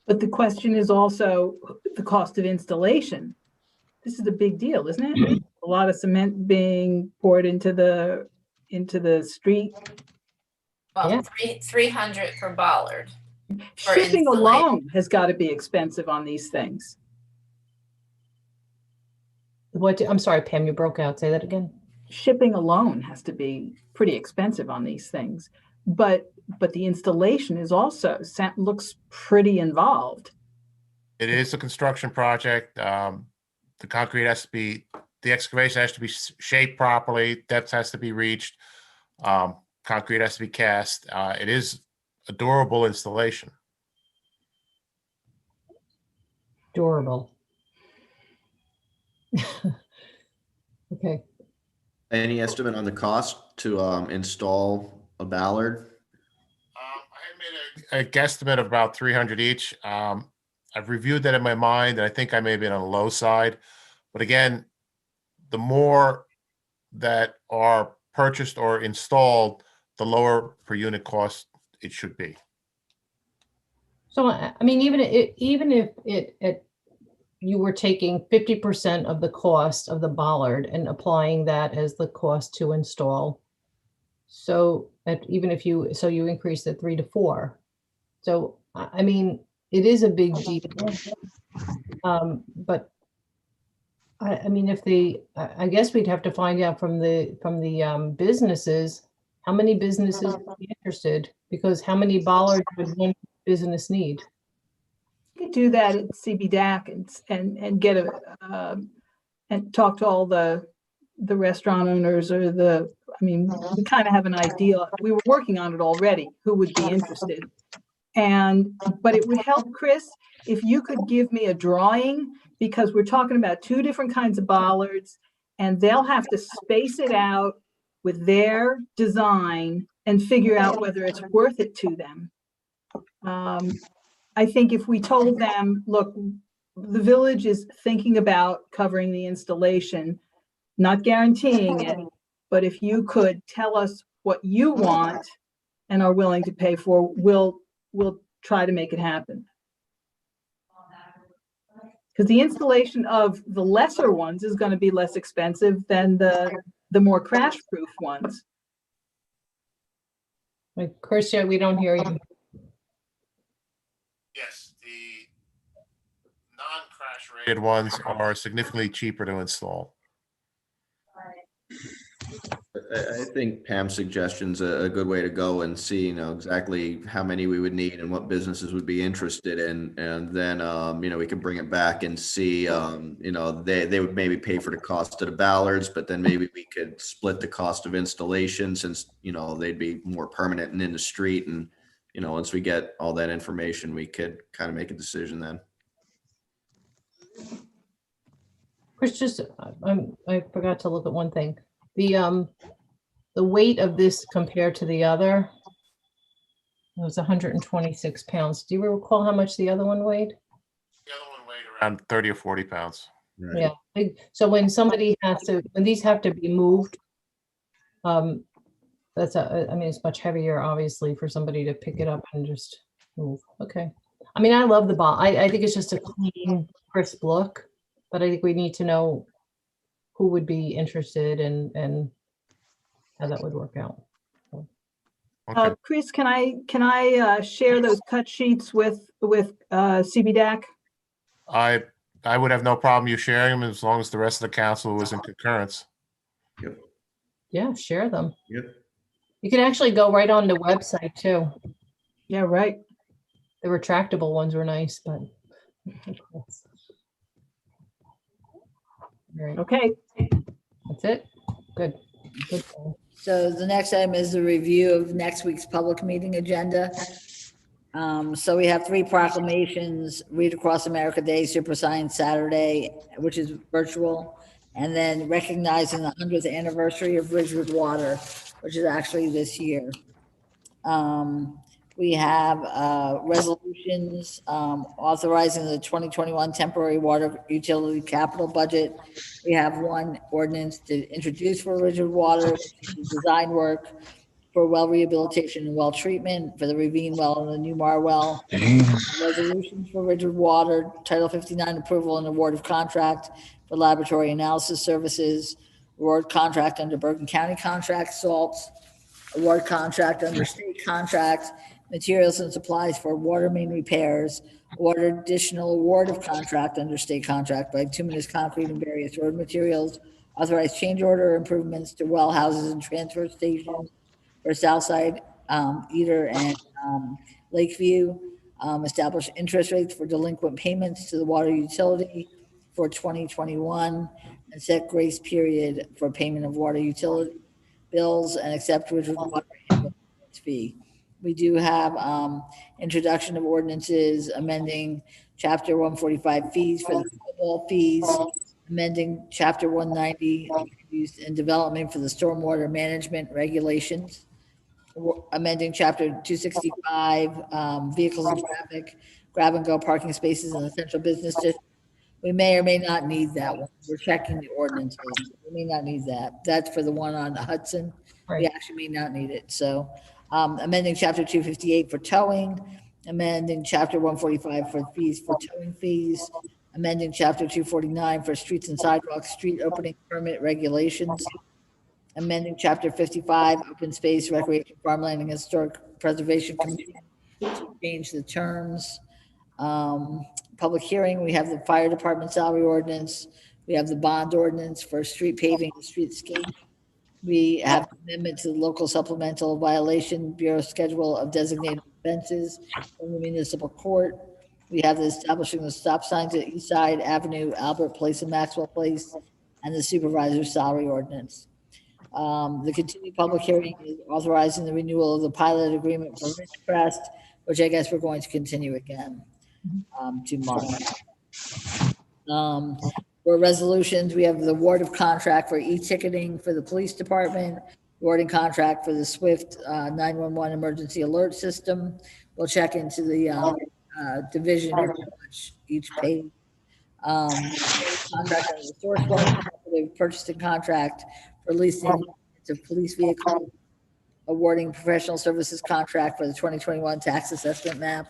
But the question is also the cost of installation. This is a big deal, isn't it? A lot of cement being poured into the street. Well, Yeah. 300 per bollard. for Shipping installation. alone has got to be expensive on these things. I'm sorry, Pam, you broke out. Say that again. Shipping alone has to be pretty expensive on these things, but the installation is also looks pretty involved. It is a construction project. The concrete has to be, the excavation has to be shaped properly. Depth has to be reached. Concrete has to be cast. It is a durable installation. Durable. Okay. Any estimate on the cost to install a Ballard? A guesstimate of about 300 each. I've reviewed that in my mind, and I think I may be on the low side. But again, the more that are purchased or installed, the lower per unit cost it should be. So, I mean, even if you were taking 50% of the cost of the bollard and applying that as the cost to install, so even if you increase it 3 to 4. So, I mean, it is a big deal. But I mean, I guess we'd have to find out from the businesses, how many businesses would be interested, because how many bollards would one business need? could do that at CBDAC and get and talk to all the restaurant owners or we kind of have an idea. We were working on it already, who would be interested. But it would help, Chris, if you could give me a drawing, because we're talking about two different kinds of bollards, and they'll have to space it out with their design and figure out whether it's worth it to them. I think if we told them, look, the village is thinking about covering the installation, not guaranteeing it, but if you could tell us what you want and are willing to pay for, we'll try to make it happen. Because the installation of the lesser ones is going to be less expensive than the more crash-proof ones. Wait, Chris, we don't hear you. Yes, the non-crash rated ones are significantly cheaper to install. I think Pam's suggestion's a good way to go and see, exactly how many we would need and what businesses would be interested in. And then, we could bring it back and see, they would maybe pay for the cost of the ballards, but then maybe we could split the cost of installation since, they'd be more permanent and in the street. And, once we get all that information, we could kind of make a decision then. Chris, I forgot to look at one thing. The weight of this compared to the other, it was 126 pounds. Do you recall how much the other one weighed? The other one weighed around 30 or 40 pounds. Yeah. So when when these have to be moved, it's much heavier, obviously, for somebody to pick it up and just move. Okay. I love the ball. I think it's just a clean, crisp look, but I think we need to know who would be interested and how that would work out. Chris, can I share those cut sheets with CBDAC? I would have no problem you sharing them as long as the rest of the council was in concurrence. Yep. Yeah, share them. Yep. You can actually go right on the website too. Yeah, right. The retractable ones were nice, but. Right. Okay. That's it. Good. Good. So the next item is the review of next week's public meeting agenda. So we have 3 proclamations: Read Across America Day, Super Science Saturday, which is virtual, and then recognizing the 100th anniversary of Ridgewood Water, which is actually this year. We have resolutions authorizing the 2021 temporary water utility capital budget. We have one ordinance to introduce for Ridgewood Water, which is design work for well rehabilitation and well treatment for the Ravine well and the New Mar well. Resolutions for Ridgewood Water, Title 59 approval and award of contract for laboratory analysis services, award contract under Bergen County contract, salts, award contract under state contract, materials and supplies for water main repairs, order additional award of contract under state contract by Bituminous Concrete and various road materials, authorize change order improvements to well houses and transfer stations for Southside, Eder, and Lakeview, establish interest rates for delinquent payments to the water utility for 2021, and set grace period for payment of water utility bills and accept Ridgewood Water ambulance fee. We do have introduction of ordinances, amending Chapter 145 fees for the football fees, amending Chapter 190 use and development for the stormwater management regulations, amending Chapter 265 vehicles and traffic, grab and go parking spaces in the central business district. We may or may not need that one. We're checking the ordinances. We may not need that. That's for the one on Hudson. Right. We actually may not need it. So amending Chapter 258 for towing, amending Chapter 145 for fees for towing fees, amending Chapter 249 for streets and sidewalks, street opening permit regulations, amending Chapter 55 open space, recreation, farmland, and historic preservation committee to change the terms. Public hearing, we have the fire department salary ordinance. We have the bond ordinance for street paving and streetscape. We have amendment to the local supplemental violation bureau schedule of designated offenses from the municipal court. We have the establishing the stop signs at East Side Avenue, Albert Place, and Maxwell Place, and the supervisor's salary ordinance. The continued public hearing is authorizing the renewal of the pilot agreement for Ridgecrest, which I guess we're going to continue again to March. For resolutions, we have the award of contract for e-ticketing for the police department, awarding contract for the SWIFT 911 emergency alert system. We'll check into the division of how much each paid. Contract under the source code, the purchasing contract for leasing of police vehicles, awarding professional services contract for the 2021 tax assessment map,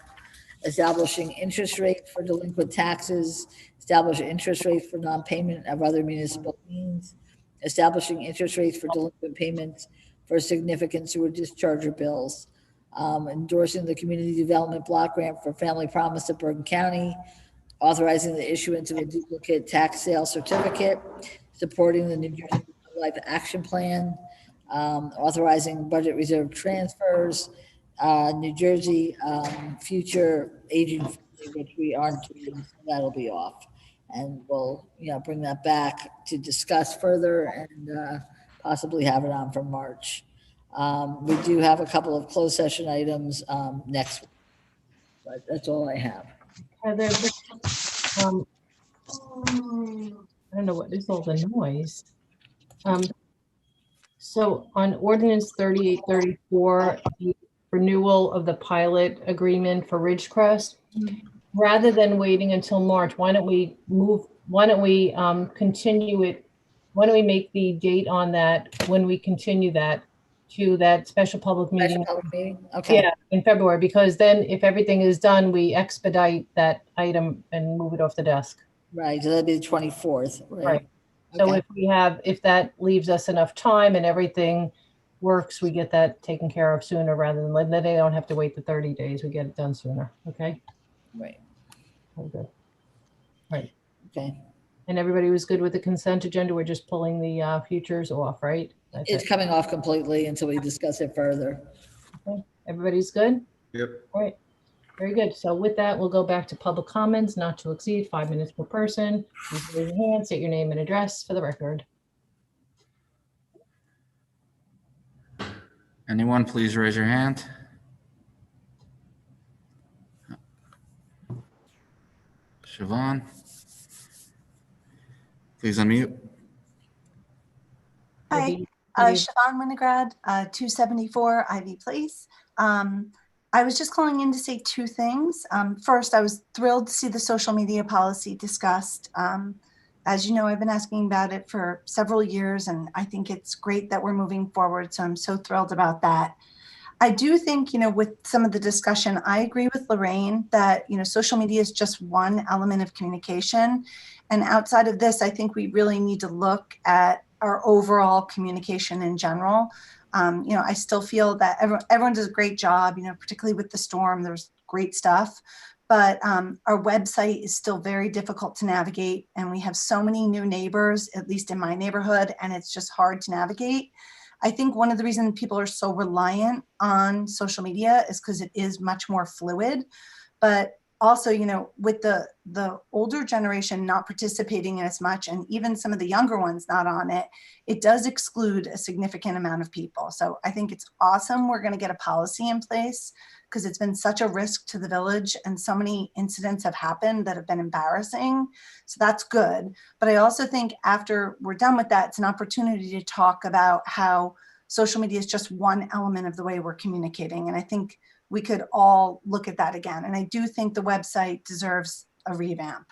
establishing interest rates for delinquent taxes, establish interest rates for non-payment of other municipal liens, establishing interest rates for delinquent payments for significant sewer discharger bills, endorsing the community development block grant for Family Promise of Bergen County, authorizing the issuance of a duplicate tax sale certificate, supporting the New Jersey Life Action Plan, authorizing budget reserve transfers, New Jersey future aging, which we aren't doing, so that'll be off. And we'll, bring that back to discuss further and possibly have it on for March. We do have a couple of closed session items next week, but that's all I have. Are there, I don't know what is all the noise. So on ordinance 3834, the renewal of the pilot agreement for Ridgecrest, rather than waiting until March, why don't we continue it? Why don't we make the date on that when we continue that to that special public meeting? Okay. Yeah, in February, because then if everything is done, we expedite that item and move it off the desk. Right, so that'd be the 24th. Right. So Okay. if that leaves us enough time and everything works, we get that taken care of sooner rather than later. Then they don't have to wait the 30 days. We get it done sooner. Okay. Right. All good. Right. Okay. And everybody was good with the consent agenda. We're just pulling the futures off, right? That's It's it. coming off completely until we discuss it further. Okay. Everybody's good? Yep. All right. Very good. So with that, we'll go back to public comments, not to exceed 5 minutes per person. Please raise your hand, state your name and address for the record. Anyone, please raise your hand. Siobhan. Please unmute. Hi, Siobhan Winograd, 274 Ivy Place. I was just calling in to say two things. First, I was thrilled to see the social media policy discussed. As you know, I've been asking about it for several years, and I think it's great that we're moving forward. So I'm so thrilled about that. I do think, with some of the discussion, I agree with Lorraine that, social media is just one element of communication. And outside of this, I think we really need to look at our overall communication in general. I still feel that everyone does a great job, particularly with the storm, there's great stuff, but our website is still very difficult to navigate. And we have so many new neighbors, at least in my neighborhood, and it's just hard to navigate. I think one of the reasons people are so reliant on social media is because it is much more fluid, but also, with the older generation not participating in as much, and even some of the younger ones not on it, it does exclude a significant amount of people. So I think it's awesome we're going to get a policy in place because it's been such a risk to the village and so many incidents have happened that have been embarrassing. So that's good. But I also think after we're done with that, it's an opportunity to talk about how social media is just one element of the way we're communicating. And I think we could all look at that again. And I do think the website deserves a revamp.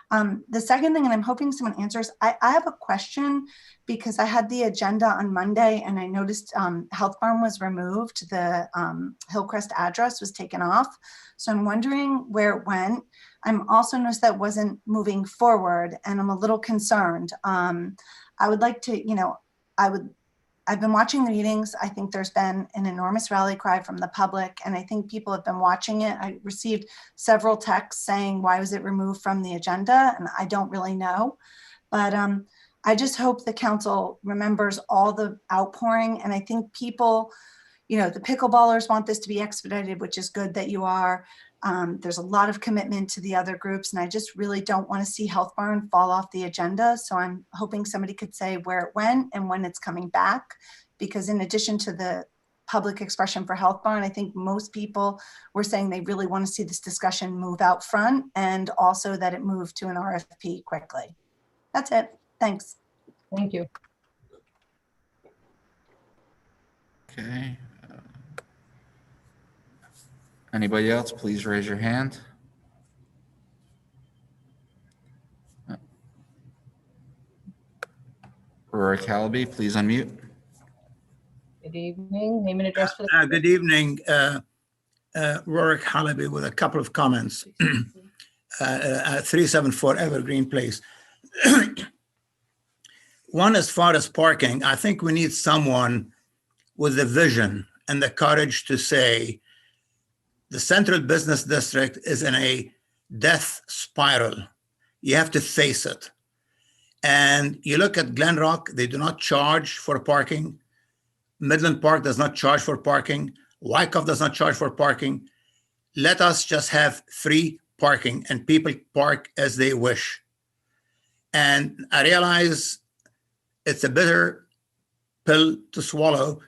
The second thing, and I'm hoping someone answers, I have a question because I had the agenda on Monday and I noticed Health Farm was removed. The Hillcrest address was taken off. So I'm wondering where it went. I'm also noticed that wasn't moving forward and I'm a little concerned. I would like to, I've been watching the meetings. I think there's been an enormous rally cry from the public, and I think people have been watching it. I received several texts saying, why was it removed from the agenda? And I don't really know, but I just hope the council remembers all the outpouring. And I think people, the pickleballers want this to be expedited, which is good that you are. There's a lot of commitment to the other groups, and I just really don't want to see Health Barn fall off the agenda. So I'm hoping somebody could say where it went and when it's coming back, because in addition to the public expression for Health Barn, I think most people were saying they really want to see this discussion move out front, and also that it move to an RFP quickly. That's it. Thanks. Thank you. Okay. Anybody else, please raise your hand. Rory Calaby, please unmute. Good evening. Name and address for the. Good evening. Rorik Halaby with a couple of comments. 374 Evergreen Place. One, as far as parking, I think we need someone with the vision and the courage to say the central business district is in a death spiral. You have to face it. And you look at Glen Rock, they do not charge for parking. Midland Park does not charge for parking. Wyckoff does not charge for parking. Let us just have free parking and people park as they wish. And I realize it's a bitter pill to swallow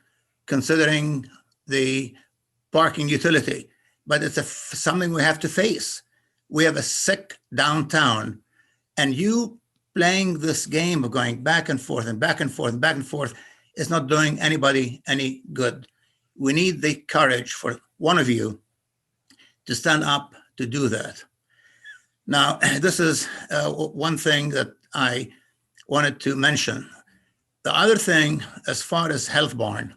considering the parking utility, but it's something we have to face. We have a sick downtown, and you playing this game of going back and forth and back and forth and back and forth is not doing anybody any good. We need the courage for one of you to stand up to do that. Now, this is one thing that I wanted to mention. The other thing, as far as Health Barn,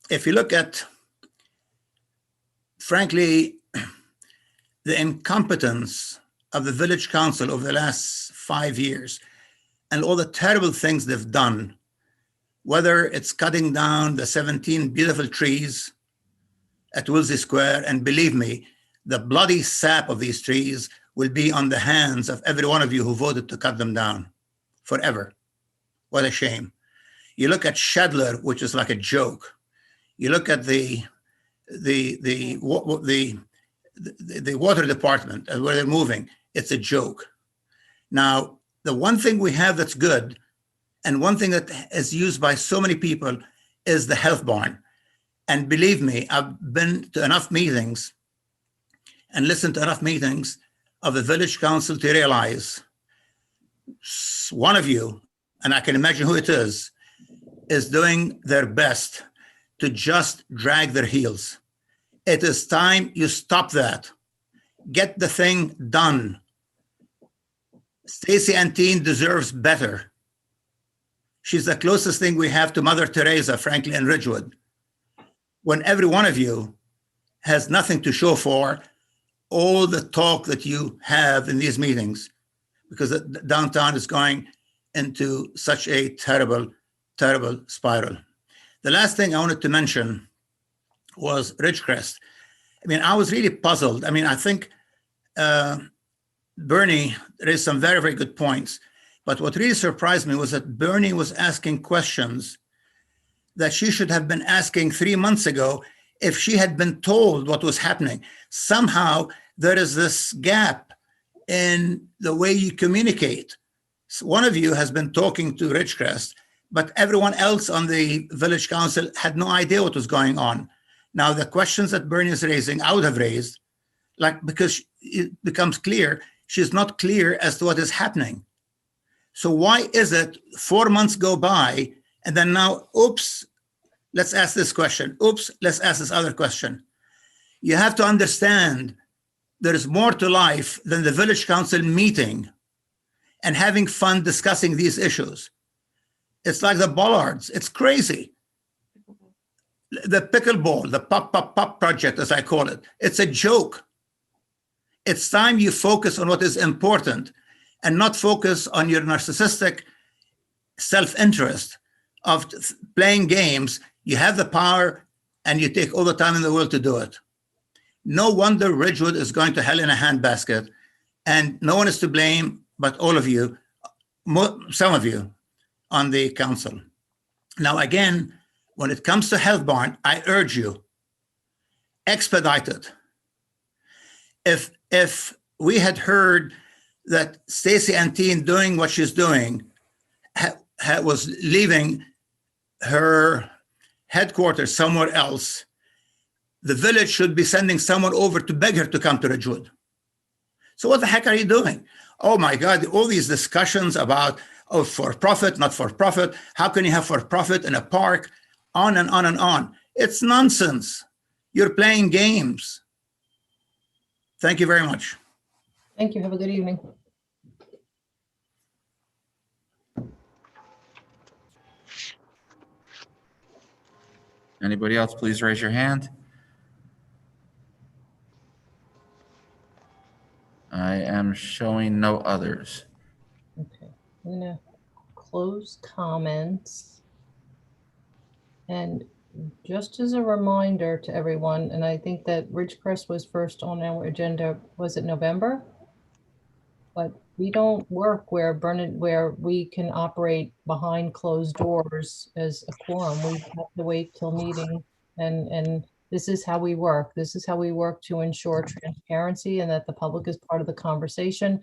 if you look at, frankly, the incompetence of the village council over the last 5 years and all the terrible things they've done, whether it's cutting down the 17 beautiful trees at Woolsey Square, and believe me, the bloody sap of these trees will be on the hands of every one of you who voted to cut them down forever. What a shame. You look at Shadler, which is like a joke. You look at the water department and where they're moving, it's a joke. Now, the one thing we have that's good, and one thing that is used by so many people, is the Health Barn. And believe me, I've been to enough meetings and listened to enough meetings of the village council to realize one of you, and I can imagine who it is doing their best to just drag their heels. It is time you stop that. Get the thing done. Stacy Antine deserves better. She's the closest thing we have to Mother Teresa, frankly, in Ridgewood. When every one of you has nothing to show for all the talk that you have in these meetings, because the downtown is going into such a terrible, terrible spiral. The last thing I wanted to mention was Ridgecrest. I mean, I was really puzzled. I mean, I think Bernie raised some very, very good points. But what really surprised me was that Bernie was asking questions that she should have been asking 3 months ago if she had been told what was happening. Somehow there is this gap in the way you communicate. So one of you has been talking to Ridgecrest, but everyone else on the village council had no idea what was going on. Now, the questions that Bernie is raising, I would have raised, because it becomes clear, she's not clear as to what is happening. So why is it 4 months go by and then now, oops, let's ask this question. Oops, let's ask this other question. You have to understand there is more to life than the village council meeting and having fun discussing these issues. It's like the bollards. It's crazy. The pickleball, the pop project, as I call it, it's a joke. It's time you focus on what is important and not focus on your narcissistic self-interest of playing games. You have the power and you take all the time in the world to do it. No wonder Ridgewood is going to hell in a handbasket, and no one is to blame but all of you, some of you on the council. Now, again, when it comes to Health Barn, I urge you, expedited. If we had heard that Stacy Antine doing what she's doing was leaving her headquarters somewhere else, the village should be sending someone over to beg her to come to Ridgewood. So what the heck are you doing? Oh my God, all these discussions about, oh, for profit, not for profit. How can you have for profit in a park? On and on and on. It's nonsense. You're playing games. Thank you very much. Thank you. Have a good evening. Anybody else, please raise your hand. I am showing no others. Okay, I'm gonna close comments. And just as a reminder to everyone, and I think that Ridgecrest was first on our agenda, was it November? But we don't work where where we can operate behind closed doors as a quorum. We have to wait till meeting, and this is how we work. This is how we work to ensure transparency and that the public is part of the conversation.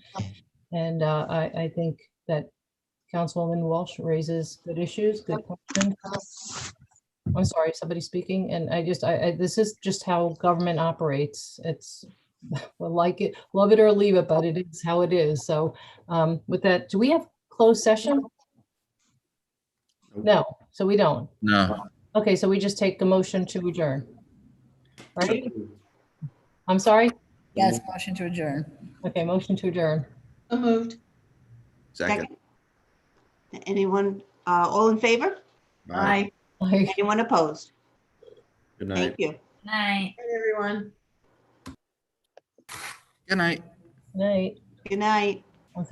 And I think that Councilwoman Walsh raises good issues, good questions. I'm sorry, somebody speaking, and this is just how government operates. It's, we'll like it, love it or leave it, but it is how it is. So with that, do we have closed session? No, so we don't. No. Okay, so we just take a motion to adjourn. Right? I'm sorry? Yes, motion to adjourn. Okay, motion to adjourn. So moved. Second. Anyone, all in favor? Aye. Anyone opposed? Good night. Thank you. Night. Hey, everyone. Good night. Night. Good night.